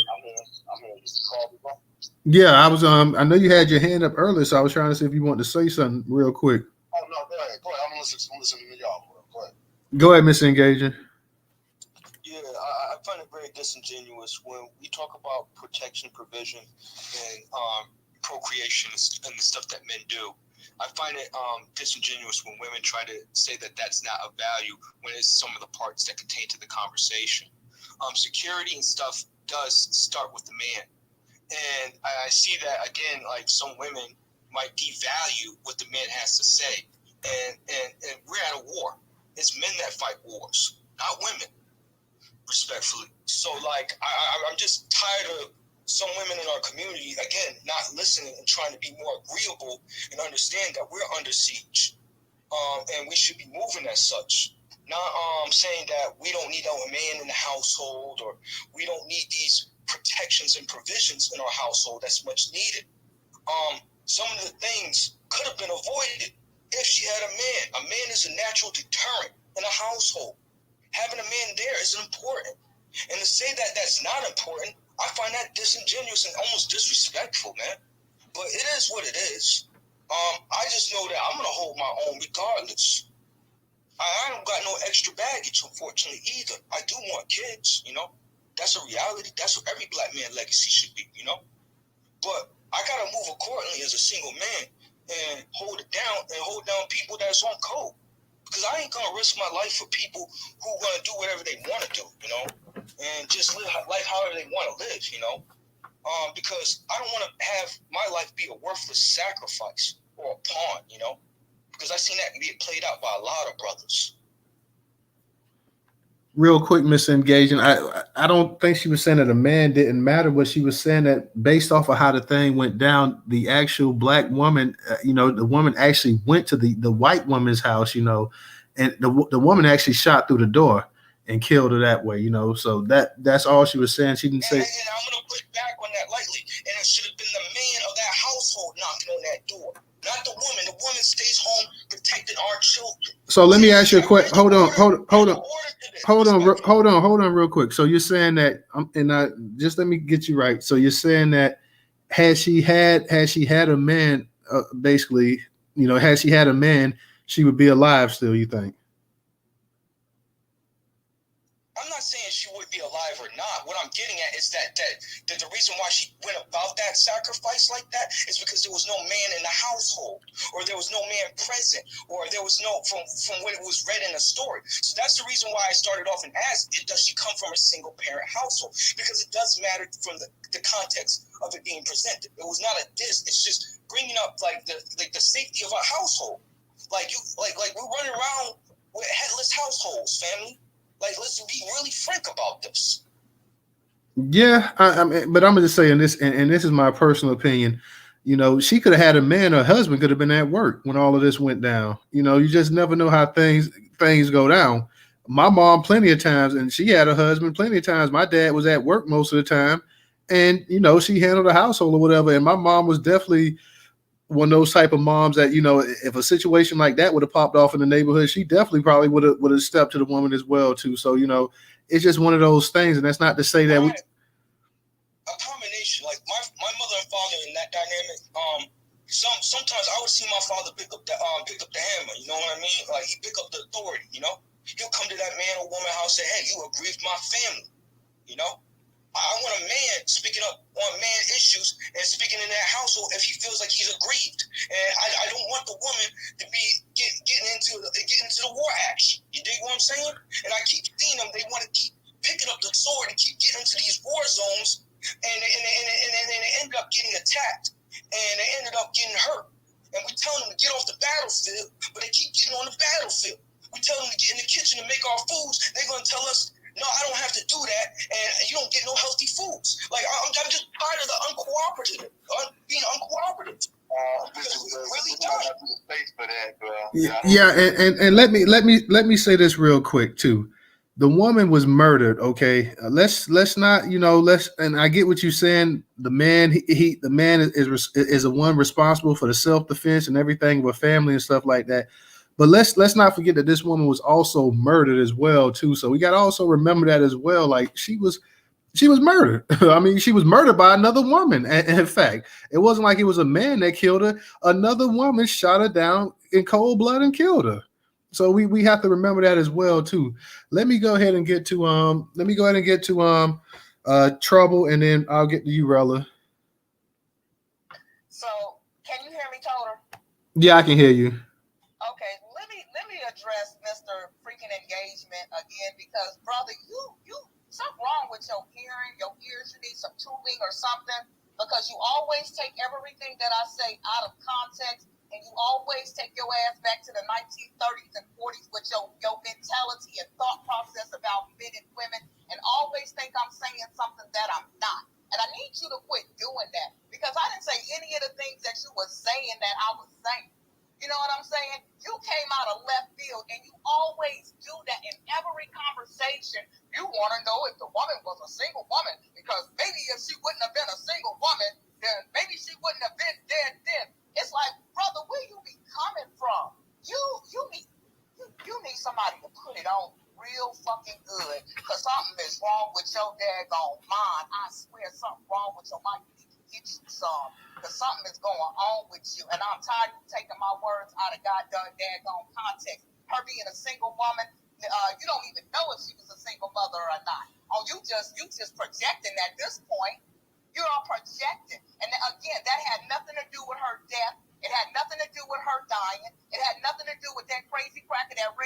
Speaker 1: Yeah, I was. I know you had your hand up earlier, so I was trying to see if you wanted to say something real quick.
Speaker 3: Oh no, go ahead. I'm listening to y'all. Go ahead.
Speaker 1: Go ahead, Mr. Engaging.
Speaker 9: Yeah, I find it very disingenuous when we talk about protection, provision, and procreation and the stuff that men do. I find it disingenuous when women try to say that that's not a value when it's some of the parts that contain to the conversation. Security and stuff does start with the man. And I see that, again, like some women might devalue what the man has to say. And we're at a war. It's men that fight wars, not women, respectfully. So, like, I'm just tired of some women in our community, again, not listening and trying to be more agreeable and understand that we're under siege. And we should be moving as such. Not saying that we don't need a man in the household, or we don't need these protections and provisions in our household that's much needed. Some of the things could have been avoided if she had a man. A man is a natural deterrent in a household. Having a man there is important. And to say that that's not important, I find that disingenuous and almost disrespectful, man. But it is what it is. I just know that I'm going to hold my own regardless. I don't got no extra baggage, unfortunately, either. I do want kids, That's a reality. That's what every Black man legacy should be, But I got to move accordingly as a single man and hold it down and hold down people that's on code. Because I ain't gonna risk my life for people who gonna do whatever they want to do, you know, and just live life however they want to live, you know. Because I don't want to have my life be a worthless sacrifice or a pawn, you know. Because I seen that get played out by a lot of brothers.
Speaker 1: Real quick, Miss Engaging. I don't think she was saying that a man didn't matter, but she was saying that based off of how the thing went down, the actual black woman, the woman actually went to the white woman's house, and the woman actually shot through the door and killed her that way, So that's all she was saying. She didn't say.
Speaker 9: And I'm gonna put back on that lightly, and it should have been the man of that household knocking on that door, not the woman. The woman stays home protecting our children.
Speaker 1: So let me ask you a question. Hold on, real quick. So you're saying that, just let me get you right. So you're saying that had she had a man, basically, had she had a man, she would be alive still. You think?
Speaker 9: I'm not saying she would be alive or not. What I'm getting at is that the reason why she went about that sacrifice like that is because there was no man in the household, or there was no man present, or there was no from what it was read in the story. So that's the reason why I started off and asked, does she come from a single parent household? Because it does matter from the context of it being presented. It was not a diss. It's just bringing up like the safety of our household. Like we're running around with headless households, family. Like, let's be really frank about this.
Speaker 1: Yeah, I mean, but I'm gonna just say, and this is my personal opinion. She could have had a man. Her husband could have been at work when all of this went down. You just never know how things go down. My mom, plenty of times, and she had a husband plenty of times. My dad was at work most of the time, and she handled the household or whatever. And my mom was definitely one of those type of moms that, if a situation like that would have popped off in the neighborhood, she definitely probably would have stepped to the woman as well too. So, it's just one of those things. And that's not to say that
Speaker 9: a combination, like my mother and father in that dynamic, sometimes I would see my father pick up the hammer, you know what I mean? Like, he pick up the authority, He'll come to that man or woman house and say, hey, you aggrieved my family, I want a man speaking up on man issues and speaking in that household if he feels like he's aggrieved. And I don't want the woman to be getting into the war action. You dig what I'm saying? And I keep seeing them. They want to keep picking up the sword and keep getting into these war zones, and they end up getting attacked, and they ended up getting hurt. And we tell them to get off the battlefield, but they keep getting on the battlefield. We tell them to get in the kitchen and make our foods. They're going to tell us, no, I don't have to do that, and you don't get no healthy foods. Like, I'm just tired of the being uncooperative.
Speaker 1: And let me say this real quick too. The woman was murdered. Okay, let's not, and I get what you're saying. The man, the man is the one responsible for the self-defense and everything with family and stuff like that. But let's not forget that this woman was also murdered as well too. So we got to also remember that as well. Like, she was murdered. I mean, she was murdered by another woman. And in fact, it wasn't like it was a man that killed her. Another woman shot her down in cold blood and killed her. So we have to remember that as well too. Let me go ahead and get to Trouble, and then I'll get to you, Rella.
Speaker 13: So, can you hear me, Toter?
Speaker 1: Yeah, I can hear you.
Speaker 13: Okay, let me address Mr. Freaking Engagement again, because brother, you something wrong with your hearing, your ears. You need some tubing or something, because you always take everything that I say out of context, and you always take your ass back to the 1930s and 40s with your mentality and thought process about men and women, and always think I'm saying something that I'm not. And I need you to quit doing that, because I didn't say any of the things that you were saying that I was saying. You know what I'm saying? You came out of left field, and you always do that in every conversation. You want to know if the woman was a single woman, because maybe if she wouldn't have been a single woman, then maybe she wouldn't have been dead then. It's like, brother, where you be coming from? You need somebody to put it on real fucking good, because something is wrong with your daggone mind. I swear something wrong with your mind. You need to get you some. Because something is going on with you. And I'm tired of taking my words out of daggone context. Her being a single woman, you don't even know if she was a single mother or not. Oh, you just projecting at this point. You're all projecting. And again, that had nothing to do with her death. It had nothing to do with her dying. It had nothing to do with that crazy cracker that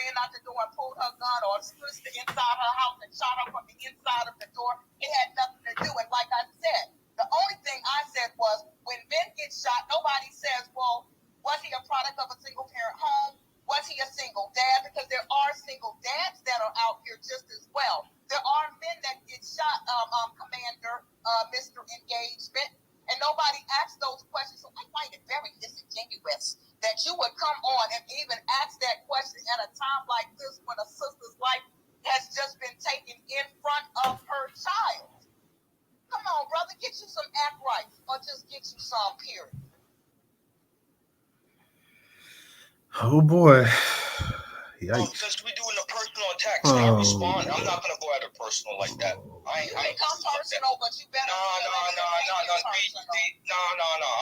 Speaker 13: get you some, period.
Speaker 1: Oh boy. Yikes.
Speaker 9: Since we doing a personal attack, can I respond? I'm not gonna go at it personal like that.
Speaker 13: You become personal, but you better.
Speaker 9: No.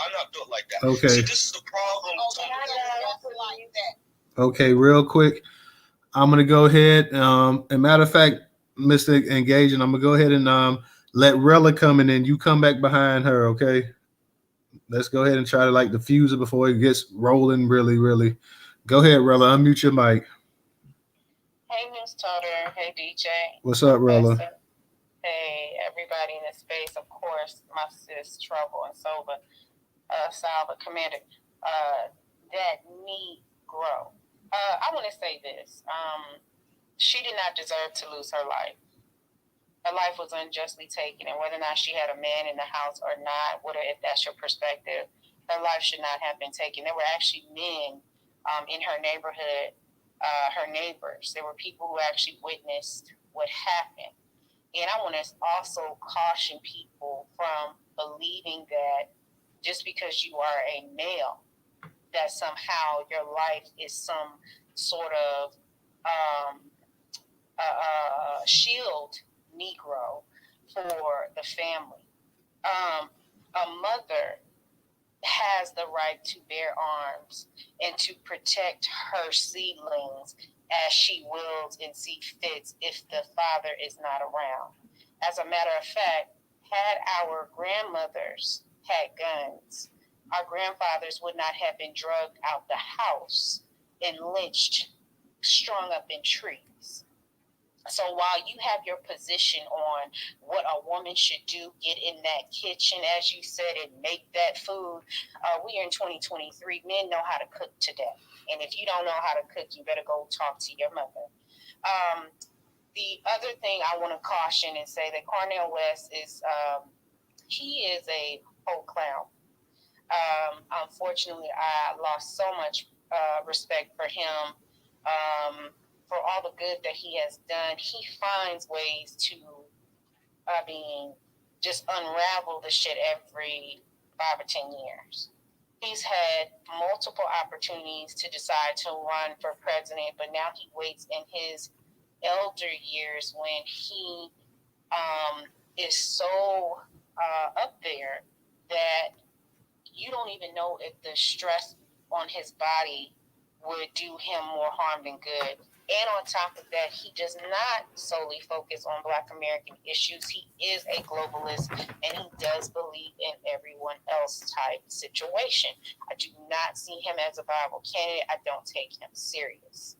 Speaker 9: I'm not doing it like that.
Speaker 1: Okay.
Speaker 9: See, this is the problem.
Speaker 1: Okay, real quick. I'm gonna go ahead. And matter of fact, Mr. Engaging, I'm gonna go ahead and let Rella come in and you come back behind her, okay? Let's go ahead and try to like diffuse it before it gets rolling really, really. Go ahead, Rella. Unmute your mic.
Speaker 14: Hey, Newstoter. Hey, DJ.
Speaker 1: What's up, Rella?
Speaker 14: Hey, everybody in this space. Of course, my sis, Trouble and Sober, Salva, Commander. That Negro. I want to say this. She did not deserve to lose her life. Her life was unjustly taken, and whether or not she had a man in the house or not, if that's your perspective, her life should not have been taken. There were actually men in her neighborhood, her neighbors. There were people who actually witnessed what happened. And I want to also caution people from believing that just because you are a male, that somehow your life is some sort of shield Negro for the family. A mother has the right to bear arms and to protect her seedlings as she wills and see fits if the father is not around. As a matter of fact, had our grandmothers had guns, our grandfathers would not have been drugged out the house and lynched, strung up in trees. So while you have your position on what a woman should do, get in that kitchen, as you said, and make that food, we are in 2023. Men know how to cook today. And if you don't know how to cook, you better go talk to your mother. The other thing I want to caution and say that Cornel West is, he is a whole clown. Unfortunately, I lost so much respect for him. For all the good that he has done, he finds ways to, just unravel the shit every 5 or 10 years. He's had multiple opportunities to decide to run for president, but now he waits in his elder years when he is so up there that you don't even know if the stress on his body would do him more harm than good. And on top of that, he does not solely focus on Black American issues. He is a globalist, and he does believe in everyone else type situation. I do not see him as a viable candidate. I don't take him serious.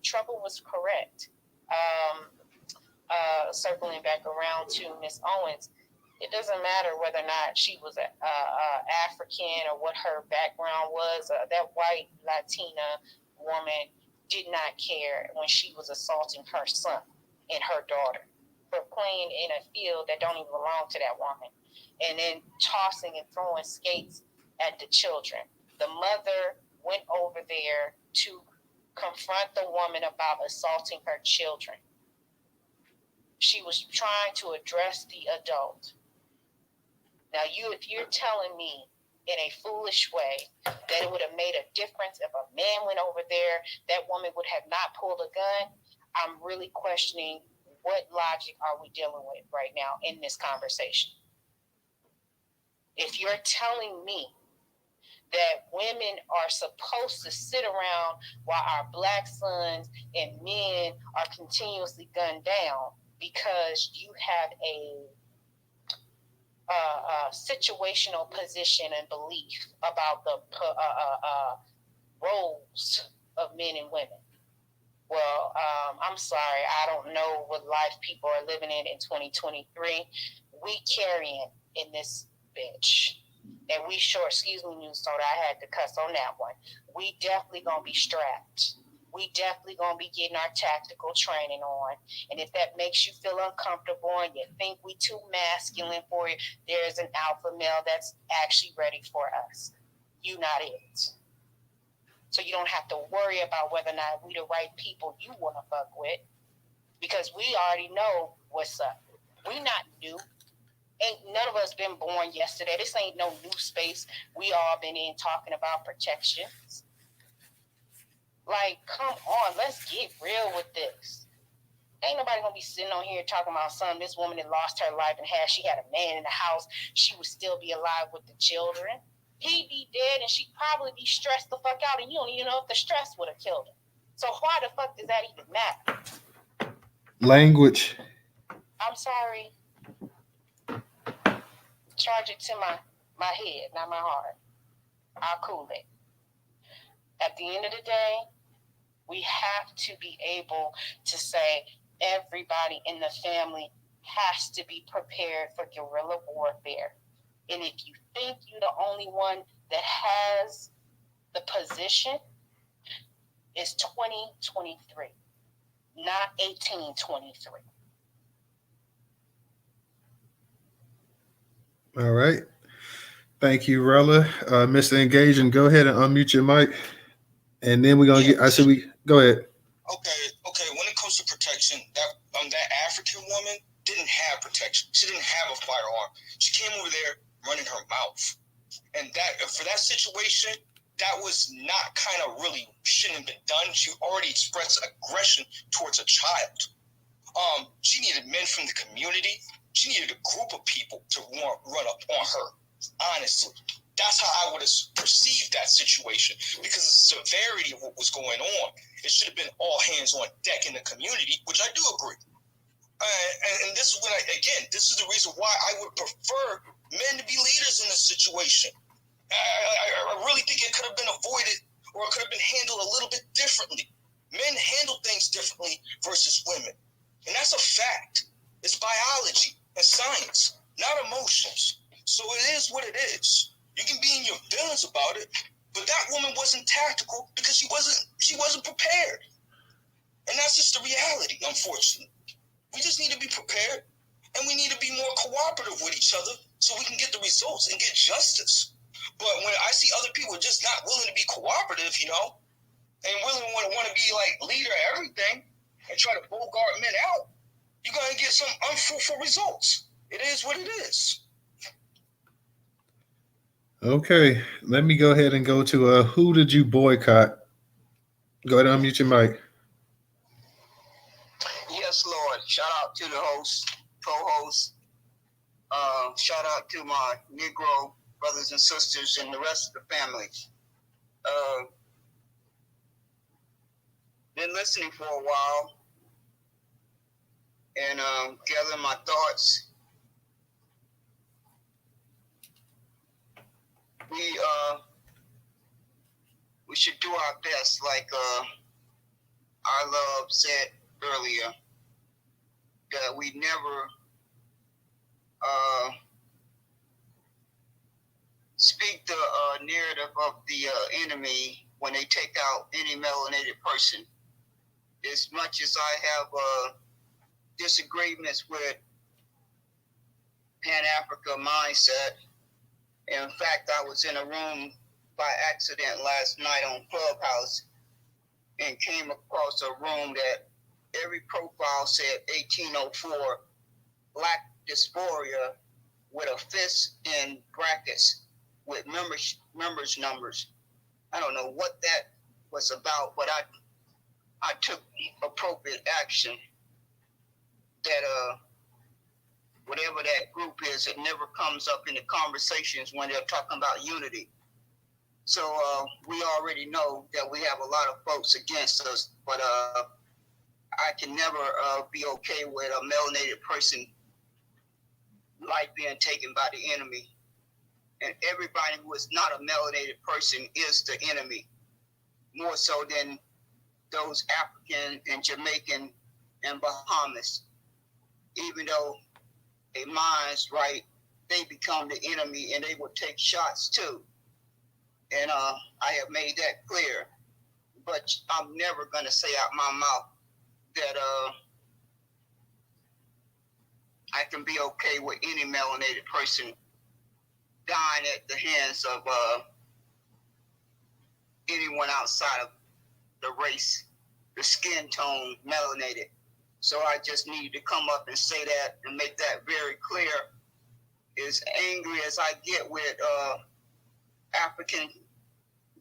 Speaker 14: Trouble was correct. Circling back around to Miss Owens, it doesn't matter whether or not she was African or what her background was. That white Latina woman did not care when she was assaulting her son and her daughter for playing in a field that don't even belong to that woman, and then tossing and throwing skates at the children. The mother went over there to confront the woman about assaulting her children. She was trying to address the adult. Now, if you're telling me in a foolish way that it would have made a difference if a man went over there, that woman would have not pulled a gun, I'm really questioning what logic are we dealing with right now in this conversation. If you're telling me that women are supposed to sit around while our Black sons and men are continuously gunned down because you have a situational position and belief about the roles of men and women. Well, I'm sorry, I don't know what life people are living in 2023. We carrying in this bitch. And we sure, excuse me, Newstoter, I had to cuss on that one. We definitely gonna be strapped. We definitely gonna be getting our tactical training on. And if that makes you feel uncomfortable and you think we too masculine for you, there's an alpha male that's actually ready for us. You not it. So you don't have to worry about whether or not we the right people you want to fuck with, because we already know what's up. We not new. Ain't none of us been born yesterday. This ain't no new space. We all been in talking about protections. Like, come on, let's get real with this. Ain't nobody gonna be sitting on here talking about something. This woman that lost her life and she had a man in the house. She would still be alive with the children. He'd be dead and she'd probably be stressed the fuck out, and you don't even know if the stress would have killed him. So why the fuck does that even matter?
Speaker 1: Language.
Speaker 14: I'm sorry. Charge it to my head, not my heart. I'll cool it. At the end of the day, we have to be able to say everybody in the family has to be prepared for guerrilla warfare. And if you think you're the only one that has the position, it's 2023, not 1823.
Speaker 1: All right. Thank you, Rella. Mr. Engaging, go ahead and unmute your mic. And then we're going to go ahead.
Speaker 9: Okay. When it comes to protection, that African woman didn't have protection. She didn't have a firearm. She came over there running her mouth. And for that situation, that was not kind of really shouldn't have been done. She already expressed aggression towards a child. She needed men from the community. She needed a group of people to run up on her. Honestly, that's how I would have perceived that situation, because of the severity of what was going on. It should have been all hands on deck in the community, which I do agree. And this is this is the reason why I would prefer men to be leaders in this situation. I really think it could have been avoided, or it could have been handled a little bit differently. Men handle things differently versus women. And that's a fact. It's biology and science, not emotions. So it is what it is. You can be in your feelings about it, but that woman wasn't tactical because she wasn't prepared. And that's just the reality, unfortunately. We just need to be prepared, and we need to be more cooperative with each other so we can get the results and get justice. But when I see other people just not willing to be cooperative, and willing want to be like leader of everything and try to bogart men out, you're going to get some unfruitful results. It is what it is.
Speaker 1: Okay, let me go ahead and go to who did you boycott? Go ahead and unmute your mic.
Speaker 15: Yes, Lord. Shout out to the host, co-host. Shout out to my Negro brothers and sisters and the rest of the family. Been listening for a while and gathering my thoughts. We should do our best, like our love said earlier, that we never speak the narrative of the enemy when they take out any melanated person. As much as I have disagreements with Pan-Africa mindset, in fact, I was in a room by accident last night on Clubhouse and came across a room that every profile said 1804 Black dysphoria with a fist in brackets with members numbers. I don't know what that was about, but I took appropriate action. That whatever that group is, it never comes up in the conversations when they're talking about unity. So we already know that we have a lot of folks against us, but I can never be okay with a melanated person life being taken by the enemy. And everybody who is not a melanated person is the enemy, more so than those African and Jamaican and Bahamas. Even though a mind's right, they become the enemy and they will take shots too. And I have made that clear. But I'm never going to say out my mouth that I can be okay with any melanated person dying at the hands of anyone outside of the race, the skin tone, melanated. So I just needed to come up and say that and make that very clear. as angry as I get with African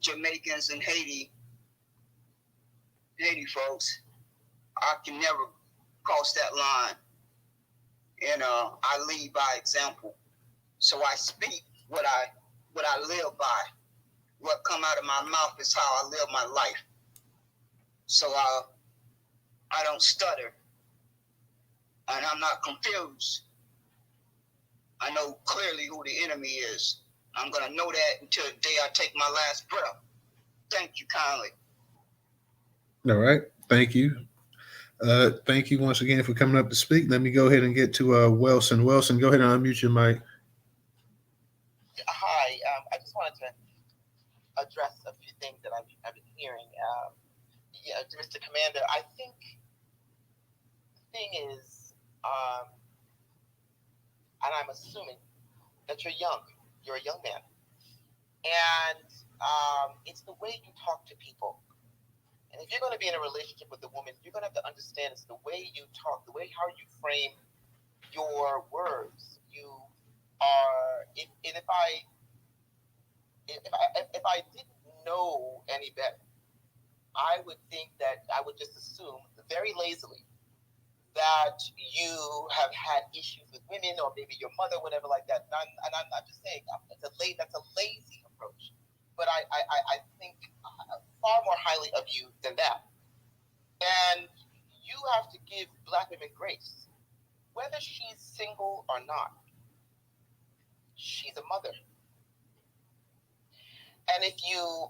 Speaker 15: Jamaicans and Haiti folks, I can never cross that line. And I lead by example. So I speak what I live by. What come out of my mouth is how I live my life. So I don't stutter. And I'm not confused. I know clearly who the enemy is. I'm going to know that until the day I take my last breath. Thank you kindly.
Speaker 1: All right. Thank you. Thank you once again for coming up to speak. Let me go ahead and get to Wilson. Wilson, go ahead and unmute your mic.
Speaker 11: Hi. I just wanted to address a few things that I've been hearing. Yeah, Mr. Commander, I think the thing is, and I'm assuming that you're young. You're a young man. And it's the way you talk to people. And if you're going to be in a relationship with a woman, you're going to have to understand it's the way you talk, the way how you frame your words. You are, if I didn't know any better, I would think that I would just assume very lazily that you have had issues with women or maybe your mother, whatever like that. And I'm just saying that's a lazy approach. But I think far more highly of you than that. And you have to give Black women grace. Whether she's single or not, she's a mother. And if you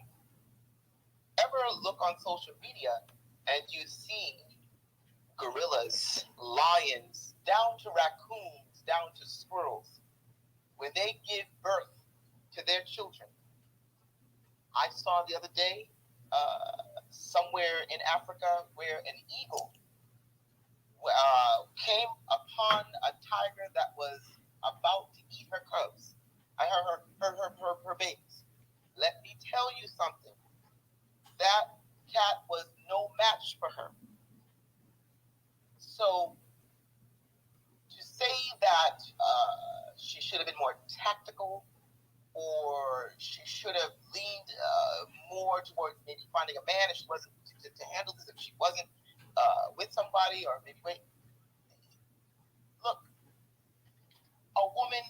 Speaker 11: ever look on social media and you see gorillas, lions, down to raccoons, down to squirrels, when they give birth to their children. I saw the other day somewhere in Africa where an eagle came upon a tiger that was about to eat her cubs, her babies. Let me tell you something. That cat was no match for her. So to say that she should have been more tactical, or she should have leaned more towards maybe finding a man if she wasn't to handle this, if she wasn't with somebody, or maybe wait. Look, a woman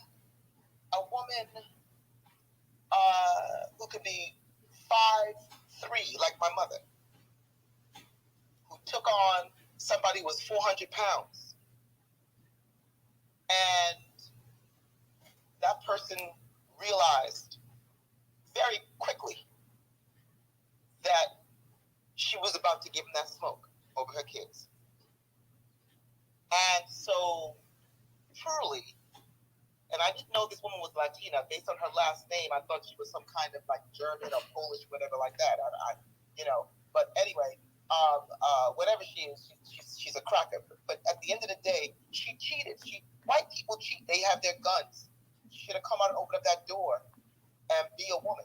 Speaker 11: who could be 5'3", like my mother, who took on somebody who was 400 pounds, and that person realized very quickly that she was about to give him that smoke over her kids. And so, truly, and I didn't know this woman was Latina. Based on her last name, I thought she was some kind of like German or Polish, whatever like that. But anyway, whatever she is, she's a cracker. But at the end of the day, she cheated. White people cheat. They have their guns. She should have come out and opened up that door and be a woman.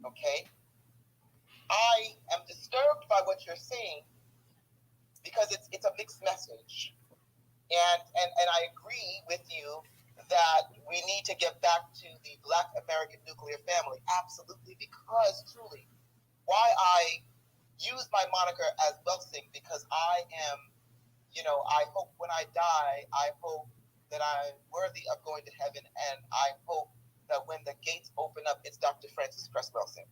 Speaker 11: Okay? I am disturbed by what you're saying because it's a mixed message. And I agree with you that we need to get back to the Black American nuclear family. Absolutely. Because truly, why I use my moniker as Welsing, because I am, I hope when I die, I hope that I'm worthy of going to heaven. And I hope that when the gates open up, it's Dr. Frances Cress Welsing.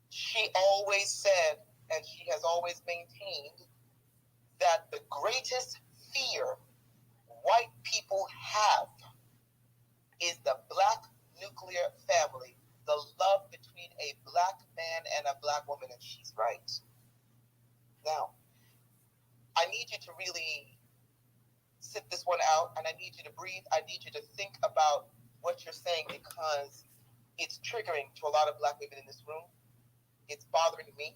Speaker 11: She always said, and she has always maintained, that the greatest fear white people have is the Black nuclear family, the love between a Black man and a Black woman, and she's right. Now, I need you to really sit this one out, and I need you to breathe. I need you to think about what you're saying, because it's triggering to a lot of Black women in this room. It's bothering me.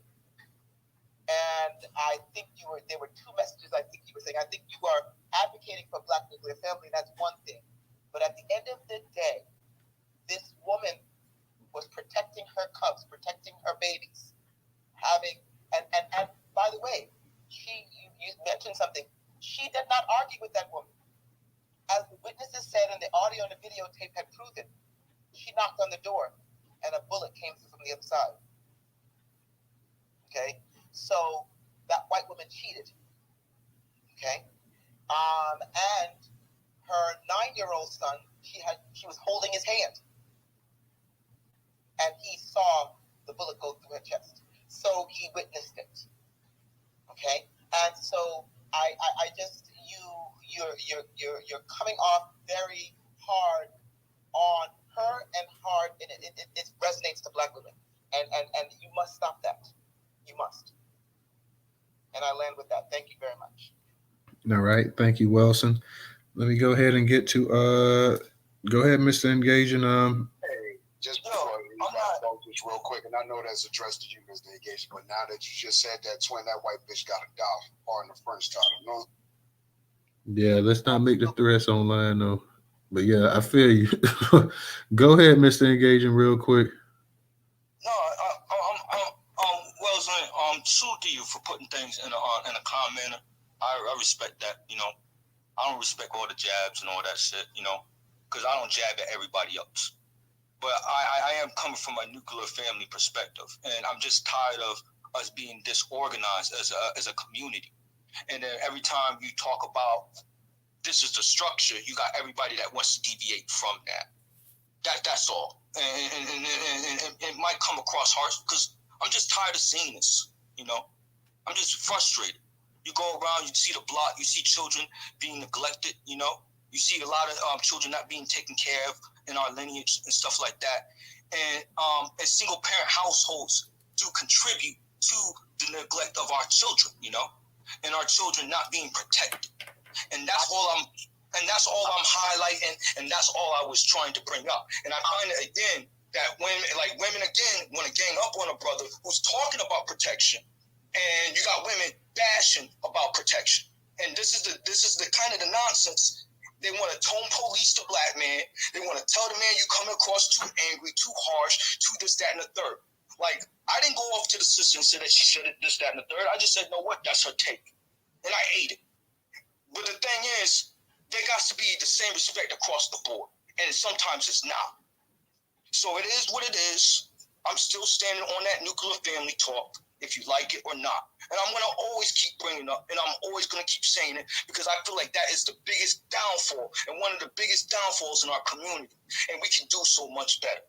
Speaker 11: And I think there were two messages I think you were saying. I think you are advocating for Black nuclear family, and that's one thing. But at the end of the day, this woman was protecting her cubs, protecting her babies, and by the way, you mentioned something. She did not argue with that woman. As witnesses said, and the audio and the videotape had proven, she knocked on the door, and a bullet came through from the other side. Okay, so that white woman cheated. Okay, and her 9-year-old son, she was holding his hand, and he saw the bullet go through her chest. So he witnessed it. Okay, and so I just you're coming off very hard on her and hard, and it resonates to Black women, and you must stop that. You must. And I land with that. Thank you very much.
Speaker 1: All right, thank you, Wilson. Let me go ahead and get to go ahead, Mr. Engaging.
Speaker 3: Hey, just before just real quick, and I know that's addressed to you, Mr. Engaging, but now that you just said that, twin, that white bitch got a dollar, pardon the French title. No.
Speaker 1: Yeah, let's not make the threats online though. But yeah, I feel you. Go ahead, Mr. Engaging, real quick.
Speaker 9: No, Wellesley, salute to you for putting things in a calm manner. I respect that. You know, I don't respect all the jabs and all that shit. You know, because I don't jab at everybody else. But I am coming from a nuclear family perspective, and I'm just tired of us being disorganized as a community. And then every time you talk about this is the structure, you got everybody that wants to deviate from that. That's all. And it might come across harsh because I'm just tired of seeing this. You know, I'm just frustrated. You go around, you see the block, you see children being neglected. You know, you see a lot of children not being taken care of in our lineage and stuff like that. And single parent households do contribute to the neglect of our children. You know, and our children not being protected. And that's all I'm highlighting, and that's all I was trying to bring up. And I find it again that women again want to gang up on a brother who's talking about protection, and you got women bashing about protection. And this is the kind of the nonsense. They want to tone police the Black man. They want to tell the man you coming across too angry, too harsh, too this, that, and the third. Like, I didn't go off to the sister and say that she said it, this, that, and the third. I just said, no, what? That's her take. And I ate it. But the thing is, there got to be the same respect across the board. And sometimes it's not. So it is what it is. I'm still standing on that nuclear family talk, if you like it or not. And I'm going to always keep bringing it up, and I'm always going to keep saying it, because I feel like that is the biggest downfall and one of the biggest downfalls in our community. And we can do so much better.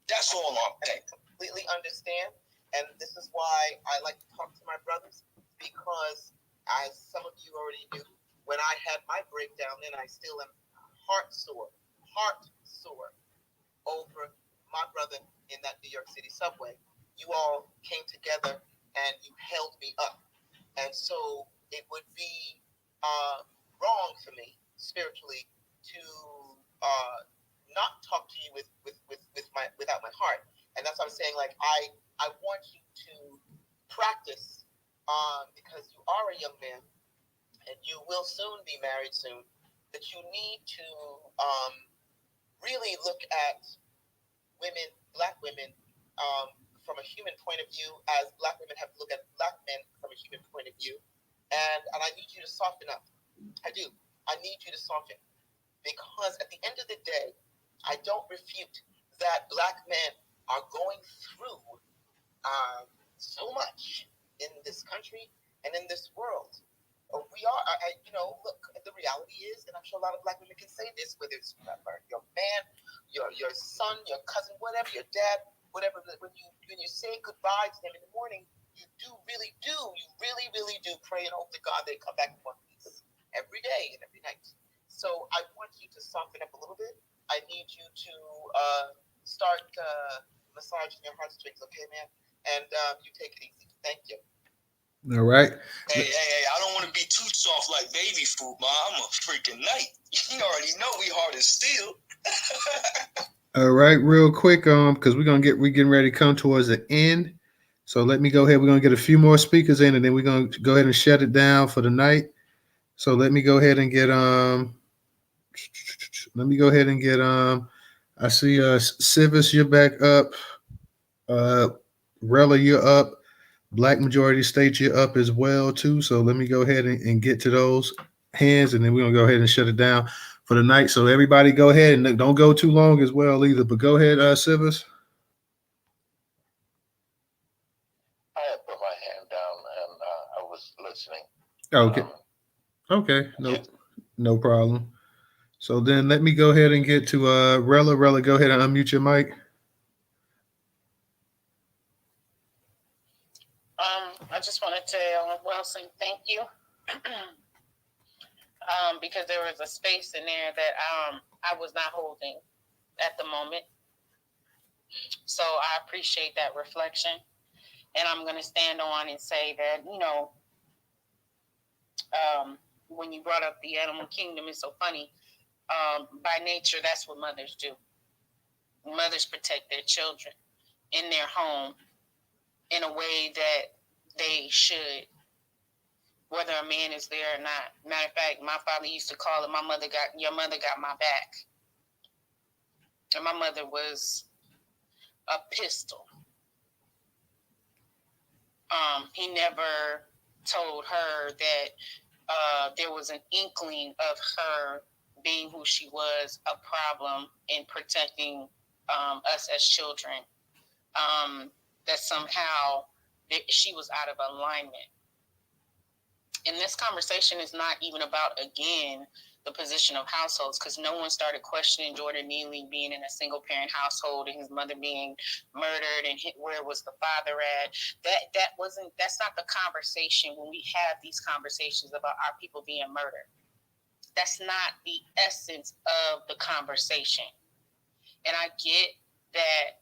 Speaker 9: That's all I'm saying.
Speaker 11: I completely understand. And this is why I like to talk to my brothers, because as some of you already knew, when I had my breakdown, and I still am heart sore over my brother in that New York City subway, you all came together and you held me up. And so it would be wrong for me spiritually to not talk to you without my heart. And that's what I'm saying. Like, I want you to practice because you are a young man and you will soon be married soon, that you need to really look at women, Black women, from a human point of view, as Black women have to look at Black men from a human point of view. And I need you to soften up. I do. I need you to soften. Because at the end of the day, I don't refute that Black men are going through so much in this country and in this world. We are, look, the reality is, and I'm sure a lot of Black women can say this, whether it's your man, your son, your cousin, whatever, your dad, whatever, when you say goodbye to them in the morning, you really do pray and hope to God they come back in one piece every day and every night. So I want you to soften up a little bit. I need you to start massaging your heartstrings, okay, man? And you take it easy. Thank you.
Speaker 1: All right.
Speaker 9: Hey, I don't want to be too soft like baby food, Ma. I'm a freaking knight. You already know we hard as steel.
Speaker 1: All right, real quick, because we're getting ready to come towards the end. So let me go ahead. We're gonna get a few more speakers in, and then we're gonna go ahead and shut it down for the night. So let me go ahead and get I see Civis, you're back up. Rella, you're up. Black Majority State, you're up as well too. So let me go ahead and get to those hands, and then we're gonna go ahead and shut it down. for the night. So everybody go ahead and don't go too long as well either. But go ahead, Sivas.
Speaker 12: I had put my hand down and I was listening.
Speaker 1: Okay. Okay. No problem. So then let me go ahead and get to Rella. Rella, go ahead and unmute your mic.
Speaker 14: I just want to tell Wilson, thank you. Because there was a space in there that I was not holding at the moment. So I appreciate that reflection. And I'm going to stand on and say that, when you brought up the animal kingdom, it's so funny. By nature, that's what mothers do. Mothers protect their children in their home in a way that they should, whether a man is there or not. Matter of fact, my father used to call it, your mother got my back. And my mother was a pistol. He never told her that there was an inkling of her being who she was a problem in protecting us as children. That somehow she was out of alignment. And this conversation is not even about, again, the position of households, because no one started questioning Jordan Neely being in a single parent household and his mother being murdered and where was the father at. That's not the conversation when we have these conversations about our people being murdered. That's not the essence of the conversation. And I get that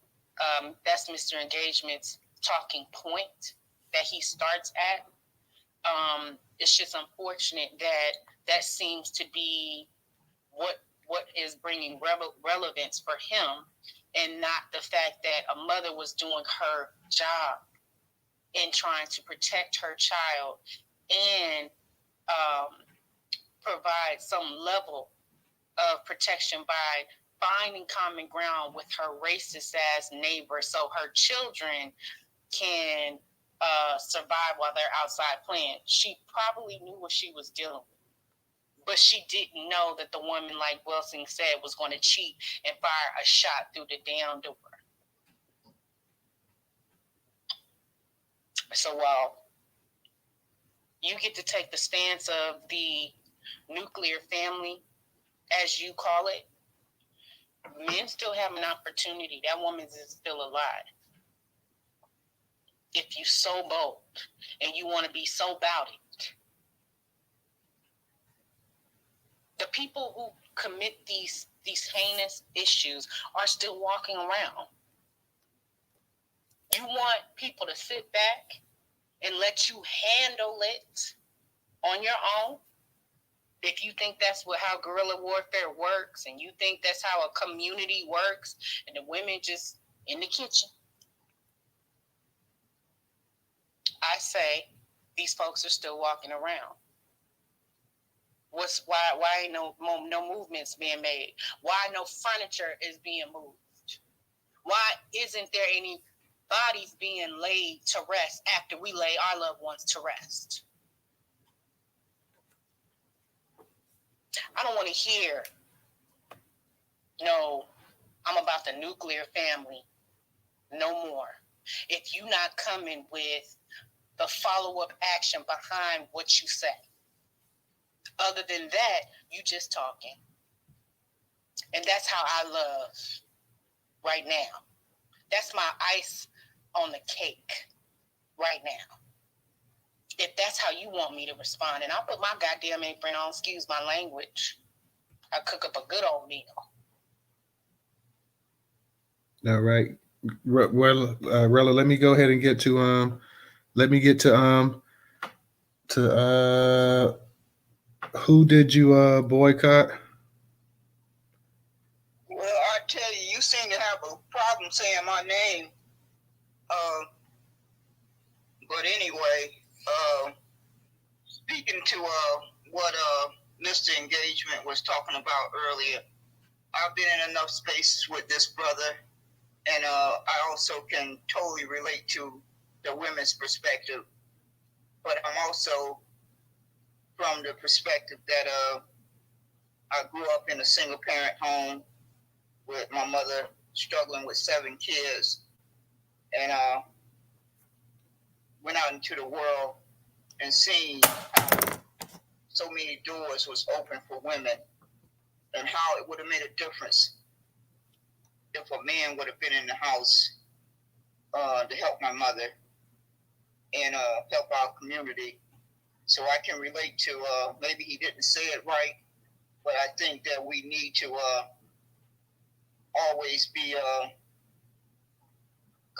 Speaker 14: that's Mr. Engagement's talking point that he starts at. It's just unfortunate that seems to be what is bringing relevance for him, and not the fact that a mother was doing her job in trying to protect her child and provide some level of protection by finding common ground with her racist ass neighbor so her children can survive while they're outside playing. She probably knew what she was dealing with, but she didn't know that the woman, like Wilson said, was going to cheat and fire a shot through the damn door. So while you get to take the stance of the nuclear family, as you call it, men still have an opportunity. That woman is still alive. If you so bold and you want to be so about it. The people who commit these heinous issues are still walking around. You want people to sit back and let you handle it on your own? If you think that's how guerrilla warfare works, and you think that's how a community works, and the women just in the kitchen, I say these folks are still walking around. Why ain't no movements being made? Why no furniture is being moved? Why isn't there any bodies being laid to rest after we lay our loved ones to rest? I don't want to hear, no, I'm about the nuclear family. No more. If you're not coming with the follow-up action behind what you say. Other than that, you just talking. And that's how I love right now. That's my ice on the cake right now. If that's how you want me to respond, and I'll put my goddamn apron on, excuse my language. I'll cook up a good old meal.
Speaker 1: All right. Well, Rella, let me go ahead and get to who did you boycott?
Speaker 5: Well, I tell you, you seem to have a problem saying my name. But anyway, speaking to what Mr. Engagement was talking about earlier, I've been in enough spaces with this brother, and I also can totally relate to the women's perspective. But I'm also from the perspective that
Speaker 15: I grew up in a single parent home with my mother struggling with 7 kids, and went out into the world and seen how so many doors was open for women, and how it would have made a difference if a man would have been in the house to help my mother and help our community. So I can relate to, maybe he didn't say it right, but I think that we need to always be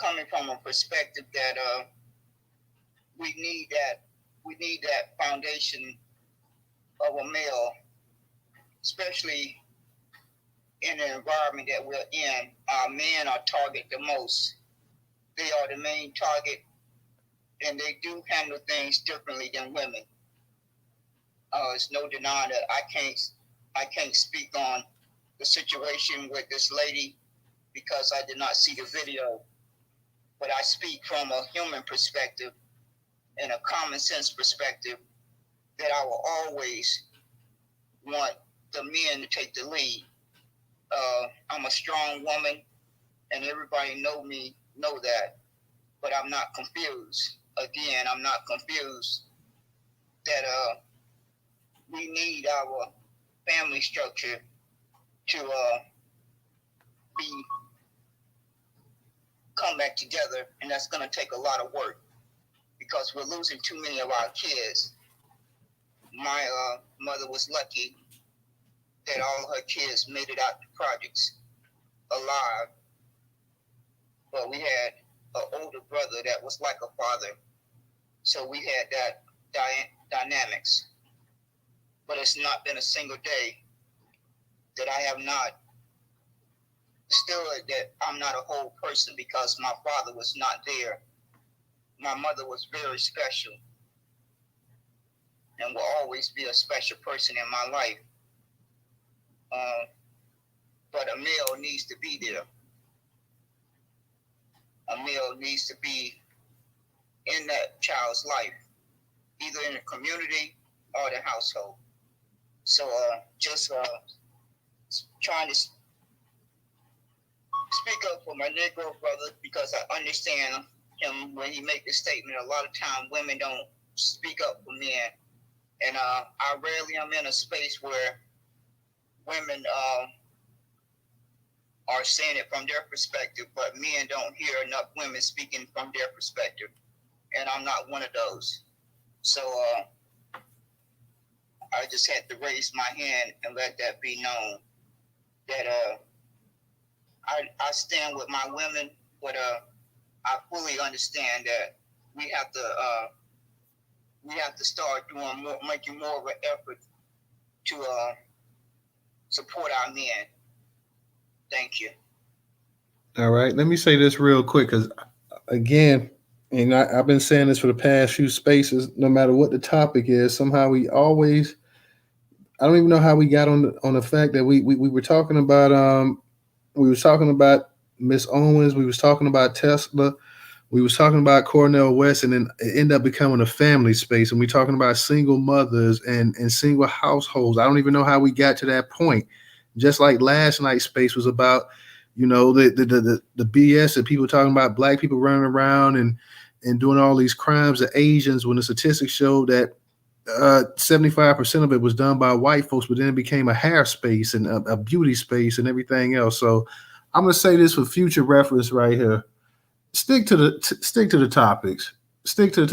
Speaker 15: coming from a perspective that we need that foundation of a male, especially in the environment that we're in. Our men are targeted the most. They are the main target, and they do handle things differently than women. It's no denying that I can't speak on the situation with this lady because I did not see the video, but I speak from a human perspective and a common sense perspective that I will always want the men to take the lead. I'm a strong woman, and everybody know that, but I'm not confused. Again, I'm not confused that we need our family structure to come back together, and that's going to take a lot of work because we're losing too many of our kids. My mother was lucky that all her kids made it out to projects alive, but we had an older brother that was like a father, so we had that dynamics. But it's not been a single day that I have not stood that I'm not a whole person because my father was not there. My mother was very special and will always be a special person in my life. But a male needs to be there. A male needs to be in that child's life, either in the community or the household. So just trying to speak up for my Negro brother because I understand him when he make this statement. A lot of times women don't speak up for men. And I rarely am in a space where women are saying it from their perspective, but men don't hear enough women speaking from their perspective. And I'm not one of those. So I just had to raise my hand and let that be known that I stand with my women, but I fully understand that we have to start doing more, making more of an effort to support our men. Thank you.
Speaker 1: All right, let me say this real quick because, again, and I've been saying this for the past few spaces. No matter what the topic is, somehow we always. I don't even know how we got on the fact that we were talking about Miss Owens. We was talking about Tesla. We was talking about Cornel West, and then it ended up becoming a family space. And we talking about single mothers and single households. I don't even know how we got to that point. Just like last night's space was about, the BS that people talking about black people running around and doing all these crimes to Asians when the statistics showed that 75% of it was done by white folks, but then it became a hair space and a beauty space and everything else. So I'm going to say this for future reference right here. Stick to the topics.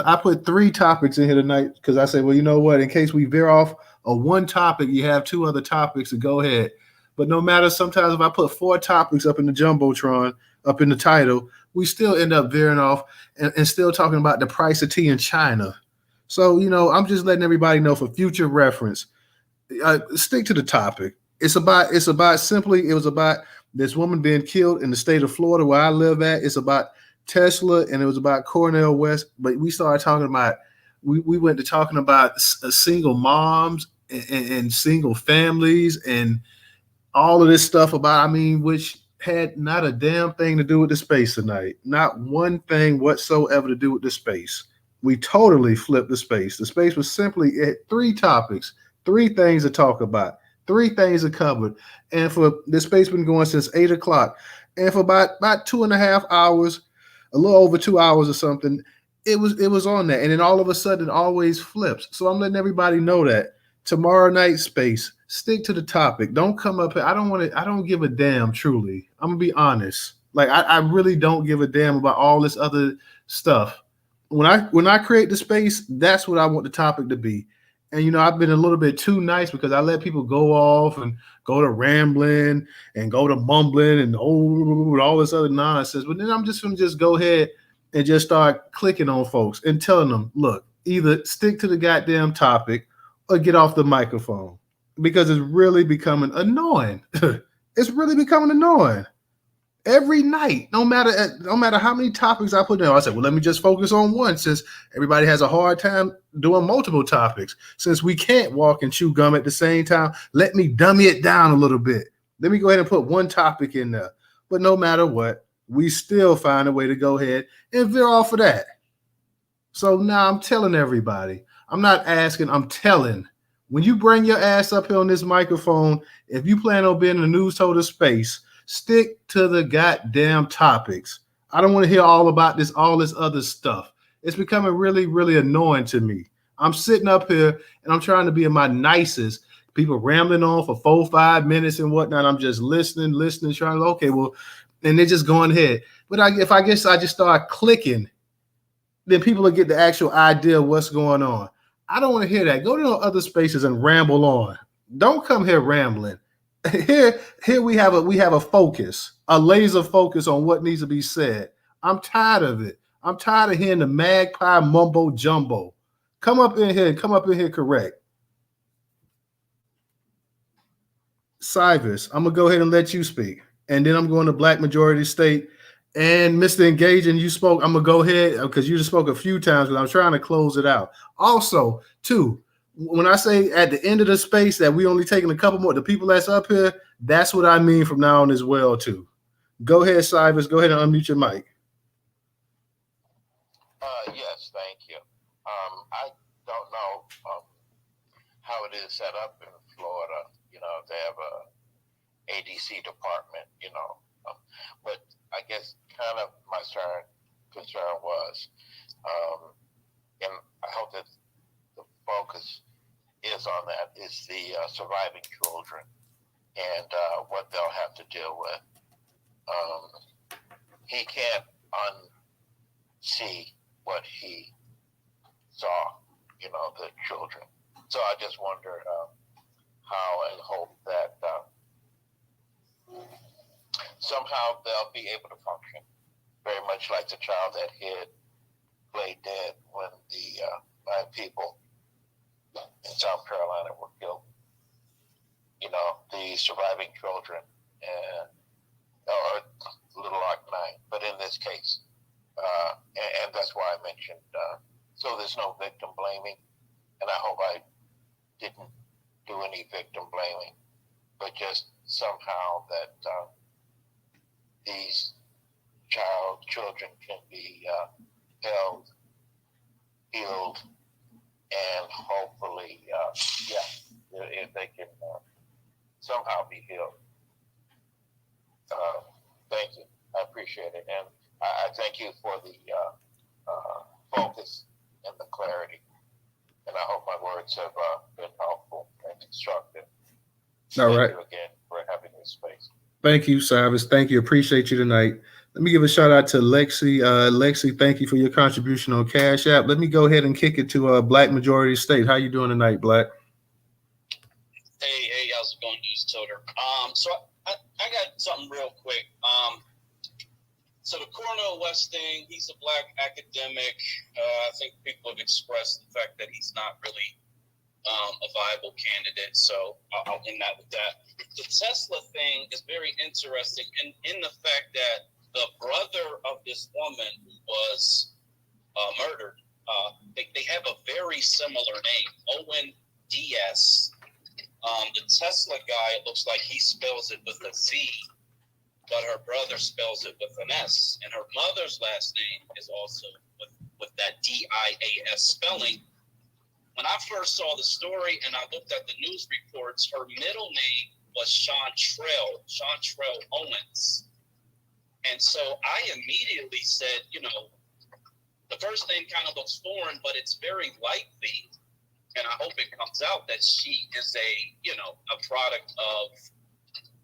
Speaker 1: I put 3 topics in here tonight because I said, well, you know what? In case we veer off of one topic, you have 2 other topics to go ahead. But no matter, sometimes if I put 4 topics up in the Jumbotron, up in the title, we still end up veering off and still talking about the price of tea in China. So, I'm just letting everybody know for future reference. Stick to the topic. It was about this woman being killed in the state of Florida where I live at. It's about Tesla, and it was about Cornel West. But we started talking about, we went to talking about single moms and single families and all of this stuff which had not a damn thing to do with the space tonight. Not one thing whatsoever to do with the space. We totally flipped the space. The space was simply 3 topics, 3 things to talk about. 3 things are covered. And for this space been going since 8 o'clock. And for about 2.5 hours, a little over 2 hours or something, it was on that. And then all of a sudden it always flips. So I'm letting everybody know that tomorrow night space, stick to the topic. Don't come up here. I don't give a damn, truly. I'm gonna be honest. Like I really don't give a damn about all this other stuff. When I create the space, that's what I want the topic to be. And I've been a little bit too nice because I let people go off and go to rambling and go to mumbling and all this other nonsense. But then I'm just gonna just go ahead and just start clicking on folks and telling them, look, either stick to the goddamn topic or get off the microphone because it's really becoming annoying. It's really becoming annoying. Every night, no matter how many topics I put in, I said, well, let me just focus on one since everybody has a hard time doing multiple topics. Since we can't walk and chew gum at the same time, let me dummy it down a little bit. Let me go ahead and put one topic in there. But no matter what, we still find a way to go ahead and veer off of that. So now I'm telling everybody, I'm not asking, I'm telling. When you bring your ass up here on this microphone, if you plan on being in the Newstoter space, stick to the goddamn topics. I don't want to hear all this other stuff. It's becoming really, really annoying to me. I'm sitting up here and I'm trying to be in my nicest. People rambling on for 4-5 minutes and whatnot. I'm just listening, trying to, okay, well, and they're just going ahead. But if I just start clicking, then people will get the actual idea of what's going on. I don't want to hear that. Go to other spaces and ramble on. Don't come here rambling. Here we have a focus, a laser focus on what needs to be said. I'm tired of it. I'm tired of hearing the magpie mumbo jumbo. Come up in here correct. Cyrus, I'm gonna go ahead and let you speak, and then I'm going to Black Majority State. And Mr. Engaging, you spoke. I'm gonna go ahead because you just spoke a few times, but I'm trying to close it out. Also, too, when I say at the end of the space that we only taking a couple more, the people that's up here, that's what I mean from now on as well, too. Go ahead, Cyrus. Go ahead and unmute your mic.
Speaker 12: Yes, thank you. I don't know how it is set up in Florida. They have a ADC department, but I guess kind of my concern was, and I hope that the focus is on that, is the surviving children and what they'll have to deal with. He can't unsee what he saw, the children. So I just wonder how and hope that somehow they'll be able to function very much like the child that lay dead when the 9 people in South Carolina were killed. The surviving children or Little Rock 9, but in this case, and that's why I mentioned, so there's no victim blaming, and I hope I didn't do any victim blaming, but just somehow that these children can be held, healed, and hopefully, if they can somehow be healed. Thank you. I appreciate it. And I thank you for the focus and the clarity. And I hope my words have been helpful and constructive.
Speaker 1: All right.
Speaker 12: Thank you again for having this space.
Speaker 1: Thank you, Cyrus. Thank you. Appreciate you tonight. Let me give a shout out to Lexi. Lexi, thank you for your contribution on Cash App. Let me go ahead and kick it to Black Majority State. How you doing tonight, Black?
Speaker 16: Hey, how's it going, Newstoter? So I got something real quick. So the Cornel West thing, he's a black academic. I think people have expressed the fact that he's not really a viable candidate. So I'll end that with that. The Tesla thing is very interesting in the fact that the brother of this woman who was murdered, they have a very similar name, Owen Diaz. The Tesla guy, it looks like he spells it with a Z, but her brother spells it with an S. And her mother's last name is also with that D-I-A-S spelling. when I first saw the story and I looked at the news reports, her middle name was Chantrell Owens. And so I immediately said, you know, the first name kind of looks foreign, but it's very likely, and I hope it comes out, that she is a product of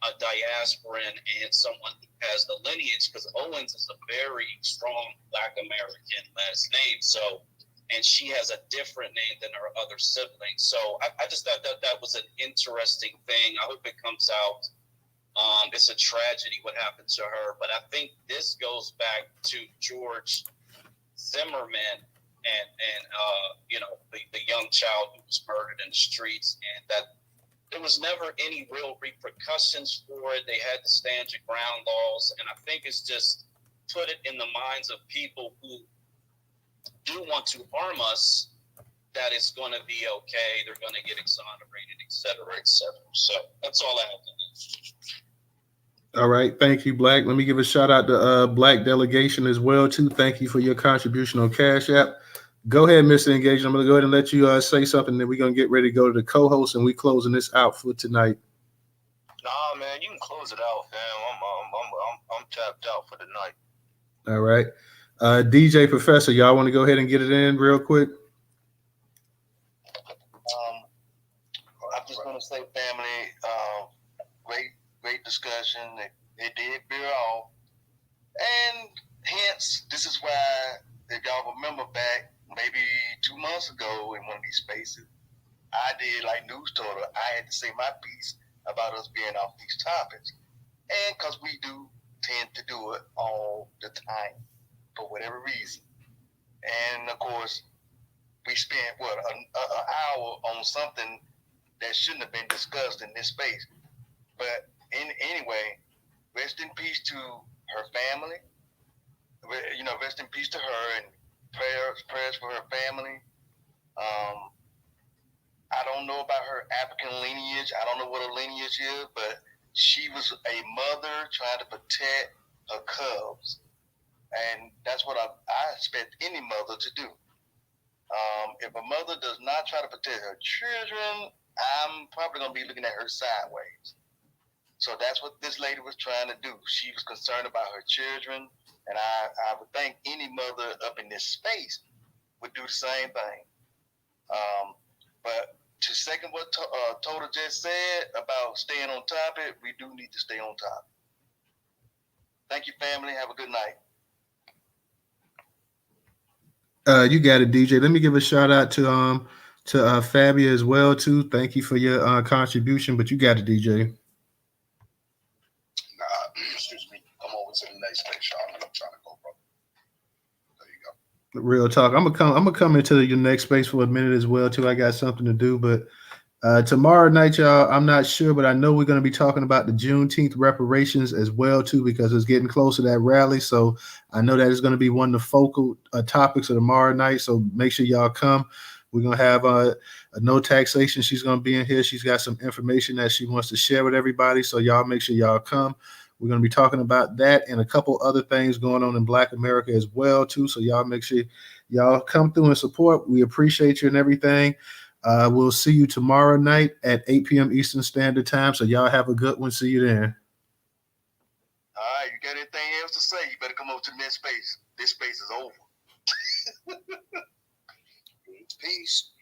Speaker 16: a diasporan and someone who has the lineage, because Owens is a very strong Black American last name. So, and she has a different name than her other siblings. So I just thought that was an interesting thing. I hope it comes out. It's a tragedy what happened to her, but I think this goes back to George Zimmerman and the young child who was murdered in the streets, and that there was never any real repercussions for it. They had the stand your ground laws, and I think it's just put it in the minds of people who do want to harm us that it's going to be okay. They're going to get exonerated, et cetera, et cetera. So that's all I have to do.
Speaker 1: All right. Thank you, Black. Let me give a shout out to Black delegation as well, too. Thank you for your contribution on Cash App. Go ahead, Mr. Engagement. I'm going to go ahead and let you say something, then we're going to get ready to go to the co-host, and we closing this out for tonight.
Speaker 9: Nah, man, you can close it out, fam. I'm tapped out for the night.
Speaker 1: All right. DJ Professor, y'all want to go ahead and get it in real quick?
Speaker 3: I'm just going to say, family, great discussion. It did veer off. And hence, this is why, if y'all remember back maybe 2 months ago in one of these spaces, I did like Newstoter. I had to say my piece about us being off these topics. And because we do tend to do it all the time for whatever reason. And of course, we spent, an hour on something that shouldn't have been discussed in this space. But anyway, rest in peace to her family. Rest in peace to her, and prayers for her family. I don't know about her African lineage. I don't know what her lineage is, but she was a mother trying to protect her cubs. And that's what I expect any mother to do. If a mother does not try to protect her children, I'm probably going to be looking at her sideways. So that's what this lady was trying to do. She was concerned about her children, and I would think any mother up in this space would do the same thing. But to second what Tota just said about staying on topic, we do need to stay on topic. Thank you, family. Have a good night.
Speaker 1: You got it, DJ. Let me give a shout out to Fabia as well, too. Thank you for your contribution, but you got it, DJ.
Speaker 3: Excuse me. Come over to the next space, y'all. I'm trying to go, bro. There you go.
Speaker 1: Real talk. I'm gonna come into your next space for a minute as well, too. I got something to do, but tomorrow night, y'all, I'm not sure, but I know we're going to be talking about the Juneteenth reparations as well, too, because it's getting close to that rally. So I know that is going to be one of the focal topics of tomorrow night. So make sure y'all come. We're going to have a no taxation. She's going to be in here. She's got some information that she wants to share with everybody. So y'all make sure y'all come. We're going to be talking about that and a couple other things going on in Black America as well, too. So y'all make sure y'all come through and support. We appreciate you and everything. We'll see you tomorrow night at 8 p.m. Eastern Standard Time. So y'all have a good one. See you then.
Speaker 3: All right, you got anything else to say? You better come over to the next space. This space is over. Peace.